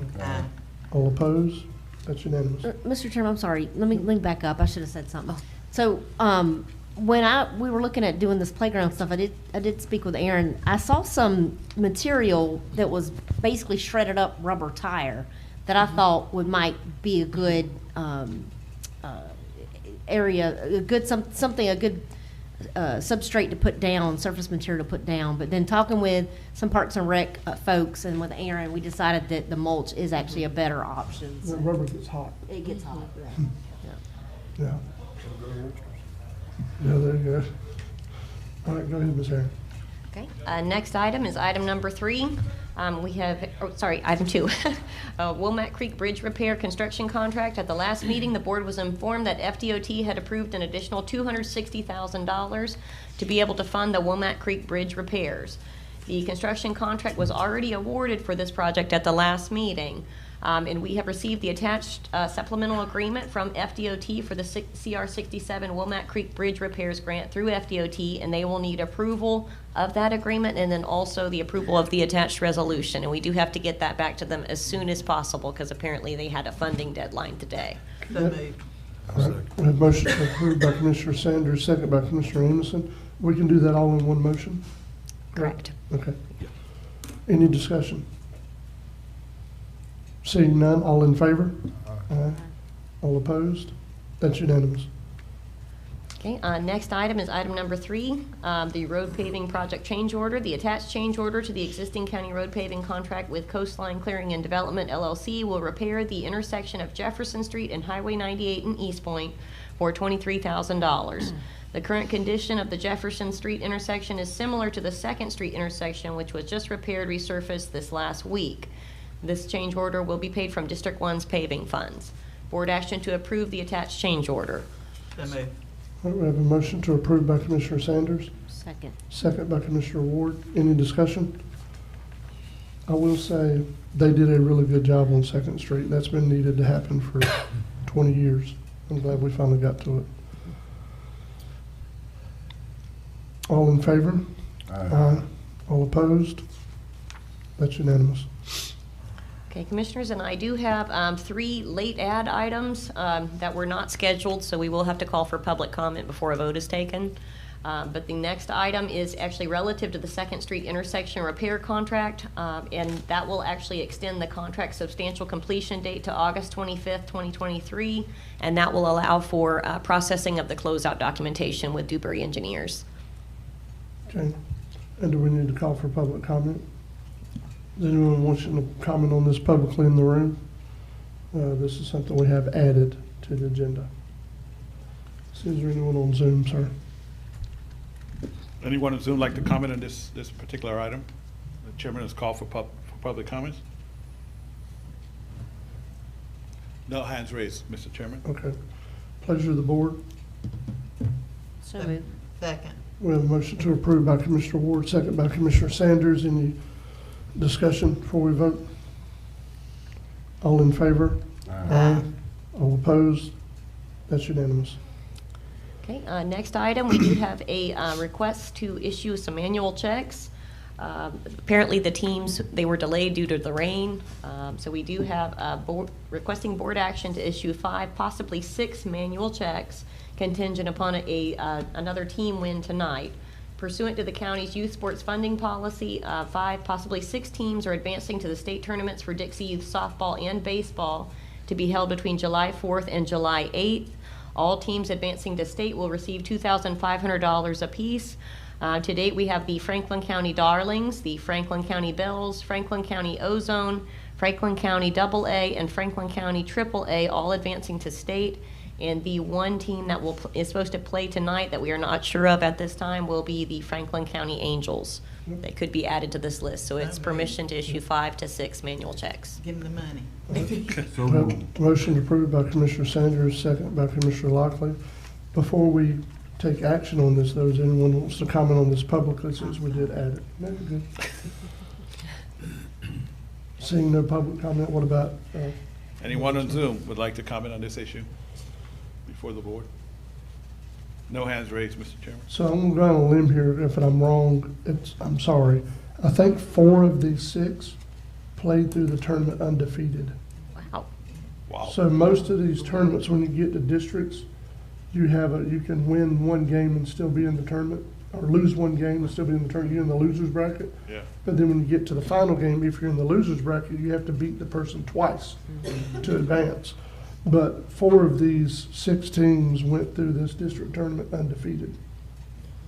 All opposed? That's unanimous. Mr. Chairman, I'm sorry. Let me back up. I should have said something. So, when we were looking at doing this playground stuff, I did speak with Aaron. I saw some material that was basically shredded up rubber tire that I thought might be a good area, a good substrate to put down, surface material to put down. But then talking with some Parks and Rec folks and with Aaron, we decided that the mulch is actually a better option. The rubber gets hot. It gets hot. Yeah. Yeah, there you go. All right, go ahead, Ms. Aaron. Okay. Next item is item number 3. Item 2. Wilmette Creek Bridge Repair Construction Contract. At the last meeting, the board was informed that FDOT had approved an additional $260,000 to be able to fund the Wilmette Creek Bridge repairs. The construction contract was already awarded for this project at the last meeting. And we have received the attached supplemental agreement from FDOT for the CR67 Wilmette Creek Bridge Repairs Grant through FDOT, and they will need approval of that agreement and then also the approval of the attached resolution. And we do have to get that back to them as soon as possible because apparently they had a funding deadline today. All right. We have motion to approve by Commissioner Sanders, second by Commissioner Amison. We can do that all in one motion? Correct. Okay. Any discussion? Seeing none, all in favor? Aye. All opposed? That's unanimous. Okay, next item is item number 3, the road paving project change order. The attached change order to the existing county road paving contract with Coastline Clearing and Development LLC will repair the intersection of Jefferson Street and Highway 98 in East Point for $23,000. The current condition of the Jefferson Street intersection is similar to the 2nd Street intersection, which was just repaired, resurfaced this last week. This change order will be paid from District 1's paving funds. Board action to approve the attached change order. All right, we have a motion to approve by Commissioner Sanders, Second. second by Commissioner Ward. Any discussion? I will say they did a really good job on 2nd Street. That's been needed to happen for 20 years. I'm glad we finally got to it. All in favor? Aye. All opposed? That's unanimous. Okay, Commissioners, and I do have 3 late add items that were not scheduled, so we will have to call for public comment before a vote is taken. But the next item is actually relative to the 2nd Street intersection repair contract, and that will actually extend the contract substantial completion date to August 25th, 2023, and that will allow for processing of the closeout documentation with Dewberry Engineers. Okay. And do we need to call for public comment? Does anyone want you to comment on this publicly in the room? This is something we have added to the agenda. Is there anyone on Zoom, sir? Anyone on Zoom like to comment on this particular item? The chairman has called for public comments. No hands raised, Mr. Chairman. Okay. Pleasure of the board. So moved. Second. We have a motion to approve by Commissioner Ward, second by Commissioner Sanders. Any discussion before we vote? All in favor? Aye. All opposed? That's unanimous. Okay, next item, we do have a request to issue some annual checks. Apparently the teams, they were delayed due to the rain. So we do have requesting board action to issue 5, possibly 6 manual checks contingent upon another team win tonight. Pursuant to the county's youth sports funding policy, 5, possibly 6 teams are advancing to the state tournaments for Dixie Youth softball and baseball to be held between July 4th and July 8th. All teams advancing to state will receive $2,500 apiece. To date, we have the Franklin County Darlings, the Franklin County Bells, Franklin County Ozone, Franklin County AA, and Franklin County AAA, all advancing to state. And the one team that is supposed to play tonight that we are not sure of at this time will be the Franklin County Angels. They could be added to this list, so it's permission to issue 5 to 6 manual checks. Give them the money. Motion approved by Commissioner Sanders, second by Commissioner Lockley. Before we take action on this, though, is anyone who wants to comment on this publicly, since we did add it? No, good. Seeing no public comment, what about? Anyone on Zoom would like to comment on this issue before the board? No hands raised, Mr. Chairman. So I'm going to go on a limb here. If I'm wrong, I'm sorry. I think 4 of these 6 played through the tournament undefeated. Wow. Wow. So most of these tournaments, when you get to districts, you can win 1 game and still be in the tournament, or lose 1 game and still be in the tournament. You're in the losers bracket. Yeah. But then when you get to the final game, if you're in the losers bracket, you have to beat the person twice to advance. But 4 of these 6 teams went through this district tournament undefeated.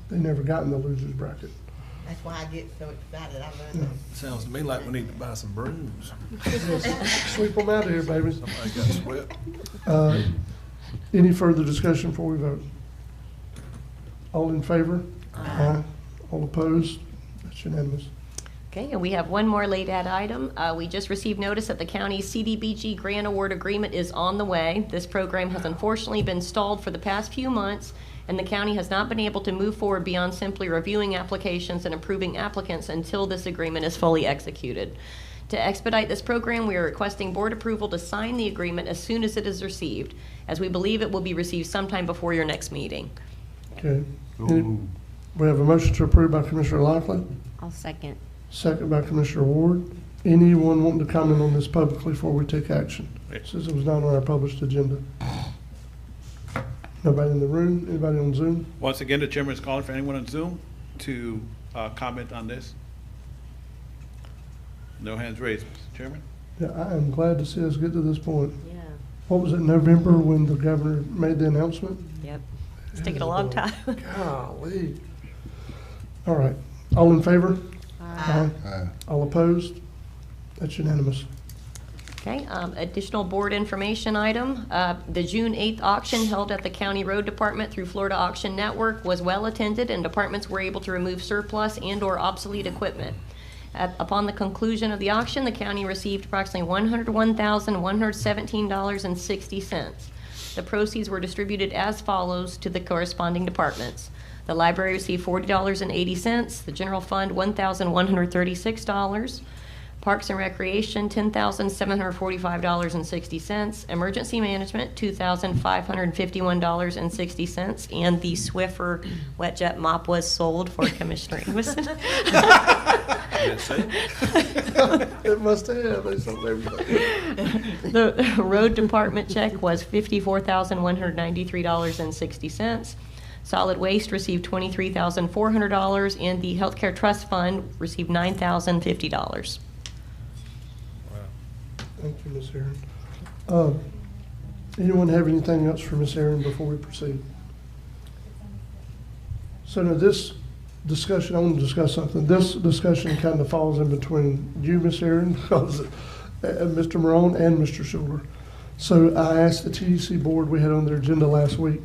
They never got in the losers bracket. That's why I get so excited. I love Yeah. it. Sounds to me like we need to buy some brooms. Sweep them out of here, baby. Somebody got swept. Any further discussion before we vote? All in favor? Aye. All opposed? That's unanimous. Okay, and we have one more late add item. We just received notice that the county's CDBG grant award agreement is on the way. This program has unfortunately been stalled for the past few months, and the county has not been able to move forward beyond simply reviewing applications and approving applicants until this agreement is fully executed. To expedite this program, we are requesting board approval to sign the agreement as soon as it is received, as we believe it will be received sometime before your next meeting. Okay. We have a motion to approve by Commissioner Lockley, I'll second. second by Commissioner Ward. Anyone wanting to comment on this publicly before we take action? Since it was not on our published agenda. Nobody in the room? Anybody on Zoom? Once again, the chairman is calling for anyone on Zoom to comment on this. No hands raised, Mr. Chairman. Yeah, I am glad to see us get to this point. Yeah. What was it, November, when the governor made the announcement? Yep. It's taken a long time. Golly. All right. All in favor? Aye. All opposed? That's unanimous. Okay, additional board information item. The June 8th auction held at the County Road Department through Florida Auction Network was well attended, and departments were able to remove surplus and/or obsolete equipment. Upon the conclusion of the auction, the county received approximately $101,117.60. The proceeds were distributed as follows to the corresponding departments. The library received $40.80, the general fund $1,136, Parks and Recreation $10,745.60, Emergency Management $2,551.60, and the Swiffer Wet Jet Mop was sold for Commissioner Amison. It must have. They sold everything. The road department check was $54,193.60. Solid Waste received $23,400, and the Healthcare Trust Fund received $9,050. Thank you, Ms. Aaron. Anyone have anything else for Ms. Aaron before we proceed? So now this discussion, I want to discuss something. This discussion kind of falls in between you, Ms. Aaron, Mr. Morone, and Mr. Schuler. So I asked the TDC board, we had on their agenda last week,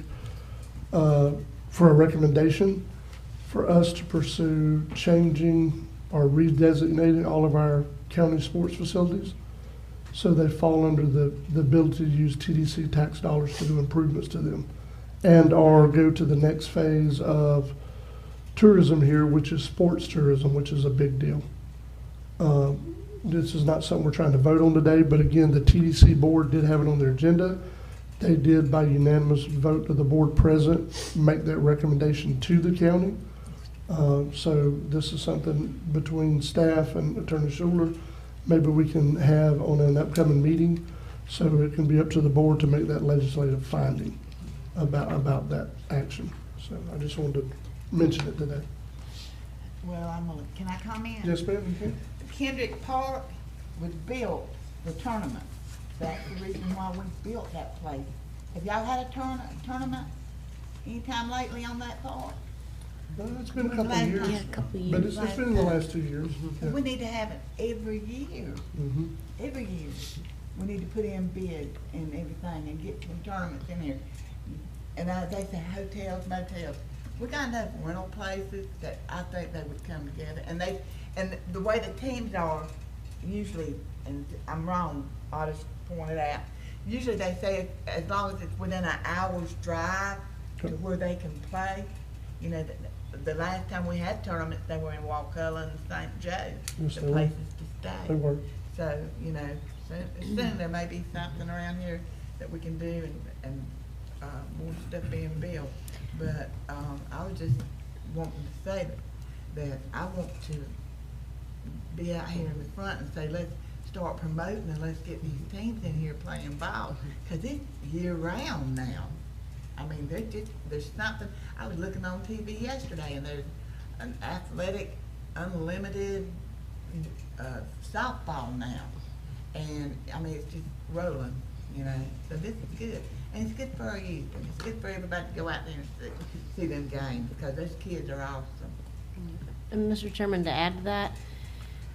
for a recommendation for us to pursue changing or redesignating all of our county sports facilities so they fall under the ability to use TDC tax dollars to do improvements to them, and or go to the next phase of tourism here, which is sports tourism, which is a big deal. This is not something we're trying to vote on today, but again, the TDC board did have it on their agenda. They did, by unanimous vote of the board president, make that recommendation to the county. So this is something between staff and Attorney Schuler, maybe we can have on an upcoming meeting, so it can be up to the board to make that legislative finding about that action. So I just wanted to mention it today. Well, can I comment? Yes, ma'am, you can. Kendrick Park was built for tournaments. That's the reason why we built that place. Have y'all had a tournament anytime lately on that park? It's been a couple of years. Yeah, a couple of But years. it's been in the last 2 years. Yeah. We need to have it every year. Mhm. Every year. We need to put in bid and everything and get some tournaments in here. And they say hotels, motels. We got enough rental places that I think they would come together. And the way the teams are, usually, and I'm wrong, I just pointed out, usually they say as long as it's within an hour's drive to where they can play. You know, the last time we had tournaments, they were in Wakulla and St. Joe, Yes, the they were. places to stay. They were. So, you know, soon there may be something around here that we can do and more stuff being built. But I was just wanting to say that I want to be out here in the front and say, let's start promoting and let's get these teams in here playing ball. Because it's year round now. I mean, there's something, I was looking on TV yesterday and there's an athletic, unlimited softball now. And I mean, it's just rolling, you know, so this is good. And it's good for our youth, and it's good for everybody to go out there and see them games, because those kids are awesome. And Mr. Chairman, to add to that,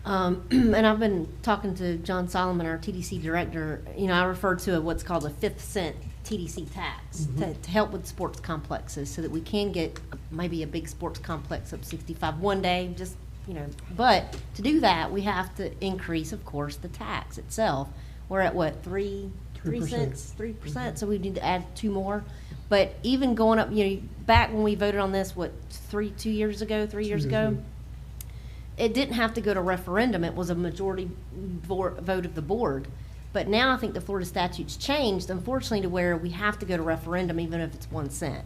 and I've been talking to John Solomon, our TDC director, you know, I referred to what's called a 5th cent TDC tax to help with sports complexes so that we can get maybe a big sports complex up 65 one day, just, you know. But to do that, we have to increase, of course, the tax itself. We're at what, 3 cents, 3%, so we need to add 2 more. But even going up, you know, back when we voted on this, what, 3 years ago, it didn't have to go to referendum. It was a majority vote of the board. But now I think the Florida statutes changed, unfortunately, to where we have to go to referendum even if it's 1 cent.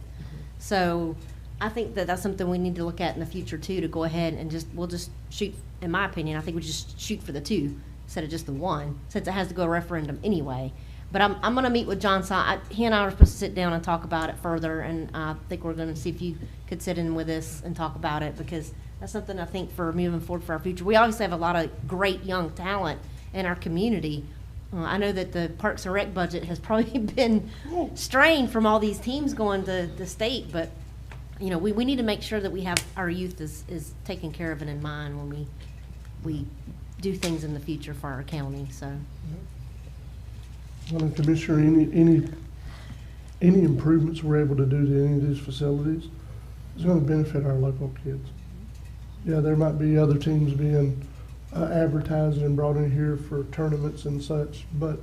So I think that that's something we need to look at in the future too, to go ahead and we'll just shoot, in my opinion, I think we just shoot for the 2 instead of just the 1, since it has to go to referendum anyway. But I'm gonna meet with John he and I are supposed to sit down and talk about it further, and I think we're gonna see if you could sit in with us and talk about it, because that's something I think for moving forward for our future. We obviously have a lot of great young talent in our community. I know that the Parks and Rec budget has probably been strained from all these teams going to the state, but you know, we need to make sure that we have our youth is taken care of and in mind when we do things in the future for our county, so. Well, Commissioner, any improvements we're able to do to any of these facilities is going to benefit our local kids. Yeah, there might be other teams being advertised and brought in here for tournaments and such, but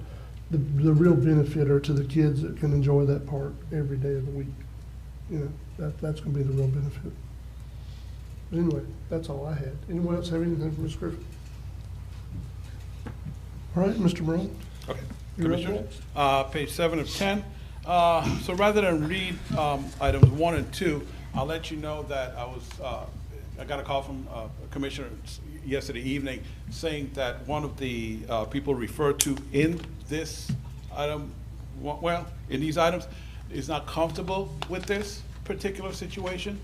the real benefit are to the kids that can enjoy that park every day of the week. You know, that's going to be the real benefit. But anyway, that's all I had. Anyone else have anything for Ms. Griffin? All right, Mr. Brown. Okay. You're up Commissioner, next. page 7 of 10. So rather than read items 1 and 2, I'll let you know that I got a call from a commissioner yesterday evening saying that one of the people referred to in this item, well, in these items, is not comfortable with this particular situation.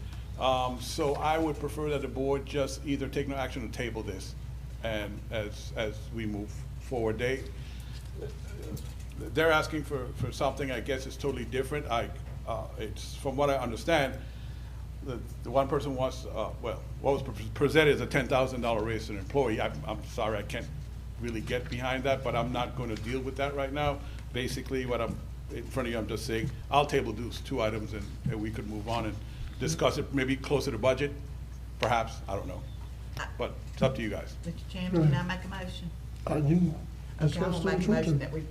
So I would prefer that the board just either take no action or table this, and as we move forward. They're asking for something, I guess, is totally different. It's, from what I understand, the one person wants, what was presented as a $10,000 raise to an employee. I'm sorry, I can't really get behind that, but I'm not going to deal with that right now. Basically, what I'm in front of you, I'm just saying, I'll table those 2 items and we could move on and discuss it maybe closer to budget, perhaps, I don't know. But it's up to you guys. Mr. Chairman, can I make a motion? You Okay, I'm gonna make a motion that we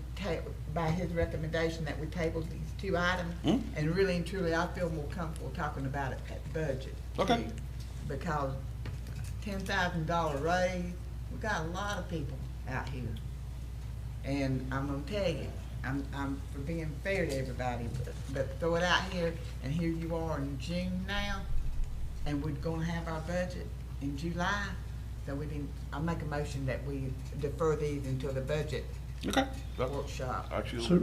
by his recommendation, that we table these 2 items. And really and truly, I feel more comfortable talking about it at budget. Okay. Too, because $10,000 raise, we got a lot of people out here. And I'm gonna tell you, I'm for being fair to everybody, but throw it out here, and here you are in June now, and we're gonna have our budget in July. So I'll make a motion that we defer these until the budget workshop. So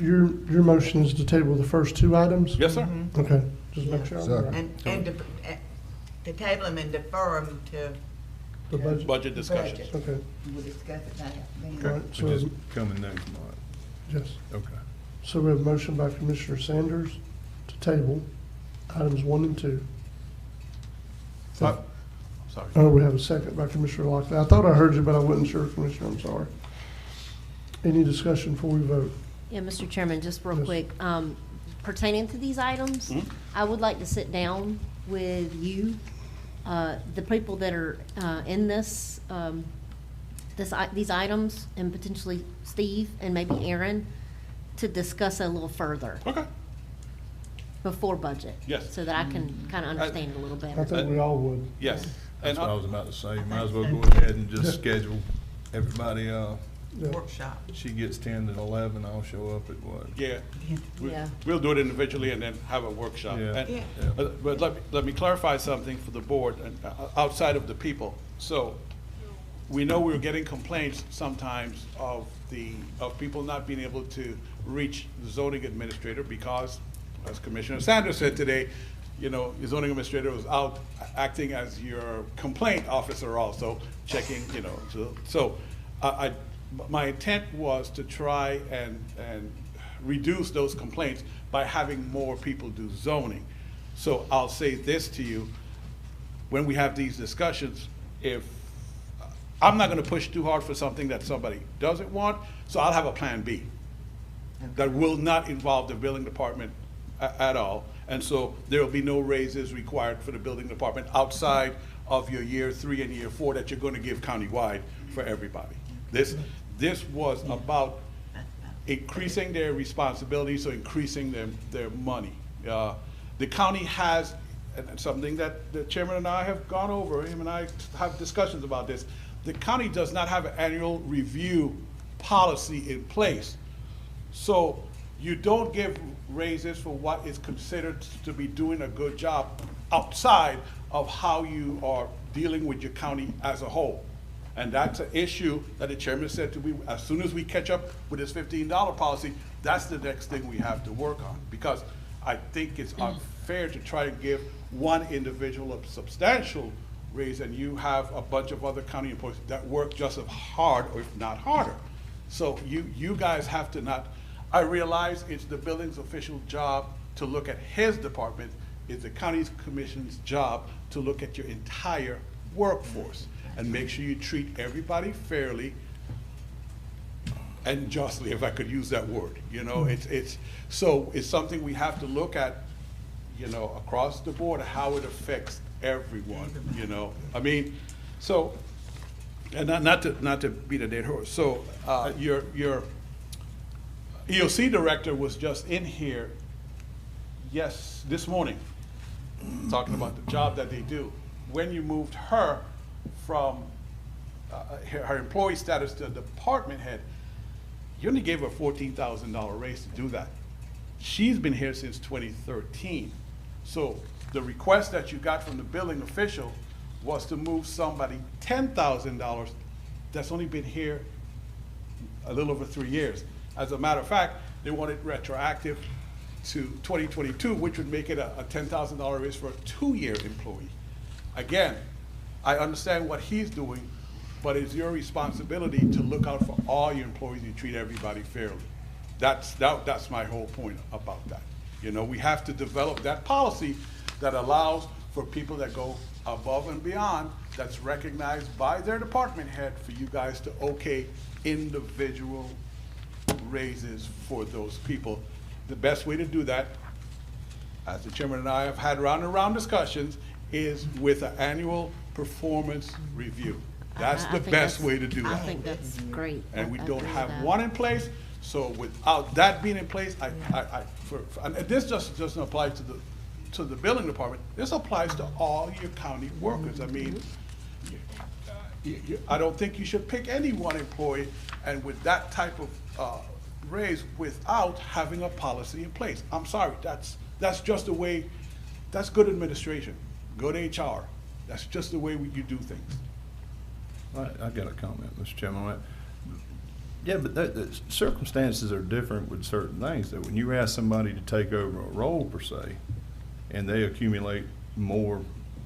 your motion is to table the first 2 items? Yes, sir. Okay, just make sure I'm right. And to table them and defer them to The budget? Budget discussions. budget. Okay. We'll discuss it then. All right, so, Which is coming next month. yes. Okay. So we have a motion by Commissioner Sanders to table items 1 and 2. Sorry. We have a second by Commissioner Lockley. I thought I heard you, but I wasn't sure, Commissioner, I'm sorry. Any discussion before we vote? Yeah, Mr. Chairman, just real Yes. quick, pertaining to these items, I would like to sit down with you, the people that are in this, these items, and potentially Steve and maybe Aaron, to discuss a little further. Okay. Before budget. Yes. So that I can kind of understand it a little better. I think we all would. Yes. That's And what I was about to say. Might as well go ahead and just schedule everybody, Workshop. she gets 10 to 11, I'll show up at what? Yeah. Yeah. We'll do it individually and then have a workshop. Yeah. And- Yeah. But let me clarify something for the board and outside of the people. So we know we're getting complaints sometimes of people not being able to reach the zoning administrator because, as Commissioner Sanders said today, the zoning administrator was out acting as your complaint officer also, checking, so my intent was to try and reduce those complaints by having more people do zoning. So I'll say this to you, when we have these discussions, if I'm not gonna push too hard for something that somebody doesn't want, so I'll have a plan B that will not involve the building department at all. And so there will be no raises required for the building department outside of your year 3 and year 4 that you're gonna give countywide for everybody. This was about increasing their responsibility, so increasing their money. The county has, and something that the chairman and I have gone over, him and I have discussions about this, the county does not have an annual review policy in place. So you don't give raises for what is considered to be doing a good job outside of how you are dealing with your county as a whole. And that's an issue that the chairman said to me, as soon as we catch up with this $15 policy, that's the next thing we have to work on. Because I think it's unfair to try to give one individual a substantial raise and you have a bunch of other county employees that work just as hard, or if not harder. So you guys have to not, I realize it's the building's official job to look at his department. It's the county's commission's job to look at your entire workforce and make sure you treat everybody fairly and justly, if I could use that word. It's something we have to look at, across the board, how it affects everyone, I mean, so, and not to beat a dead horse. So your EOC director was just in here, this morning, talking about the job that they do. When you moved her from her employee status to department head, you only gave her a $14,000 raise to do that. She's been here since 2013. So the request that you got from the building official was to move somebody $10,000 that's only been here a little over 3 years. As a matter of fact, they want it retroactive to 2022, which would make it a $10,000 raise for a 2-year employee. Again, I understand what he's doing, but it's your responsibility to look out for all your employees and treat everybody fairly. That's my whole point about that. We have to develop that policy that allows for people that go above and beyond, that's recognized by their department head, for you guys to okay individual raises for those people. The best way to do that, as the chairman and I have had round and round discussions, is with an annual performance review. That's the best way to do that. I think that's great. And we I don't agree with have that. one in place, so without that being in place, and this just doesn't apply to the building department, this applies to all your county workers. I mean, I don't think you should pick any one employee and with that type of raise without having a policy in place. I'm sorry, that's just the way, that's good administration, good HR. That's just the way you do things. I got a comment, Mr. Chairman, on that. Yeah, but the circumstances are different with certain things. That when you ask somebody to take over a role per se, and they accumulate more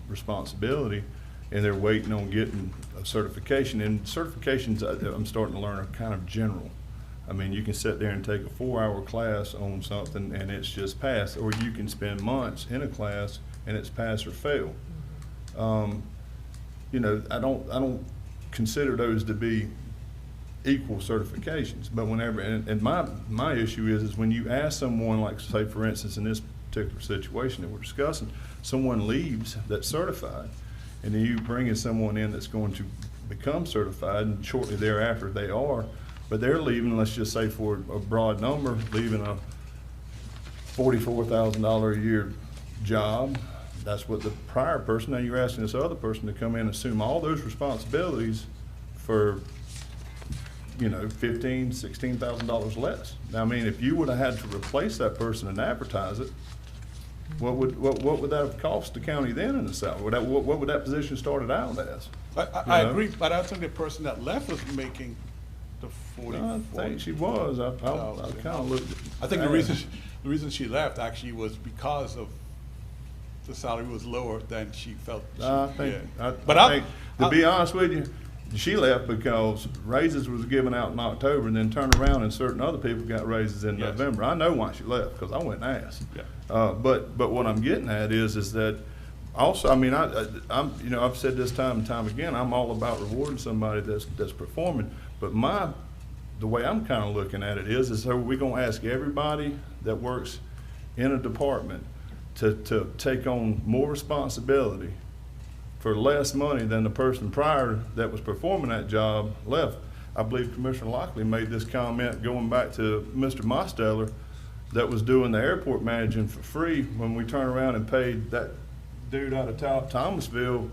responsibility, and they're waiting on getting a certification, and certifications I'm starting to learn are kind of general. I mean, you can sit there and take a 4-hour class on something and it's just passed, or you can spend months in a class and it's pass or fail. you know, I don't consider those to be equal certifications. But whenever, and my issue is when you ask someone, like say for instance in this particular situation that we're discussing, someone leaves that's certified, and then you bring in someone in that's going to become certified, and shortly thereafter they are, but they're leaving, let's just say for a broad number, leaving a $44,000 a year job. That's what the prior person, now you're asking this other person to come in and assume all those responsibilities for, you know, $15,000, $16,000 less. Now, I mean, if you would have had to replace that person and advertise it, what would that have cost the county then in the salary? What would that position started out as? I agree, but I think the person that left was making the 40. I think she was. I kind of looked at. I think the reason she left actually was because of the salary was lower than she felt. I think to be honest with you, she left because raises was given out in October and then turned around and certain other people got raises in November. I know why she left because I went and asked. Yeah. But what I'm getting at is that also, I mean, I'm you know, I've said this time and time again, I'm all about rewarding somebody that's performing. But the way I'm kind of looking at it is so we're gonna ask everybody that works in a department to take on more responsibility for less money than the person prior that was performing that job left. I believe Commissioner Lockley made this comment going back to Mr. Mosteller that was doing the airport managing for free when we turned around and paid that dude out of Thomasville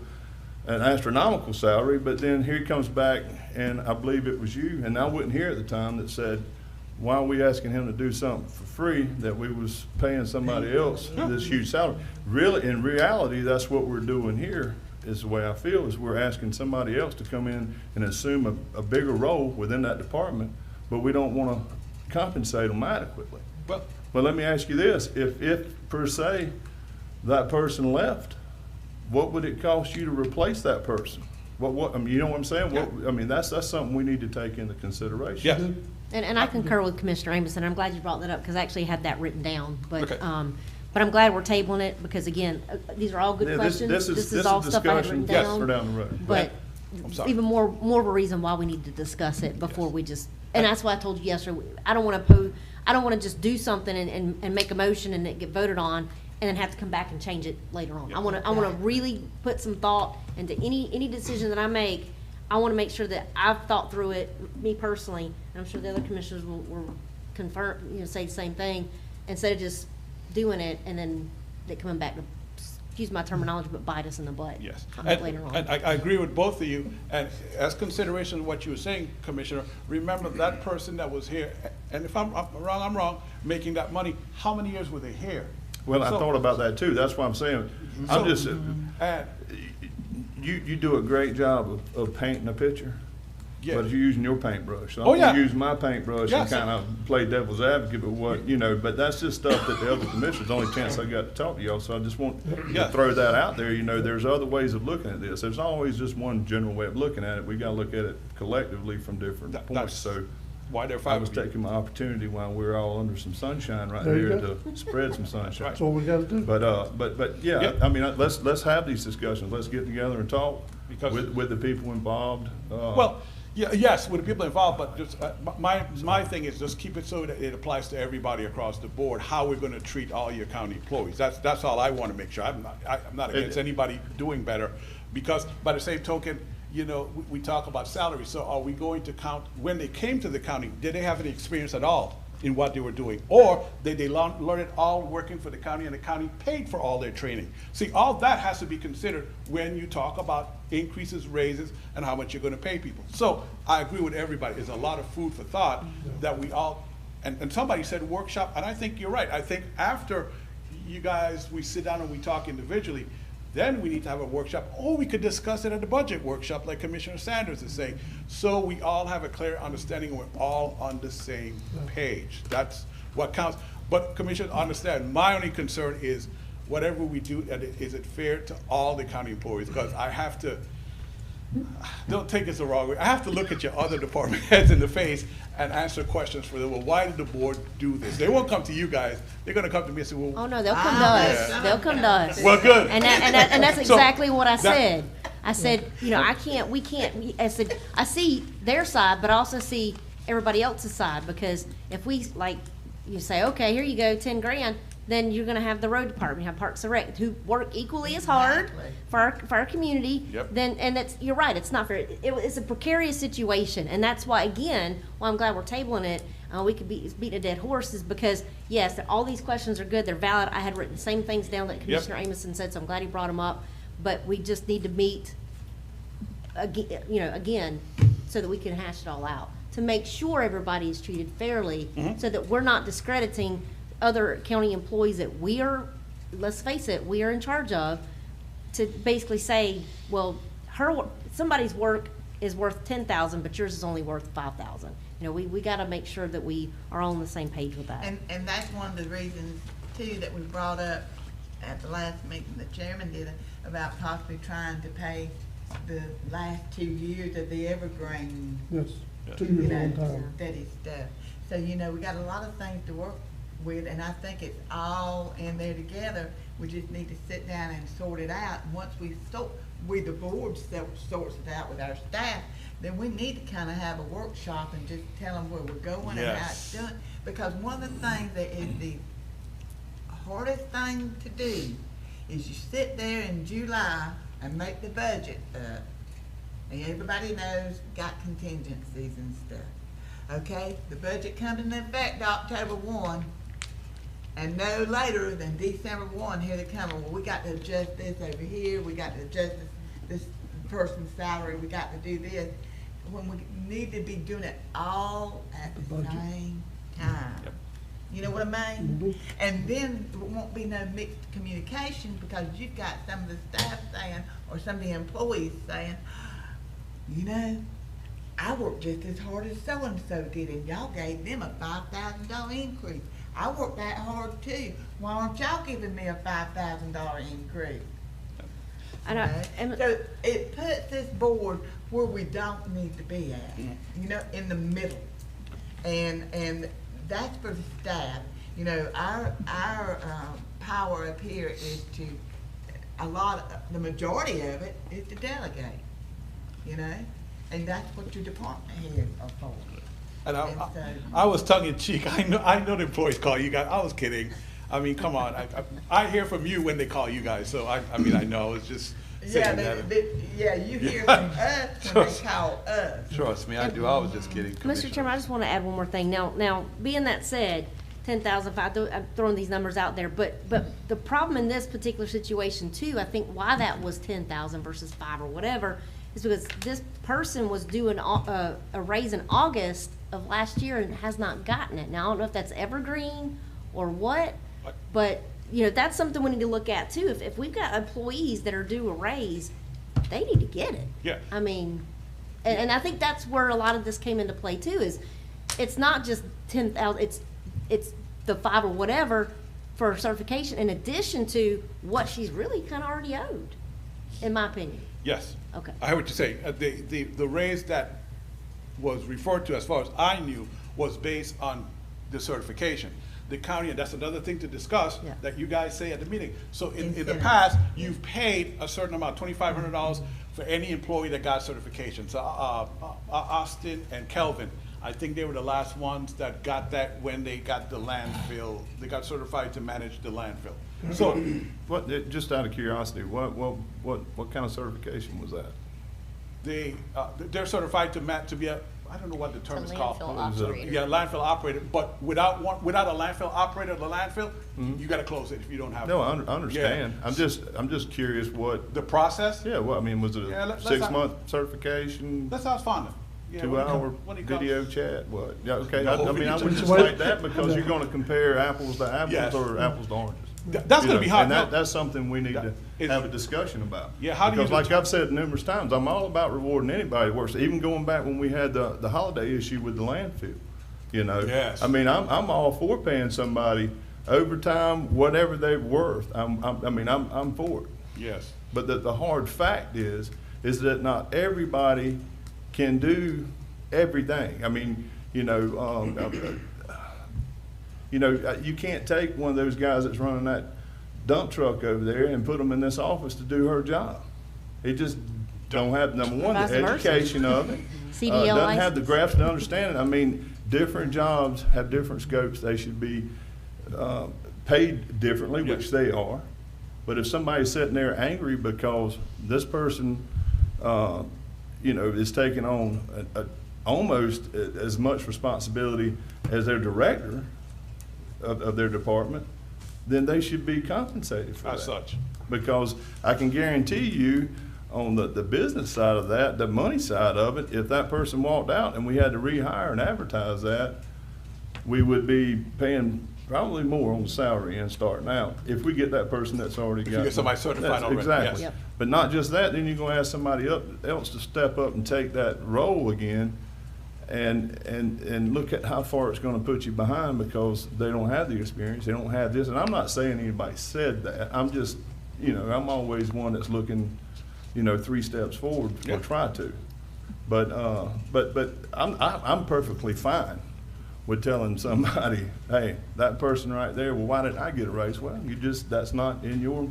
an astronomical salary, but then here he comes back, and I believe it was you, and I wasn't here at the time, that said, why are we asking him to do something for free that we was paying somebody else this huge salary? Really, in reality, that's what we're doing here, is the way I feel, is we're asking somebody else to come in and assume a bigger role within that department, but we don't want to compensate them adequately. But let me ask you this, if per se that person left, what would it cost you to replace that person? I mean, you know what I'm saying? Yeah. I mean, that's something we need to take into consideration. Yeah. And I concur with Commissioner Amos, and I'm glad you brought that up, because I actually had that written down. But, Okay. but I'm glad we're tabling it, because again, these are all good Yeah, questions. this is all stuff I had written discussion, yes, down. for down the road. But I'm sorry. even more of a reason why we need to discuss it before we just, and that's why I told you yesterday, I don't want to just do something and make a motion and it get voted on, and then have to come back and change it later on. I want to really put some thought into any decision that I make. I want to make sure that I've thought through it, me personally, and I'm sure the other commissioners will confirm, say the same thing, instead of just doing it and then it coming back to, excuse my terminology, but bite us in the butt. Yes, Later on. and I agree with both of you, and as consideration of what you were saying, Commissioner, remember that person that was here, and if I'm wrong, making that money, how many years were they here? Well, I thought about that too. That's why I'm saying, I'm just, And, you do a great job of painting a picture. Yeah. But you're using your paintbrush. So Oh, I'm yeah. gonna use my paintbrush Yeah, and kind of play devil's advocate, but but that's just stuff that the other commissioners, the only chance I got to talk to y'all, so I just want Yeah. to throw that out there. There's other ways of looking at this. There's always just one general way of looking at it. We gotta look at it collectively from different points, that's so. why they're I five was of you. taking my opportunity while we're all under some sunshine right There you here go. to spread some sunshine. That's what we gotta do. But yeah, Yep. I mean, let's have these discussions. Let's get together and talk Because- with the people involved. Well, yes, with the people involved, but just, my thing is just keep it so that it applies to everybody across the board, how we're gonna treat all your county employees. That's all I wanna make sure. I'm not against anybody doing better, because by the same token, we talk about salary, so are we going to count, when they came to the county, did they have any experience at all in what they were doing? Or did they learn it all working for the county and the county paid for all their training? See, all that has to be considered when you talk about increases, raises, and how much you're gonna pay people. So I agree with everybody. There's a lot of food for thought that we all, and somebody said workshop, and I think you're right. I think after you guys, we sit down and we talk individually, then we need to have a workshop, or we could discuss it at the budget workshop, like Commissioner Sanders is saying, so we all have a clear understanding and we're all on the same page. That's what counts. But Commissioner, understand, my only concern is whatever we do, is it fair to all the county employees? Because I have to, don't take this the wrong way. I have to look at your other department heads in the face and answer questions for them. Well, why did the board do this? They won't come to you guys. They're gonna come to me and say, well. Oh, no, they'll come to us. Yeah. They'll come to us. Well, good. And that's So, exactly what I that- said. I said, you know, I said, I see their side, but I also see everybody else's side, because if we, like, you say, okay, here you go, 10 grand, then you're gonna have the road department, you have Parks and Rec, who work equally as hard for our community. Yep. Then, and that's, you're right, it's not fair. It's a precarious situation, and that's why, again, why I'm glad we're tabling it. We could be beating a dead horse, is because, yes, all these questions are good, they're valid. I had written the same things down that Commissioner Amison said, so I'm glad he brought them up. But we just need to meet again, so that we can hash it all out, to make sure everybody is treated fairly, so that we're not discrediting other county employees that we are, let's face it, we are in charge of, to basically say, well, somebody's work is worth 10,000, but yours is only worth 5,000. You know, we gotta make sure that we are all on the same page with that. And that's one of the reasons too that we brought up at the last meeting, the chairman did, about possibly trying to pay the last 2 years of the Evergreen. Yes, 2 years you on know, time. steady stuff. So, you know, we got a lot of things to work with, and I think it's all in there together. We just need to sit down and sort it out. And once the board sorts it out with our staff, then we need to kind of have a workshop and just tell them where we're going and how it's done. Because one of the things that is the hardest thing to do is you sit there in July and make the budget up. And everybody knows got contingencies and stuff. Okay, the budget comes into effect October 1, and no later than December 1, here they come, well, we got to adjust this over here, we got to adjust this person's salary, we got to do this. When we need to be doing it all at the same time. Yep. You know what I mean? And then there won't be no mixed communication, because you've got some of the staff saying, or some of the employees saying, you know, I worked just as hard as so-and-so did, and y'all gave them a $5,000 increase. I worked that hard too. Why aren't y'all giving me a $5,000 increase? So it puts this board where we don't need to be at, you know, in the middle. And that's for the staff. You know, our power up here is to, the majority of it is to delegate, you know? And that's what your department heads are for. And I was tongue in cheek. I know the employees call you guys. I was kidding. I mean, come on. I hear from you when they call you guys. So I mean, I know. It's just saying that. You hear from us when they call us. Trust me, I do. I was just kidding. Mr. Chairman, I just want to add one more thing. Now, being that said, 10,000, I'm throwing these numbers out there, but the problem in this particular situation too, I think why that was 10,000 versus 5 or whatever, is because this person was due a raise in August of last year and has not gotten it. Now, I don't know if that's evergreen or what, but you know, that's something we need to look at too. If we've got employees that are due a raise, they need to get it. Yeah. I mean, and I think that's where a lot of this came into play too, is it's not just 10,000, it's the 5 or whatever for certification in addition to what she's really kind of already owed, in my opinion. Yes. Okay. I heard what you're saying. The raise that was referred to, as far as I knew, was based on the certification. The county, and that's another thing to discuss, that you guys say at the meeting. So in the past, you've paid a certain amount, $2,500 for any employee that got certification. So Austin and Kelvin, I think they were the last ones that got that when they got the landfill. They got certified to manage the landfill. So, just out of curiosity, what kind of certification was that? They're certified to be a, I don't know what the term is called. Landfill operator. Yeah, landfill operator, but without a landfill operator, the landfill, you gotta close it if you don't have. No, one. I understand. Yeah. I'm just curious what. The process? Yeah, well, I mean, was it a 6-month certification? That sounds fun. Yeah, 2-hour video chat, what? Yeah, okay, No, I mean, I would video just chat. like that because you're gonna compare apples to apples Yes. or apples to oranges. That's gonna be hard. And No. that's something we need to have a discussion about. Yeah, how do you Because like I've said numerous times, I'm all about rewarding anybody that works, even going back when we had the holiday issue with the landfill, you know? Yes. I mean, I'm all for paying somebody overtime, whatever they're worth. I'm for it. Yes. But the hard fact is is that not everybody can do everything. I mean, you can't take one of those guys that's running that dump truck over there and put them in this office to do her job. He just don't have, number one, Vice the versa. education of it. CDL Doesn't have the license. grasp and understanding. I mean, different jobs have different scopes. They should be paid differently, which they are. But if somebody's sitting there angry because this person, is taking on almost as much responsibility as their director of their department, then they should be compensated for that. As such. Because I can guarantee you, on the business side of that, the money side of it, if that person walked out and we had to rehire and advertise that, we would be paying probably more on the salary end starting out, if we get that person that's already got. you get somebody certified already, Exactly. yes. Yep. But not just that, then you're gonna ask somebody else to step up and take that role again, and look at how far it's gonna put you behind, because they don't have the experience, they don't have this, and I'm not saying anybody said that, I'm just, I'm always one that's looking, 3 steps forward, or try to. But I'm perfectly fine with telling somebody, hey, that person right there, well, why didn't I get a raise? Well, that's not in your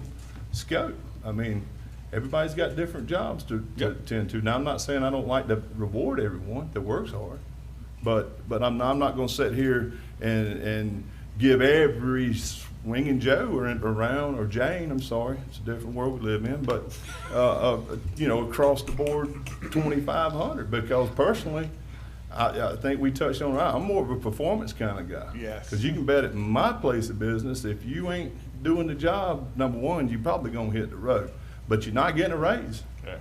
scope. I mean, everybody's got different jobs to tend to. Now, I'm not saying I don't like to reward everyone that works hard, but I'm not gonna sit here and give every swinging Joe or Jane, I'm sorry, it's a different world we live in, but, across the board, 2,500, because personally, I think we touched on it. I'm more of a performance kind of guy. Yes. Because you can bet at my place of business, if you ain't doing the job, number one, you're probably gonna hit the road, but you're not getting a raise. Yeah.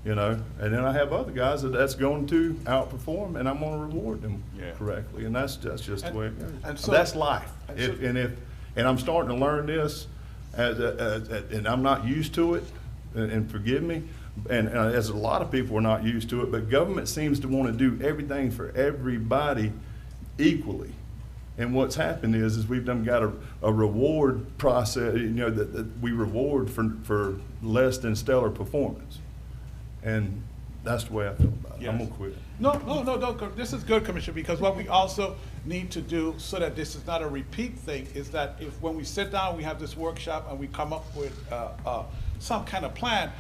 And then I have other guys that's going to outperform, and I'm gonna reward them correctly, and that's just the way it goes. And so- That's life. And I'm starting to learn this, and I'm not used to it, and forgive me, and as a lot of people are not used to it, but government seems to want to do everything for everybody equally. And what's happened is we've got a reward process, that we reward for less than stellar performance. And that's the way I feel about it. I'm Yes. gonna quit. No, this is good, Commissioner, because what we also need to do, so that this is not a repeat thing, is that when we sit down, we have this workshop and we come up with some kind of plan,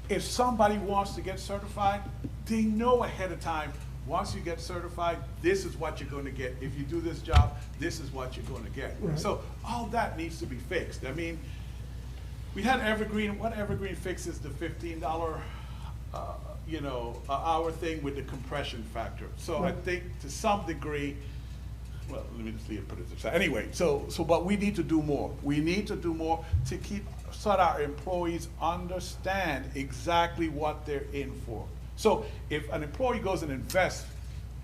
if somebody wants to get certified, they know ahead of time, once you get certified, this is what you're gonna get. If you do this job, this is what you're gonna get. Right. So all that needs to be fixed. I mean, we had Evergreen. What Evergreen fixes the $15, hour thing with the compression factor. So I think to some degree, well, let me just put it this way. Anyway, but we need to do more. We need to do more to so that our employees understand exactly what they're in for. So if an employee goes and invests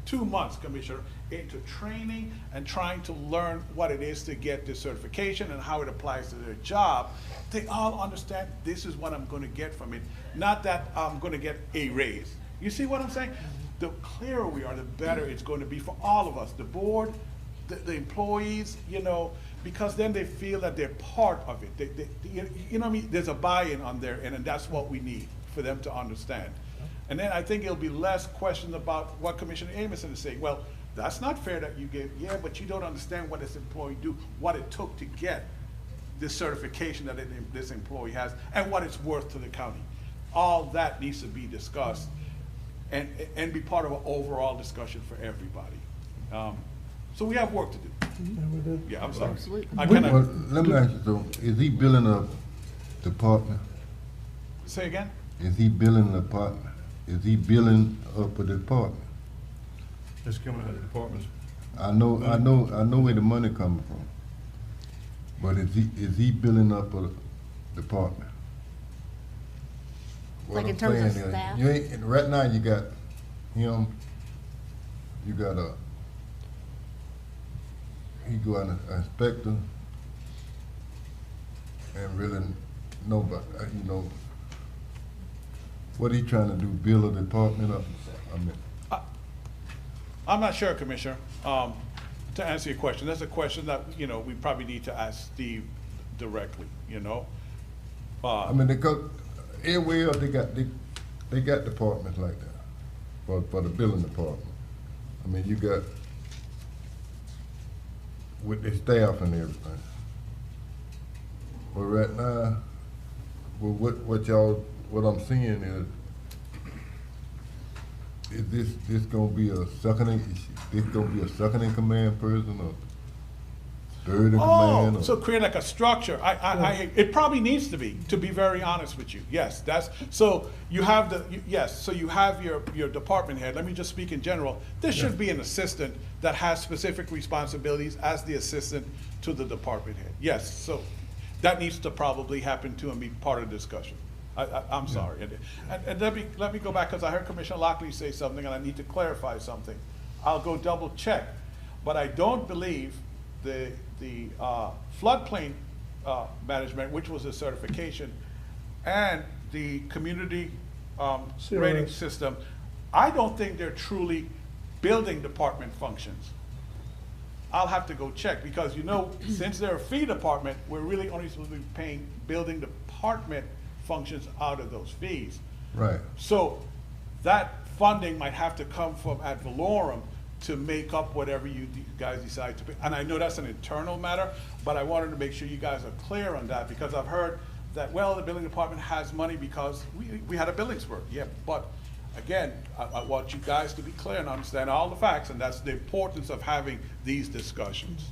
2 months, Commissioner, into training and trying to learn what it is to get this certification and how it applies to their job, they all understand this is what I'm going to get from it, not that I'm going to get a raise. You see what I'm saying? The clearer we are, the better it's going to be for all of us, the board, the employees, because then they feel that they're part of it. What I mean? There's a buy-in on there, and that's what we need for them to understand. And then I think it'll be less questions about what Commissioner Amison is saying. Well, that's not fair that you gave, but you don't understand what this employee do, what it took to get this certification that this employee has, and what it's worth to the county. All that needs to be discussed and be part of an overall discussion for everybody. So we have work to do. Yeah, I'm sorry. Well, let me ask you though, is he billing a department? Say again? Is he billing a department? Is he billing up a department? It's coming out of the departments. I know where the money coming from. But is he billing up a department? Like in terms of staff? Right now you got him, you got he go out an inspector, and really nobody, what he trying to do, build a department up? I'm not sure, Commissioner. To answer your question, that's a question that, we probably need to ask Steve directly, Because everywhere else they got departments like that for the building department. I mean, you got with the staff and everything. But right now, well, what I'm seeing is this gonna be a second in command person or third in command? Oh, so create like a structure. It probably needs to be very honest with you. Yes, so you have so you have your department head. Let me just speak in general. There should be an assistant that has specific responsibilities as the assistant to the department head. Yes, so that needs to probably happen too and be part of the discussion. I'm sorry. And let me go back, because I heard Commissioner Lockley say something and I need to clarify something. I'll go double check, but I don't believe the floodplain management, which was a certification, and the community rating system, I don't think they're truly building department functions. I'll have to go check, because since they're a fee department, we're really only supposed to be paying building department functions out of those fees. Right. So that funding might have to come from ad valorem to make up whatever you guys decide to pay. And I know that's an internal matter, but I wanted to make sure you guys are clear on that, because I've heard that, well, the building department has money because we had a building spurt. Yeah, but again, I want you guys to be clear and understand all the facts, and that's the importance of having these discussions.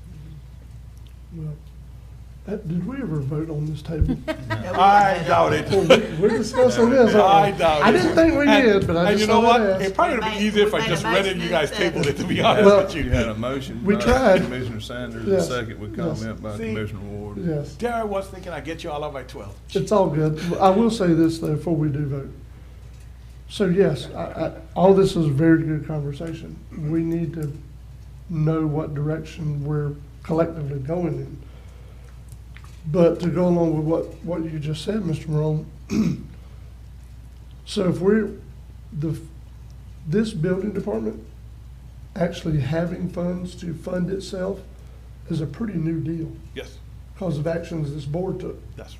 Well, did we ever vote on this table? I doubt it. We're discussing this. I doubt it. I didn't think we did, but I just you know thought what? I'd ask. It probably would be easier if I just read it and you guys tabled it, to be honest with you. You had a motion We by tried. Commissioner Sanders, Yes. a second with comment by See? Commissioner Ward. Yes. Darren was thinking I'd get you all out by 12. It's all good. I will say this, though, before we do vote. So yes, all this is a very good conversation. We need to know what direction we're collectively going in. But to go along with what you just said, Mr. Morone, so if this building department actually having funds to fund itself is a pretty new deal. Yes. Because of actions this board took. Yes.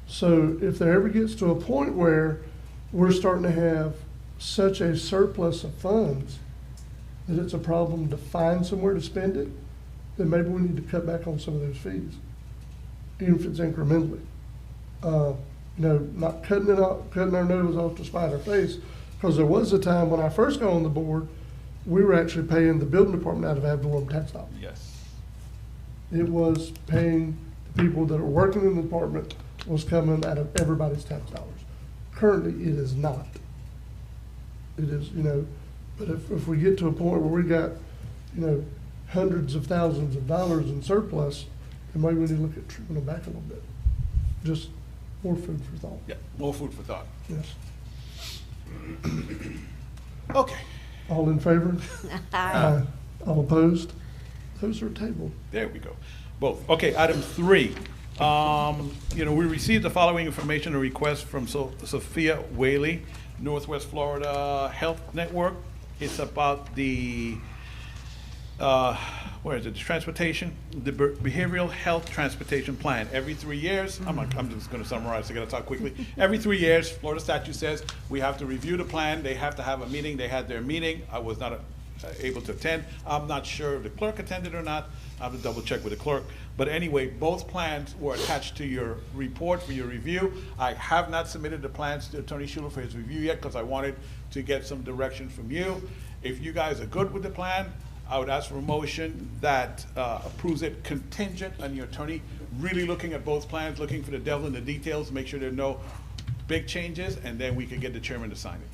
So if there ever gets to a point where we're starting to have such a surplus of funds that it's a problem to find somewhere to spend it, then maybe we need to cut back on some of those fees, even if it's incrementally. Not cutting our nose off to spite our face, because there was a time when I first got on the board, we were actually paying the building department out of ad valorem tax dollars. Yes. It was paying the people that are working in the department was coming out of everybody's tax dollars. Currently, it is not. It is, but if we get to a point where we got, hundreds of thousands of dollars in surplus, then maybe we need to look at trimming them back a little bit. Just more food for thought. Yeah, more food for thought. Yes. Okay. All in favor? Aye. All opposed? Those are tabled. There we go. Both. Okay, item 3. We received the following information, a request from Sophia Whaley, Northwest Florida Health Network. It's about the, the transportation, the behavioral health transportation plan. Every 3 years, I'm just gonna summarize, I gotta talk quickly. Every 3 years, Florida statute says we have to review the plan, they have to have a meeting, they had their meeting. I was not able to attend. I'm not sure if the clerk attended or not. I have to double check with the clerk. But anyway, both plans were attached to your report for your review. I have not submitted the plans to Attorney Schuler for his review yet, because I wanted to get some direction from you. If you guys are good with the plan, I would ask for a motion that approves it contingent on your attorney really looking at both plans, looking for the devil in the details, make sure there are no big changes, and then we can get the chairman to sign it.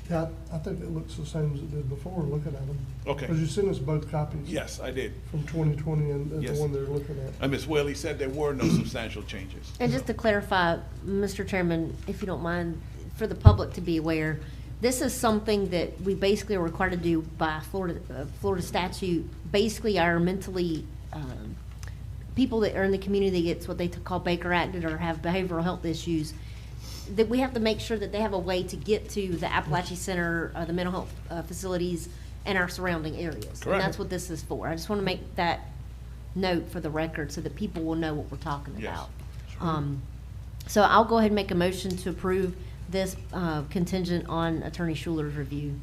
Yeah, I think it looks the same as it did before, looking at them. Okay. Because you sent us both copies. Yes, I did. From 2020 and Yes. the one they're looking at. And Ms. Whaley said there were no substantial changes. And just to clarify, Mr. Chairman, if you don't mind, for the public to be aware, this is something that we basically are required to do by Florida statute. Basically, our mentally, people that are in the community that gets what they call Baker Acted or have behavioral health issues, that we have to make sure that they have a way to get to the Appalachian Center, the mental health facilities, and our surrounding areas. Correct. And that's what this is for. I just want to make that note for the record so that people will know what we're talking Yes. about. So I'll go ahead and make a motion to approve this contingent on Attorney Schuler's review.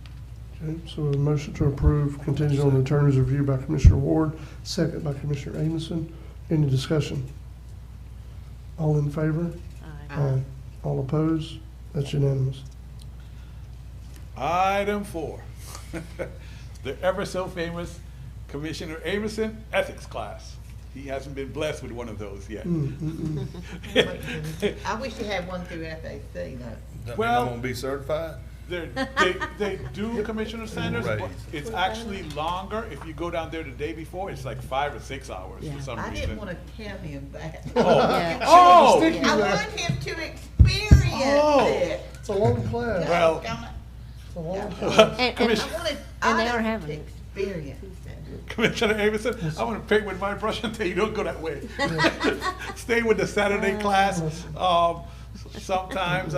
Okay, so a motion to approve contingent on the attorney's review by Commissioner Ward, second by Commissioner Amison. Any discussion? All in favor? Aye. All opposed? That's unanimous. Item 4, the ever so famous Commissioner Amison ethics class. He hasn't been blessed with one of those yet. I wish you had one through FAC, though. That Well- mean I'm gonna be certified? They do, Commissioner Sanders, but Right. it's actually longer. If you go down there the day before, it's like 5 or 6 hours for some I reason. didn't want to tell him that. Oh. Sticky I there. want him to experience it. It's a long class. Well, It's a long class. And they are having it. Experience. Commissioner Amison, I want to pick with my brush and tell you, don't go that way. Stay with the Saturday class. Sometimes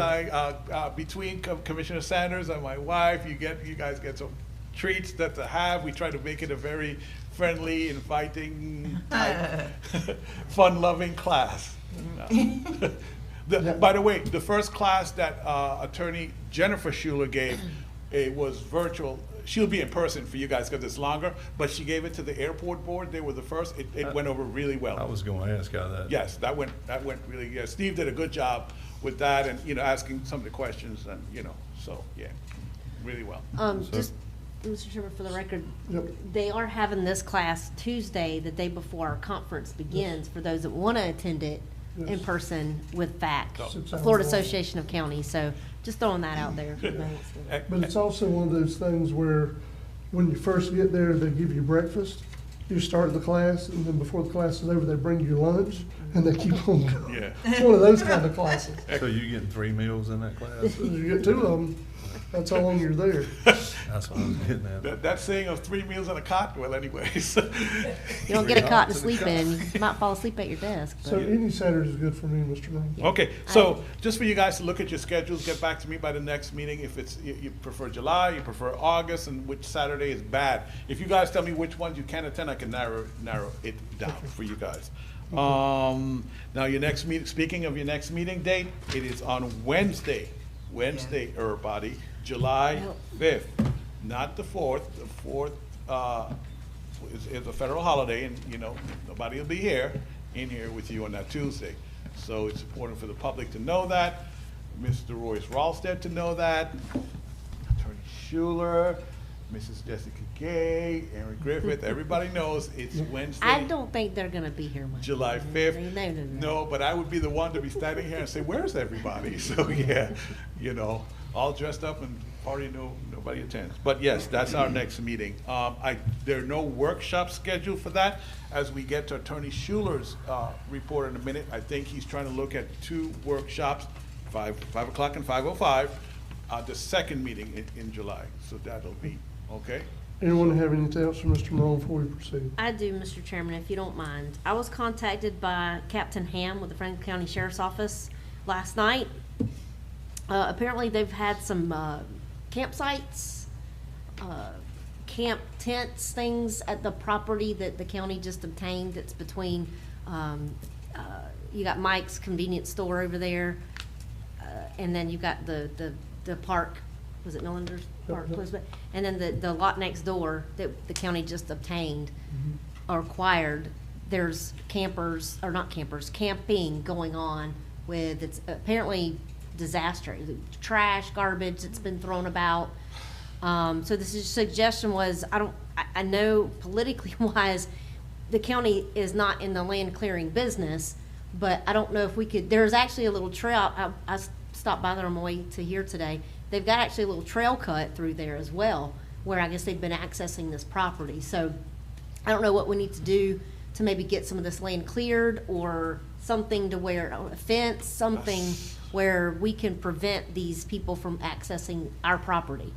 between Commissioner Sanders and my wife, you guys get some treats that to have. We try to make it a very friendly, inviting, type, fun-loving class. By the way, the first class that Attorney Jennifer Schuler gave, it was virtual. She'll be in person for you guys because it's longer, but she gave it to the airport board. They were the first. It went over really well. I was gonna ask how that. Yes, that went really good. Steve did a good job with that and, asking some of the questions and, so, yeah, really well. Just, Mr. Chairman, for the record, Yep. they are having this class Tuesday, the day before our conference begins, for those that want to attend it in Yes. person with FAC, 6 hours Florida long. Association of Counties. So just throwing that out there. But it's also one of those things where when you first get there, they give you breakfast. You start the class, and then before the class is over, they bring you lunch, and they keep on going. Yeah. It's one of those kind of classes. So you getting 3 meals in that class? You get 2 of them, that's how long you're there. That's what I was getting at. That saying of 3 meals on a cot, well, anyways. You don't get a cot to sleep in. You might fall asleep at your desk. So any Saturday is good for me, Mr. Brown. Okay, so just for you guys to look at your schedules, get back to me by the next meeting if it's, you prefer July, you prefer August, and which Saturday is bad. If you guys tell me which ones you can attend, I can narrow it down for you guys. Now your next meeting, speaking of your next meeting date, it is on Wednesday, everybody, July 5th, not the 4th. The 4th, is a federal holiday, and nobody will be in here with you on that Tuesday. So it's important for the public to know that, Mr. Royce Ralstead to know that, Attorney Schuler, Mrs. Jessica Gay, Aaron Griffith, everybody knows it's Wednesday. I don't think they're going to be here much. July 5th. No, but I would be the one to be standing here and say, where's everybody? So yeah, all dressed up and party, nobody attends. But yes, that's our next meeting. There are no workshops scheduled for that. As we get to Attorney Schuler's report in a minute, I think he's trying to look at 2 workshops, 5 o'clock and 5:05, the second meeting in July. So that'll be, okay? Anyone have anything else for Mr. Morone before we proceed? I do, Mr. Chairman, if you don't mind. I was contacted by Captain Ham with the Franklin County Sheriff's Office last night. Apparently they've had some campsites, camp tents, things at the property that the county just obtained. It's between, you got Mike's convenience store over there, and then you got the park, was it Millender's Park? Yep. And then the lot next door that the county just obtained or acquired, there's campers, or not campers, camping going on with, it's apparently disaster, trash, garbage that's been thrown about. So the suggestion was, I know politically wise, the county is not in the land clearing business, but I don't know if we could, there's actually a little trail, I stopped by there on my way to here today. They've got actually a little trail cut through there as well, where I guess they've been accessing this property. So I don't know what we need to do to maybe get some of this land cleared, or something to where, a fence, something where we can prevent these people from accessing our property.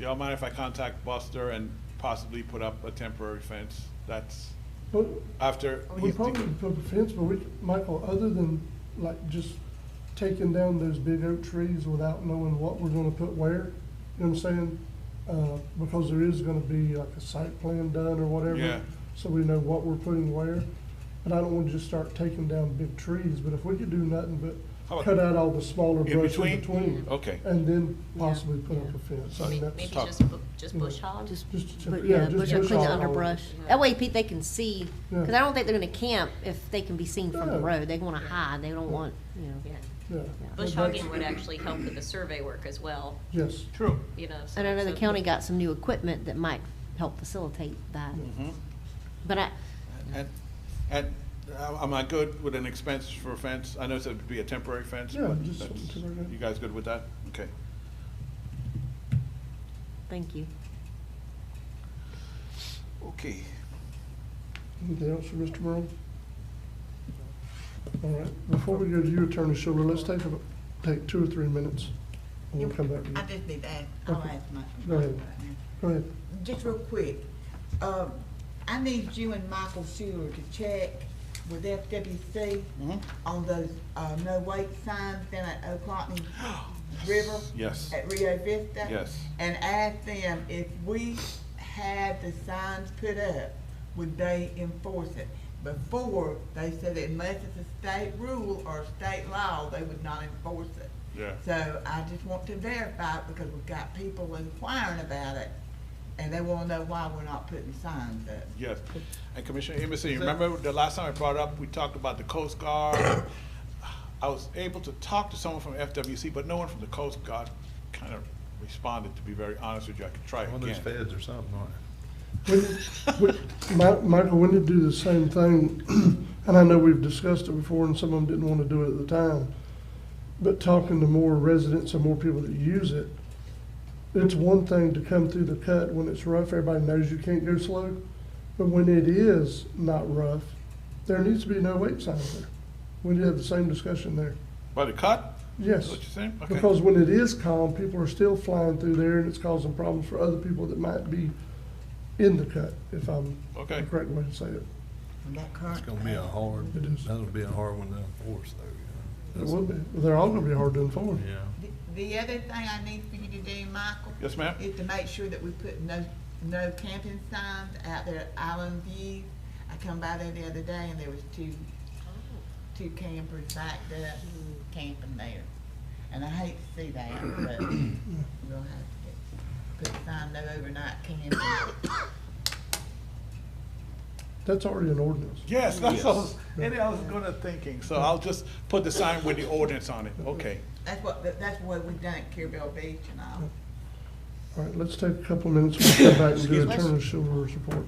Y'all mind if I contact Buster and possibly put up a temporary fence? That's But after. we probably could put a fence, but Michael, other than like just taking down those big oak trees without knowing what we're gonna put where, you know what I'm saying? Because there is gonna be like a site plan done or whatever. Yeah. So we know what we're putting where. but I don't want to just start taking down big trees, but if we could do nothing How but about cut out all the smaller in brush in between? between. Okay. And then possibly put up a fence. I mean, that's- Maybe just you know, bush hog? Just, But yeah, yeah, just bush or bush clean the hog all underbrush. over. That way they can see, Yeah. because I don't think they're gonna camp if they can be seen from the Yeah. road. They wanna hide, they don't want, you know. Yeah. Yeah. Bush But that's- hogging would actually help with the survey work as well, Yes. True. you know. so- And I know the so- county got some new equipment that might help facilitate that. Mhm. But And am I good with an expense for a fence? I know it would be a temporary fence, Yeah, but just that's- temporary. you guys good with that? Okay. thank you. Okay. Anything else for Mr. Merle? All right, before we go to you, Attorney Schuler, let's take 2 or 3 minutes, and we'll come back to you. I just need to ask, I'll Okay. ask my. Go ahead. Go ahead. Just real quick, I need you and Michael Schuler to check with FWC on those, no wait signs down at Ocotney River. Yes. At Rio Vista. Yes. And ask them if we had the signs put up, would they enforce it? Before, they said unless it's a state rule or state law, they would not enforce it. Yeah. So I just want to verify it because we've got people inquiring about it, and they wanna know why we're not putting signs up. Yes. And Commissioner Emerson, you remember the last time I brought up, we talked about the Coast Guard. I was able to talk to someone from FWC, but no one from the Coast Guard kind of responded, to be very honest with you. I could try One of those again. feds or something, right? Michael, we need to do the same thing, and I know we've discussed it before, and some of them didn't want to do it at the time. But talking to more residents and more people that use it, it's one thing to come through the cut when it's rough, everybody knows you can't go slow. But when it is not rough, there needs to be no wait signs there. We need to have the same discussion there. By the cut? Yes. Is what you're saying? Okay. Because when it is calm, people are still flying through there, and it's causing problems for other people that might be in the cut, if I'm Okay. the correct way to say it. It's gonna be a hard, It is. that'll be a hard one to enforce though, It you know. will be. They're all gonna be hard to enforce. Yeah. The other thing I need for you to do, Michael. Yes, ma'am. Is to make sure that we put no camping signs out there at Island View. I come by there the other day and there was two campers backed up camping there. And I hate to see that, but we'll have to put a sign, no overnight camping. That's already an ordinance. Yes, that's what I was gonna thinking. So I'll just put the sign with the ordinance on it. Okay. That's what we've done at Carabel Beach and all. All right, let's take a couple of minutes, we'll come back and do Excuse me. Attorney Schuler's report.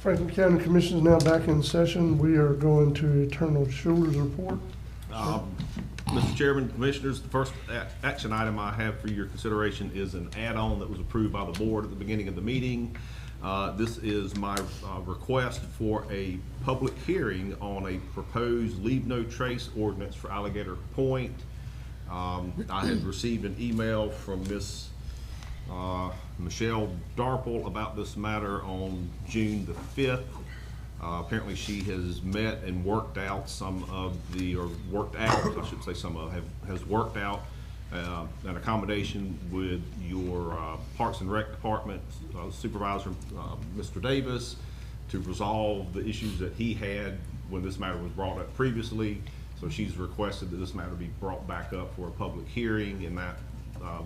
Franklin County Commission is now back in session. We are going to Eternal Shoulders report. Mr. Chairman, Commissioners, the first action item I have for your consideration is an add-on that was approved by the board at the beginning of the meeting. This is my request for a public hearing on a proposed leave no trace ordinance for Alligator Point. I had received an email from Miss Michelle Darple about this matter on June the 5th. Apparently she has met and worked out some of the, or worked out, I should say some of, has worked out an accommodation with your Parks and Rec Department Supervisor, Mr. Davis, to resolve the issues that he had when this matter was brought up previously. So she's requested that this matter be brought back up for a public hearing, and that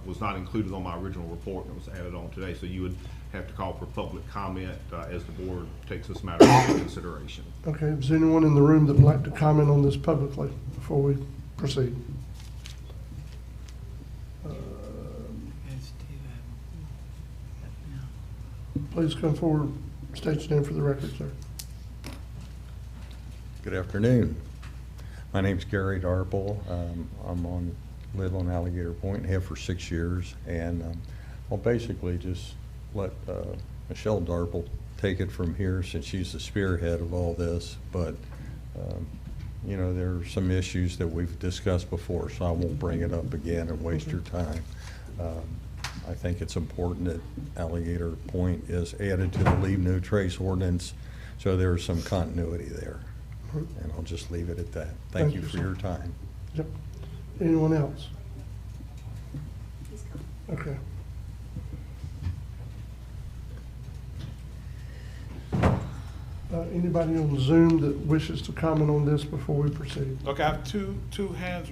was not included on my original report and was added on today. So you would have to call for public comment as the board takes this matter into consideration. Okay, is there anyone in the room that would like to comment on this publicly before we proceed? Please come forward, state your name for the record, sir. Good afternoon. My name's Gary Darple. Live on Alligator Point, have for 6 years, and I'll basically just let Michelle Darple take it from here since she's the spearhead of all this. But you know, there are some issues that we've discussed before, so I won't bring it up again and waste your time. I think it's important that Alligator Point is added to the leave no trace ordinance, so there's some continuity there. And I'll just leave it at that. Thank you for your time. Yep. Anyone else? Okay. Anybody on Zoom that wishes to comment on this before we proceed? Okay, I have two hands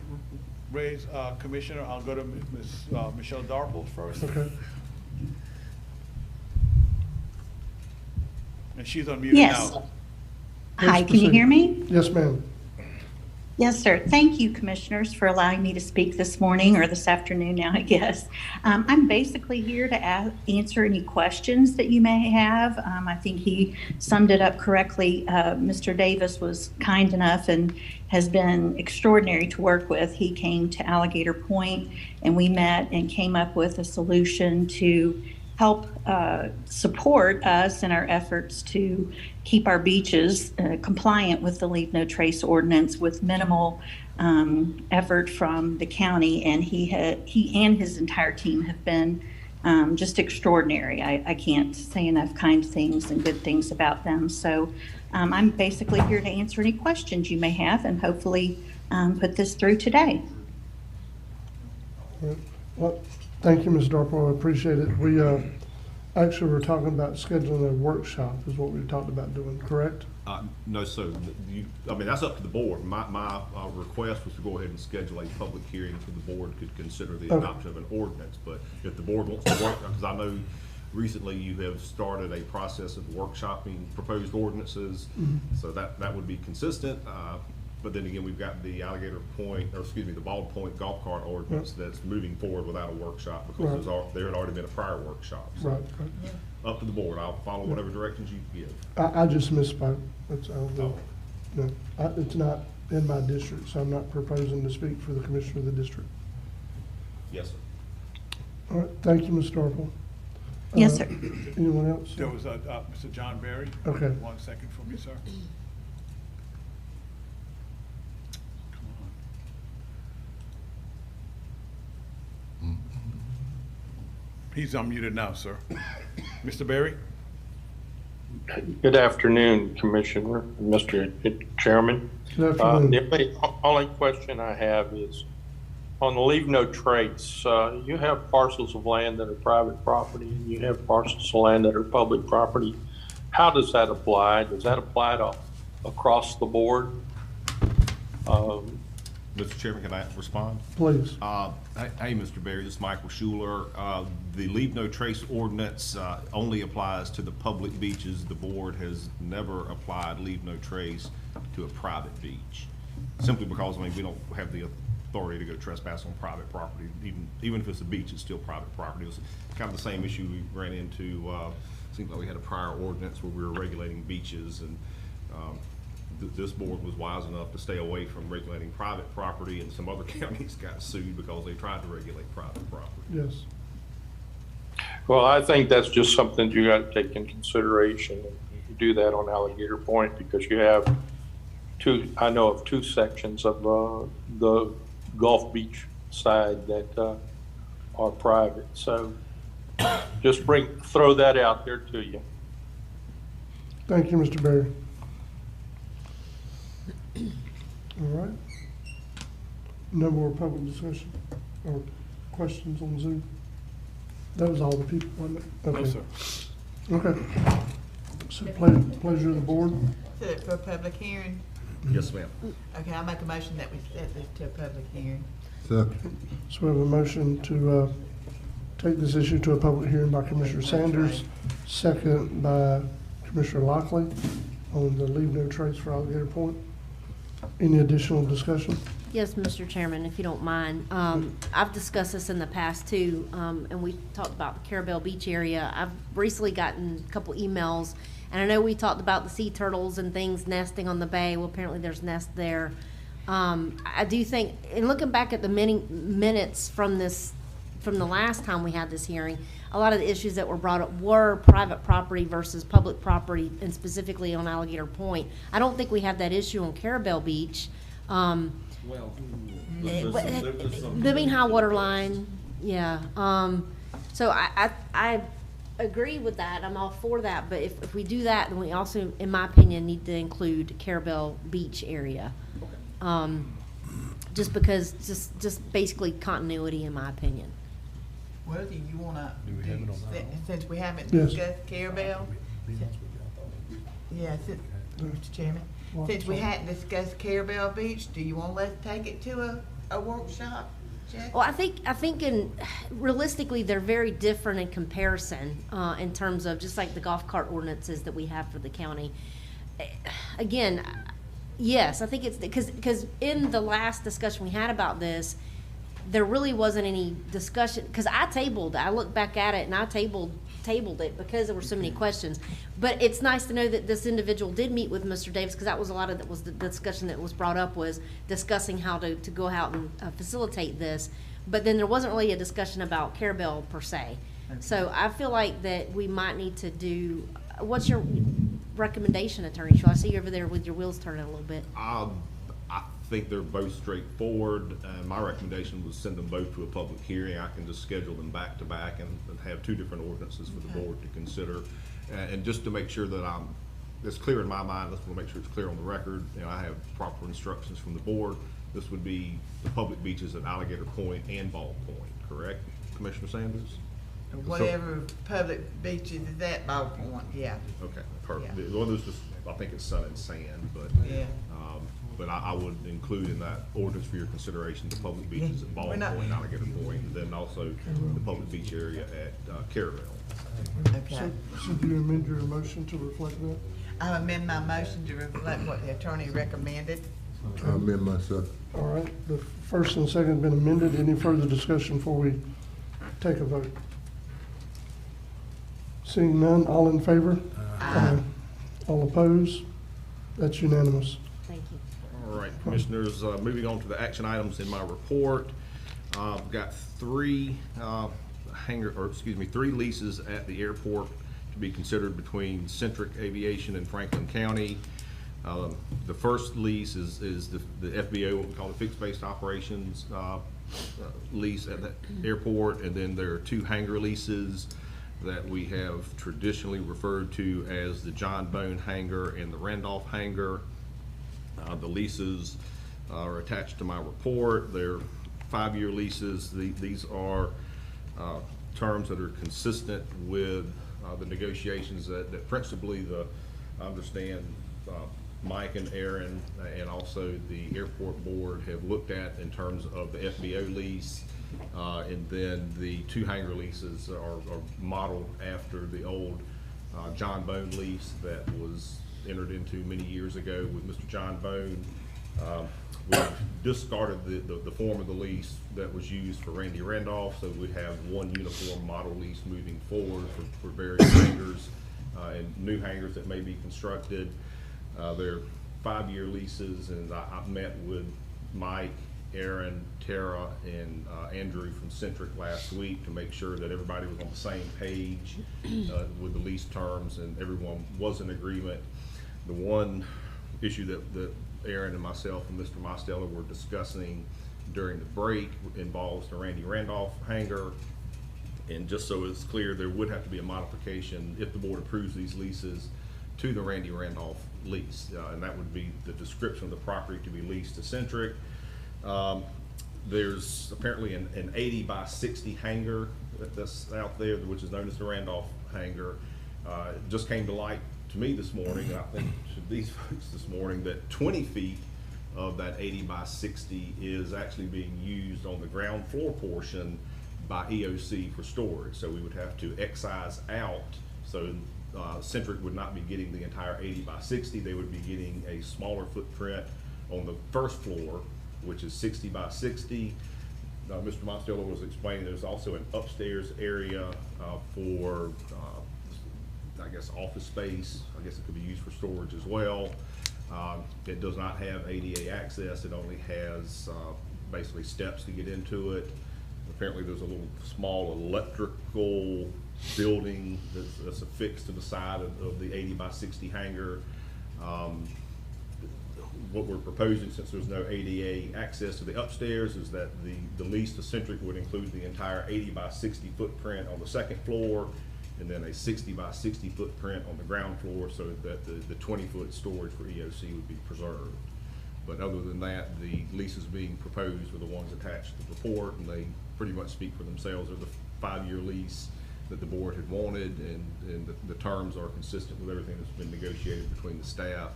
raised, Commissioner. I'll go to Ms. Michelle Darple first. Okay. And she's unmuted Yes. now. Hi, can you hear me? Yes, ma'am. Yes, sir. Thank you, commissioners, for allowing me to speak this morning, or this afternoon now, I guess. I'm basically here to answer any questions that you may have. I think he summed it up correctly. Mr. Davis was kind enough and has been extraordinary to work with. He came to Alligator Point and we met and came up with a solution to help support us in our efforts to keep our beaches compliant with the Leave No Trace ordinance with minimal effort from the county. And he and his entire team have been just extraordinary. I can't say enough kind things and good things about them. So I'm basically here to answer any questions you may have and hopefully put this through today. Well, thank you, Ms. Darpo. I appreciate it. We actually were talking about scheduling a workshop is what we talked about doing, correct? No, sir. I mean, that's up to the board. My request was to go ahead and schedule a public hearing so the board could consider the adoption of an ordinance. But if the board wants to work, because I know recently you have started a process of workshopping proposed ordinances, so that would be consistent. But then again, we've got the Alligator Point, or excuse me, the Bald Point golf cart ordinance that's moving forward without a workshop because there had already been a prior workshop. So up to the board. I'll follow whatever directions you give. I just misspoke. That's all. No, it's not in my district, so I'm not proposing to speak for the commissioner of the district. Yes, sir. All right, thank you, Ms. Darple. Yes, sir. Anyone else? There was Mr. John Berry. Okay. 1 second for me, sir. He's unmuted now, sir. Mr. Berry? Good afternoon, Commissioner, Mr. Chairman. Good afternoon. The only question I have is on the leave no trace. You have parcels of land that are private property and you have parcels of land that are public property. How does that apply? Does that apply to across the board? Mr. Chairman, can I respond? Please. Hey, Mr. Berry, this is Michael Schuler. The Leave No Trace ordinance only applies to the public beaches. The board has never applied Leave No Trace to a private beach, simply because, I mean, we don't have the authority to go trespass on private property. Even if it's a beach, it's still private property. It was kind of the same issue we ran into seemed like we had a prior ordinance where we were regulating beaches, and this board was wise enough to stay away from regulating private property, and some other counties got sued because they tried to regulate private property. Yes. Well, I think that's just something you got to take in consideration. You do that on Alligator Point because you have I know of two sections of the Gulf Beach side that are private. So just throw that out there to you. Thank you, Mr. Berry. All right. No more public discussion or questions on Zoom? That was all the people, wasn't it? Okay. No, sir. Okay. So pleasure of the board. Set it for a public hearing. Yes, ma'am. Okay, I'll make a motion that we set this to a public hearing. Second. So we have a motion to take this issue to a public hearing by Commissioner Sanders, second by Commissioner Lockley on the leave no trace for Alligator Point. Any additional discussion? Yes, Mr. Chairman, if you don't mind. I've discussed this in the past too, and we talked about the Carabel Beach area. I've recently gotten a couple emails, and I know we talked about the sea turtles and things nesting on the bay. Well, apparently there's nests there. I do think, in looking back at the many minutes from the last time we had this hearing, a lot of the issues that were brought up were private property versus public property, and specifically on Alligator Point. I don't think we have that issue on Carabel Beach. Well, The mean high water line, yeah. So I agree with that. I'm all for that. But if we do that, then we also, in my opinion, need to include Carabel Beach area. Just because, just basically continuity, in my opinion. Well, do you wanna, since we haven't Yes. discussed Carabel? Yeah, Mr. Chairman, Well, since we sorry. hadn't discussed Carabel Beach, do you want let's take it to a workshop, Jack? Well, I think realistically, they're very different in comparison, in terms of just like the golf cart ordinances that we have for the county. Again, yes, I think it's because in the last discussion we had about this, there really wasn't any discussion, because I looked back at it and I tabled it because there were so many questions. But it's nice to know that this individual did meet with Mr. Davis, because that was a lot of that was the discussion that was brought up, was discussing how to go out and facilitate this. But then there wasn't really a discussion about Carabel per se. So I feel like that we might need to do, what's your recommendation, Attorney Shaw? I see you over there with your wheels turning a little bit. I think they're both straightforward, and my recommendation was send them both to a public hearing. I can just schedule them back to back and have two different ordinances for the board to consider. And just to make sure that it's clear in my mind, let's make sure it's clear on the record. You know, I have proper instructions from the board. This would be the public beaches at Alligator Point and Ball Point, correct, Commissioner Sanders? Whatever public beaches is at Ball Point, yeah. Okay, perfect. Yeah. One of those, just, I think it's sun and sand, but Yeah. but I would include in that ordinance for your consideration the public beaches at Ball We're not- Point, Alligator Point, and then also the public beach area at Carabel. Okay. So do you amend your motion to reflect that? I amend my motion to reflect what the attorney recommended. I amend myself. All right, the first and second have been amended. Any further discussion before we take a vote? Seeing none, all in favor? Aye. All opposed? That's unanimous. Thank you. All right, Commissioners, moving on to the action items in my report. I've got three leases at the airport to be considered between Centric Aviation and Franklin County. The first lease is the FBO, what we call the fixed-based operations lease at the airport, and then there are two hangar leases that we have traditionally referred to as the John Bone hangar and the Randolph hangar. The leases are attached to my report. They're 5-year leases. These are terms that are consistent with the negotiations that principally I understand Mike and Aaron and also the airport board have looked at in terms of the FBO lease. And then the two hangar leases are modeled after the old John Bone lease that was entered into many years ago with Mr. John Bone We discarded the form of the lease that was used for Randy Randolph, so we have one uniform model lease moving forward for various hangars and new hangars that may be constructed. They're 5-year leases, and I've met with Mike, Aaron, Tara, and Andrew from Centric last week to make sure that everybody was on the same page with the lease terms, and everyone was in agreement. The one issue that Aaron and myself and Mr. Mosteller were discussing during the break involves the Randy Randolph hangar. And just so it's clear, there would have to be a modification if the board approves these leases to the Randy Randolph lease. And that would be the description of the property to be leased to Centric. There's apparently an 80 by 60 hangar that's out there, which is known as the Randolph hangar. It just came to light to me this morning, and I think to these folks this morning, that 20 feet of that 80 by 60 is actually being used on the ground floor portion by EOC for storage. So we would have to excise out, so Centric would not be getting the entire 80 by 60. They would be getting a smaller footprint on the first floor, which is 60 by 60. Mr. Mosteller was explaining there's also an upstairs area for I guess office space. I guess it could be used for storage as well. It does not have ADA access. It only has basically steps to get into it. Apparently there's a little small electrical building that's affixed to the side of the 80 by 60 hangar. What we're proposing, since there's no ADA access to the upstairs, is that the lease to Centric would include the entire 80 by 60 footprint on the second floor, and then a 60 by 60 footprint on the ground floor, so that the 20-foot storage for EOC would be preserved. But other than that, the leases being proposed were the ones attached to the report, and they pretty much speak for themselves. They're the 5-year lease that the board had wanted, and the terms are consistent with everything that's been negotiated between the staff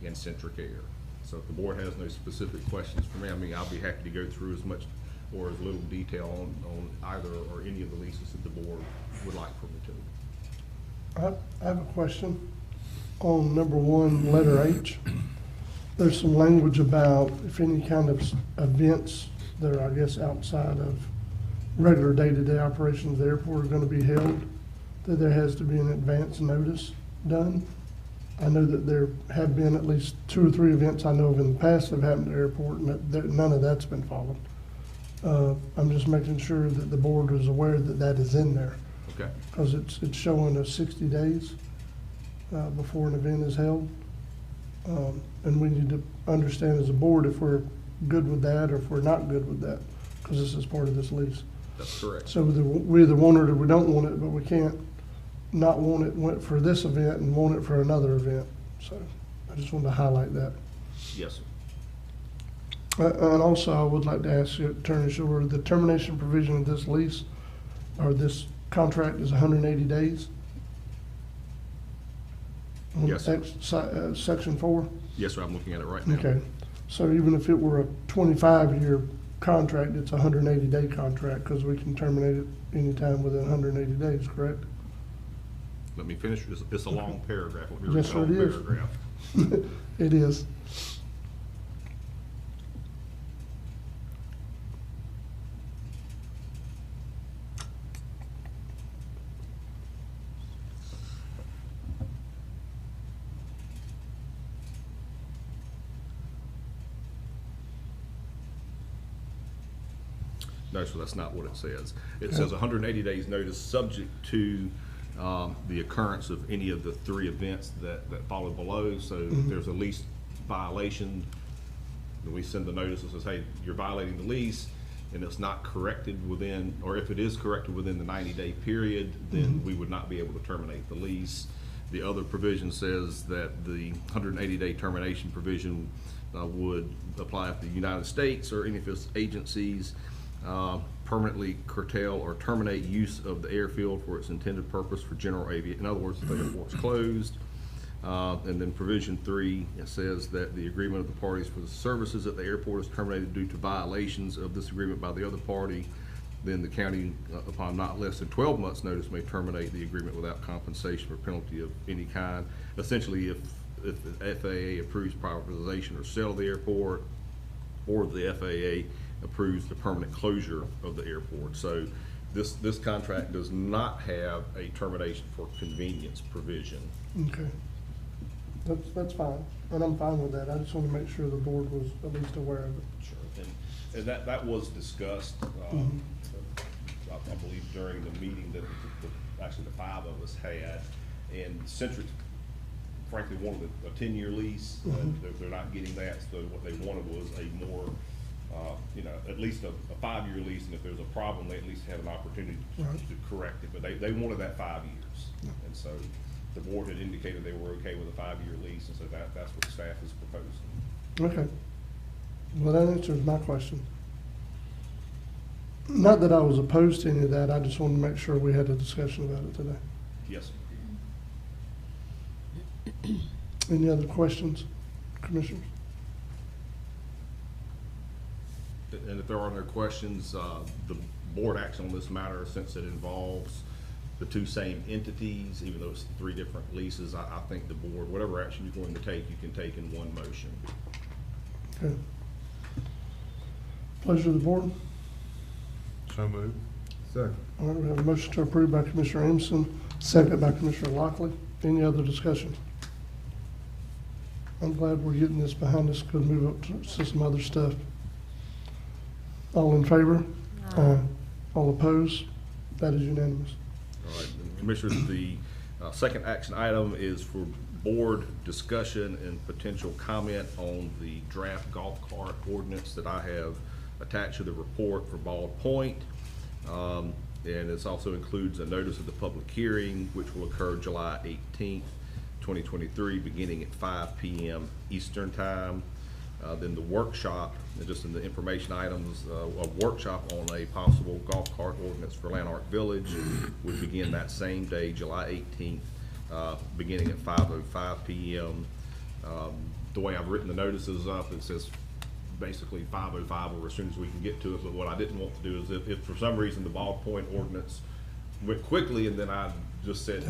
and Centric Air. So if the board has no specific questions for me, I mean, I'll be happy to go through as much or as little detail on either or any of the leases that the board would like for me to. I have a question on number 1, letter H. There's some language about if any kind of events that are, I guess, outside of regular day-to-day operations of the airport are going to be held, that there has to be an advance notice done. I know that there have been at least 2 or 3 events I know of in the past that have happened at the airport, and that none of that's been followed. I'm just making sure that the board is aware that that is in there. Okay. Because it's showing us 60 days before an event is held. And we need to understand as a board if we're good with that or if we're not good with that, because this is part of this lease. That's correct. So we either want it or we don't want it, but we can't not want it for this event and want it for another event. So I just wanted to highlight that. Yes, sir. And also, I would like to ask you, Attorney Shore, the termination provision of this lease or this contract is 180 days? Yes, sir. Section 4? Yes, sir, I'm looking at it right now. Okay. So even if it were a 25-year contract, it's a 180-day contract because we can terminate it anytime within 180 days, correct? Let me finish. It's a long paragraph. Let me read Yes, the sir, whole it is. paragraph. It is. No, so that's not what it says. It says 180 days notice subject to the occurrence of any of the 3 events that follow below. So if there's a lease violation, then we send the notice that says, hey, you're violating the lease, and it's not corrected within, or if it is corrected within the 90-day period, then we would not be able to terminate the lease. The other provision says that the 180-day termination provision would apply if the United States or any of its agencies permanently curtail or terminate use of the airfield for its intended purpose for general aviation. In other words, the airport's closed. And then provision 3, it says that the agreement of the parties for the services at the airport is terminated due to violations of this agreement by the other party. Then the county, upon not less than 12 months' notice, may terminate the agreement without compensation or penalty of any kind. Essentially, if if the FAA approves privatization or sale of the airport, or the FAA approves the permanent closure of the airport. So this contract does not have a termination for convenience provision. Okay. That's fine, and I'm fine with that. I just want to make sure the board was at least aware of it. Sure. And that was discussed, I believe, during the meeting that actually the five of us had. And Centric, frankly, wanted a 10-year lease. They're not getting that, so what they wanted was a more, at least a 5-year lease, and if there's a problem, they at least have an opportunity to correct it. But they wanted that 5 years. And so the board had indicated they were okay with a 5-year lease, and so that's what staff is proposing. Okay. Well, that answers my question. Not that I was opposed to any of that, I just wanted to make sure we had a discussion about it today. Yes. Any other questions, commissioners? And if there are no questions, the board action on this matter, since it involves the two same entities, even though it's 3 different leases, I think the board, whatever action you're going to take, you can take in one motion. Okay. Pleasure of the board. So moved. Second. All right, we have a motion to approve by Commissioner Amison, second by Commissioner Lockley. Any other discussion? I'm glad we're getting this behind us. Could move up to some other stuff. All in favor? All opposed? That is unanimous. All right, Commissioners, the second action item is for board discussion and potential comment on the draft golf cart ordinance that I have attached to the report for Bald Point. And this also includes a notice of the public hearing, which will occur July 18th, 2023, beginning at 5 p.m. Eastern Time. Then the workshop, just in the information items, a workshop on a possible golf cart ordinance for Lanark Village would begin that same day, July 18th, beginning at 5:05 p.m. The way I've written the notices up, it says basically 5:05 or as soon as we can get to it. But what I didn't want to do is if for some reason the Bald Point ordinance went quickly and then I just said,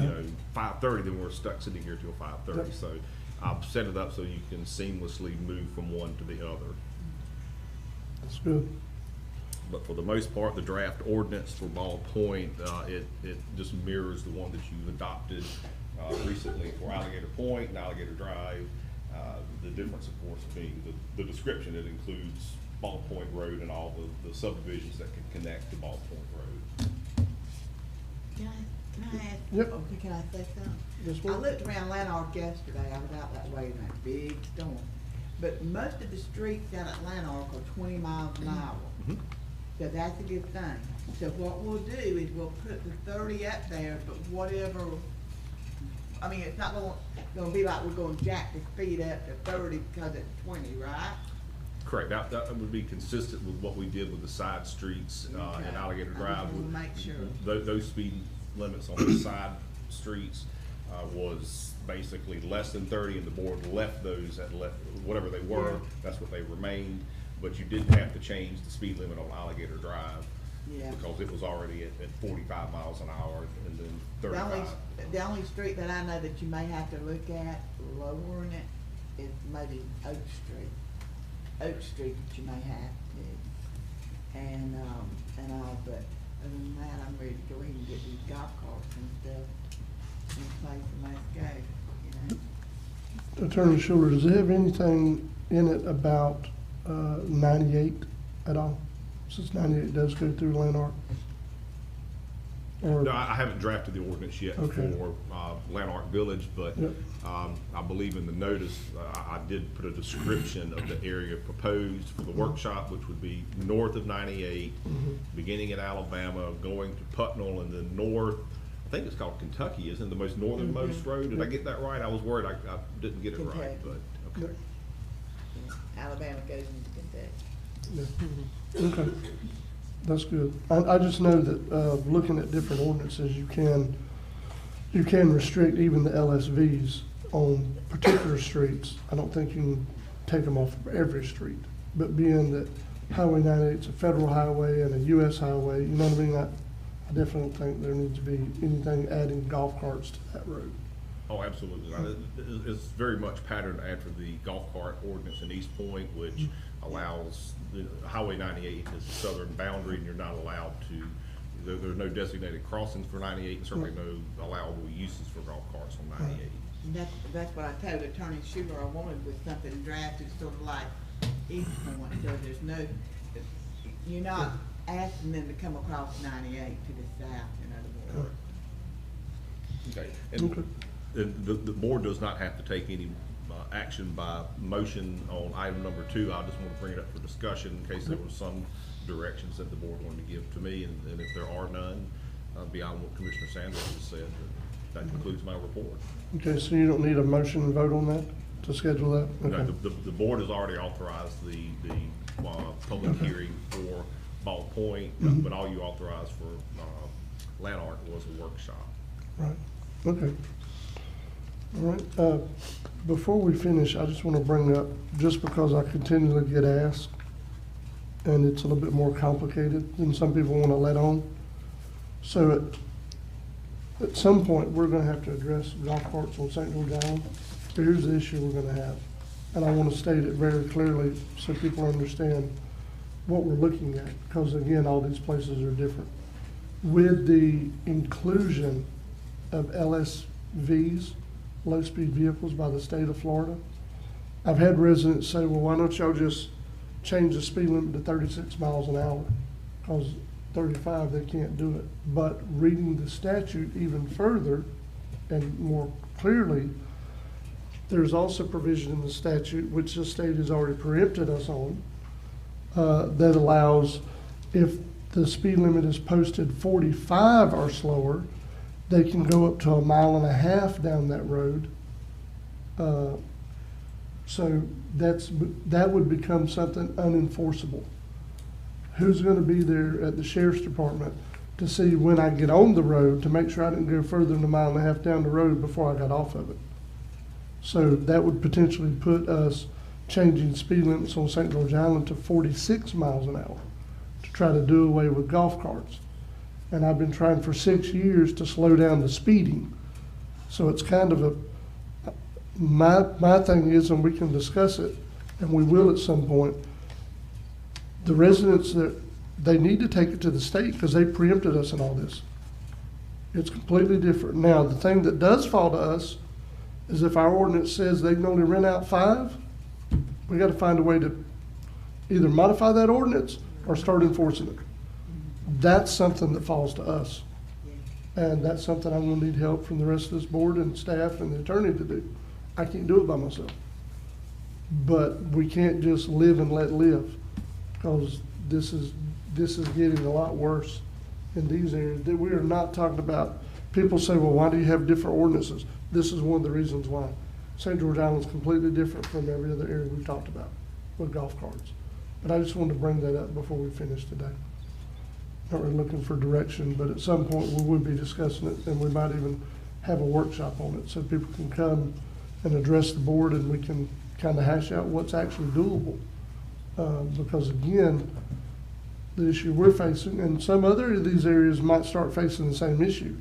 5:30, then we're stuck sitting here till 5:30. Yep. So I've set it up so you can seamlessly move from one to the other. That's good. But for the most part, the draft ordinance for Bald Point, it just mirrors the one that you've adopted recently for Alligator Point and Alligator Drive. The difference, of course, being the description. It includes Bald Point Road and all the subdivisions that can connect to Bald Point Road. Can I ask? Yep. Okay, can I say something? Yes, I ma'am. looked around Lanark yesterday, I was out that way in that big storm. But most of the streets down at Lanark are 20 miles an hour. So that's a good thing. So what we'll do is we'll put the 30 up there, but whatever, I mean, it's not gonna be like we're gonna jack the speed up to 30 because it's 20, right? Correct. That would be consistent with what we did with the side streets in Alligator Drive. I just wanna make sure. Those speed limits on the side streets was basically less than 30, and the board left those at whatever they were. Yeah. That's what they remained. But you didn't have to change the speed limit on Alligator Drive. Yeah. Because it was already at 45 miles an hour and then 35. The only street that I know that you may have to look at lowering it is maybe Oak Street. Oak Street that you may have to. And all, but other than that, I'm ready to go ahead and get these golf carts and stuff in place and let's go, you know? Attorney Schuler, does it have anything in it about 98 at all? Since 98 does go through Lanark? Or, No, I haven't drafted the ordinance yet Okay. for Lanark Village, but Yep. I believe in the notice, I did put a description of the area proposed for the workshop, which would be north of 98, beginning in Alabama, going to Putnell, and then north. I think it's called Kentucky, isn't it? The most northernmost road. Did I get that right? I was worried I didn't get it right, but okay. Alabama goes into Kentucky. yeah. Okay, that's good. I just know that, looking at different ordinances, you can restrict even the LSVs on particular streets. I don't think you can take them off every street, but being that Highway 98 is a federal highway and a US highway, you know what I mean? I definitely don't think there needs to be anything adding golf carts to that road. Oh, absolutely. It's very much patterned after the golf cart ordinance in East Point, which allows, Highway 98 is the southern boundary, and you're not allowed to, there's no designated crossings for 98, and certainly no allowable uses for golf carts on 98. And that's what I told Attorney Schuler I wanted, with something drafted sort of like East Point, so there's no, you're not asking them to come across 98 to the south, in other words. Okay. And the board does not have to take any action by motion on item number 2. I just want to bring it up for discussion in case there were some directions that the board wanted to give to me, and if there are none, beyond what Commissioner Sanders has said, that concludes my report. Okay, so you don't need a motion and vote on that to schedule that? Okay. No, the board has already authorized the public hearing for Ball Point, but all you authorized for Lanark was a workshop. Right, okay. All right, before we finish, I just want to bring up, just because I continually get asked, and it's a little bit more complicated than some people want to let on. So at some point, we're going to have to address golf carts on St. George Island. Here's the issue we're going to have. And I want to state it very clearly so people understand what we're looking at, because again, all these places are different. With the inclusion of LSVs, low-speed vehicles, by the state of Florida, I've had residents say, well, why don't y'all just change the speed limit to 36 miles an hour? Because 35, they can't do it. But reading the statute even further and more clearly, there's also provision in the statute, which the state has already preempted us on, that allows, if the speed limit is posted 45 or slower, they can go up to 1.5 miles down that road. So that would become something unenforceable. Who's going to be there at the sheriff's department to see when I get on the road to make sure I didn't go further than 1.5 miles down the road before I got off of it? So that would potentially put us changing speed limits on St. George Island to 46 miles an hour to try to do away with golf carts. And I've been trying for 6 years to slow down the speeding. So it's kind of my thing is, and we can discuss it, and we will at some point, the residents, they need to take it to the state because they preempted us in all this. It's completely different. Now, the thing that does fall to us is if our ordinance says they can only rent out 5, we got to find a way to either modify that ordinance or start enforcing it. That's something that falls to us. And that's something I'm gonna need help from the rest of this board and staff and the attorney to do. I can't do it by myself. But we can't just live and let live, because this is getting a lot worse in these areas. That we are not talking about, people say, well, why do you have different ordinances? This is one of the reasons why. St. George Island is completely different from every other area we've talked about with golf carts. But I just wanted to bring that up before we finish today. Not really looking for direction, but at some point we would be discussing it, and we might even have a workshop on it so people can come and address the board and we can kind of hash out what's actually doable. Because again, the issue we're facing, and some other of these areas might start facing the same issue,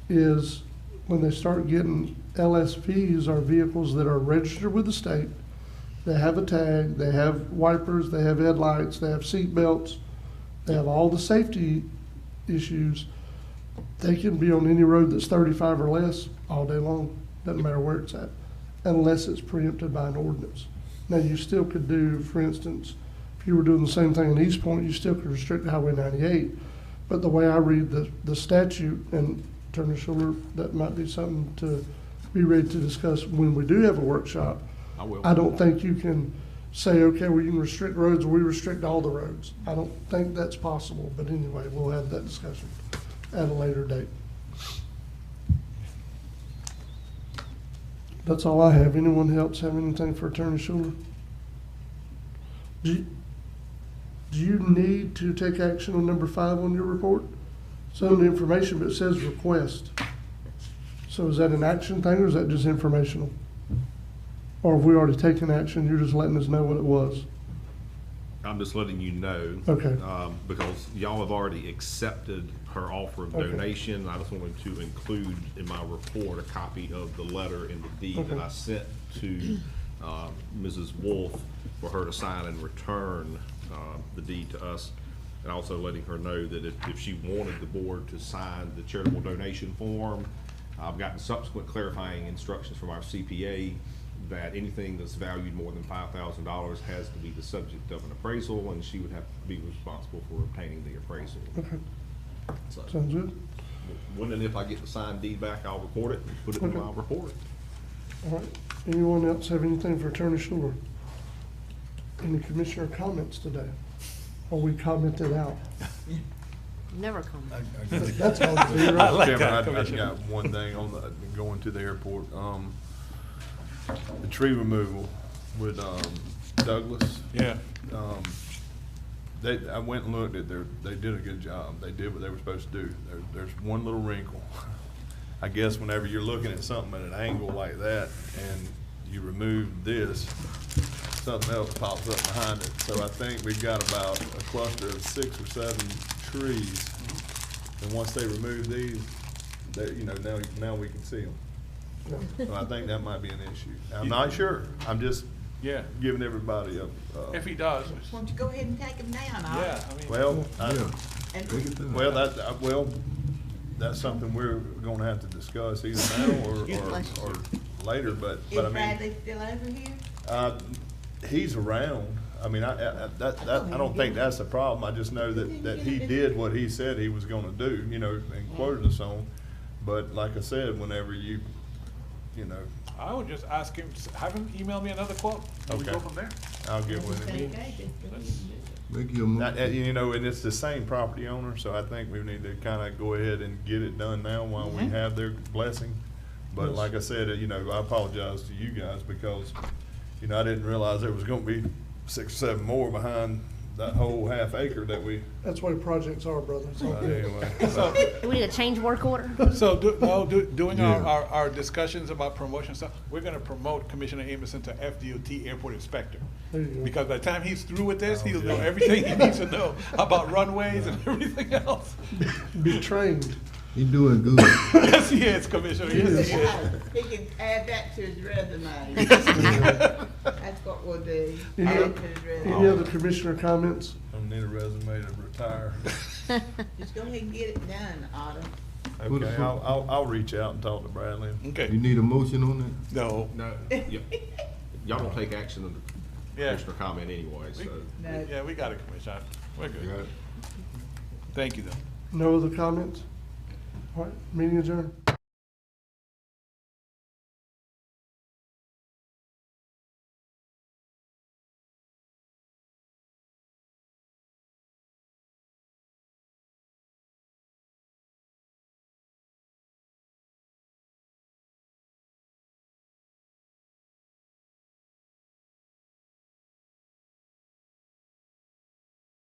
is when they start getting LSVs, or vehicles that are registered with the state, they have a tag, they have wipers, they have headlights, they have seat belts, they have all the safety issues. They can be on any road that's 35 or less all day long, doesn't matter where it's at, unless it's preempted by an ordinance. Now, you still could do, for instance, if you were doing the same thing in East Point, you still could restrict Highway 98. But the way I read the statute, and Attorney Schuler, that might be something to be ready to discuss when we do have a workshop. I will. I don't think you can say, okay, well, you can restrict roads, or we restrict all the roads. I don't think that's possible, but anyway, we'll have that discussion at a later date. That's all I have. Anyone else have anything for Attorney Schuler? Do you need to take action on number 5 on your report? It's on the information, but it says request. So is that an action thing, or is that just informational? Or have we already taken action, you're just letting us know what it was? I'm just letting you know. Okay. Because y'all have already accepted her offer of Okay. donation. I just wanted to include in my report a copy of the letter and the deed that Okay. I sent to Mrs. Wolf for her to sign and return the deed to us. And also letting her know that if she wanted the board to sign the charitable donation form, I've gotten subsequent clarifying instructions from our CPA that anything that's valued more than $5,000 has to be the subject of an appraisal, and she would have to be responsible for obtaining the appraisal. Okay. So, Sounds good. when and if I get the signed deed back, I'll record it and put it in Okay. my report. All right. Anyone else have anything for Attorney Schuler? Any commissioner comments today? Or we commented out? Never come. That's hard to do, right? Chairman, I got one thing on the, going to the airport. The tree removal with, Douglas. Yeah. I went and looked at they did a good job. They did what they were supposed to do. There's one little wrinkle. I guess whenever you're looking at something at an angle like that and you remove this, something else pops up behind it. So I think we've got about a cluster of 6 or 7 trees. And once they remove these, they, you know, now we can see them. So I think that might be an issue. I'm not sure. I'm just giving everybody a. If he does. Why don't you go ahead and take them down, Yeah, I mean. Well, And well, that's something we're gonna have to discuss either now or later, but I is mean. Bradley still over here? He's around. I mean, I don't think that's the problem. I just know that he did what he said he was gonna do, you know, and quoted us on. But like I said, whenever you know. I would just ask him, have him email me another quote, and we Okay. go from there. I'll get with him. Make your move. You know, and it's the same property owner, so I think we need to kind of go ahead and get it done now while we have their blessing. But like I said, you know, I apologize to you guys because, you know, I didn't realize there was gonna be 6 or 7 more behind that whole half acre that we. That's why projects are, brother. It's all good. Anyway. Do we need a change work order? So, doing Yeah. our discussions about promotion stuff, we're gonna promote Commissioner Amerson to FDOT Airport Inspector. There you go. Because by the time he's through with this, he'll know everything he needs to know about runways and everything else. Be trained. He doing good. Yes, he is, Commissioner, yes, he is. He can add that to his resume. That's what we'll do. Any Add other- it to his resume. Any other commissioner comments? I don't need a resume to retire. Just go ahead and get it done, Autumn. Okay, I'll reach out and talk to Bradley. Okay. You need a motion on that? No. No, y'all don't take action on the Yeah. commissioner comment anyway, so. No. Yeah, we got it, Commissioner. We're Got good. it. Thank you, though. No other comments? All right, meeting adjourned.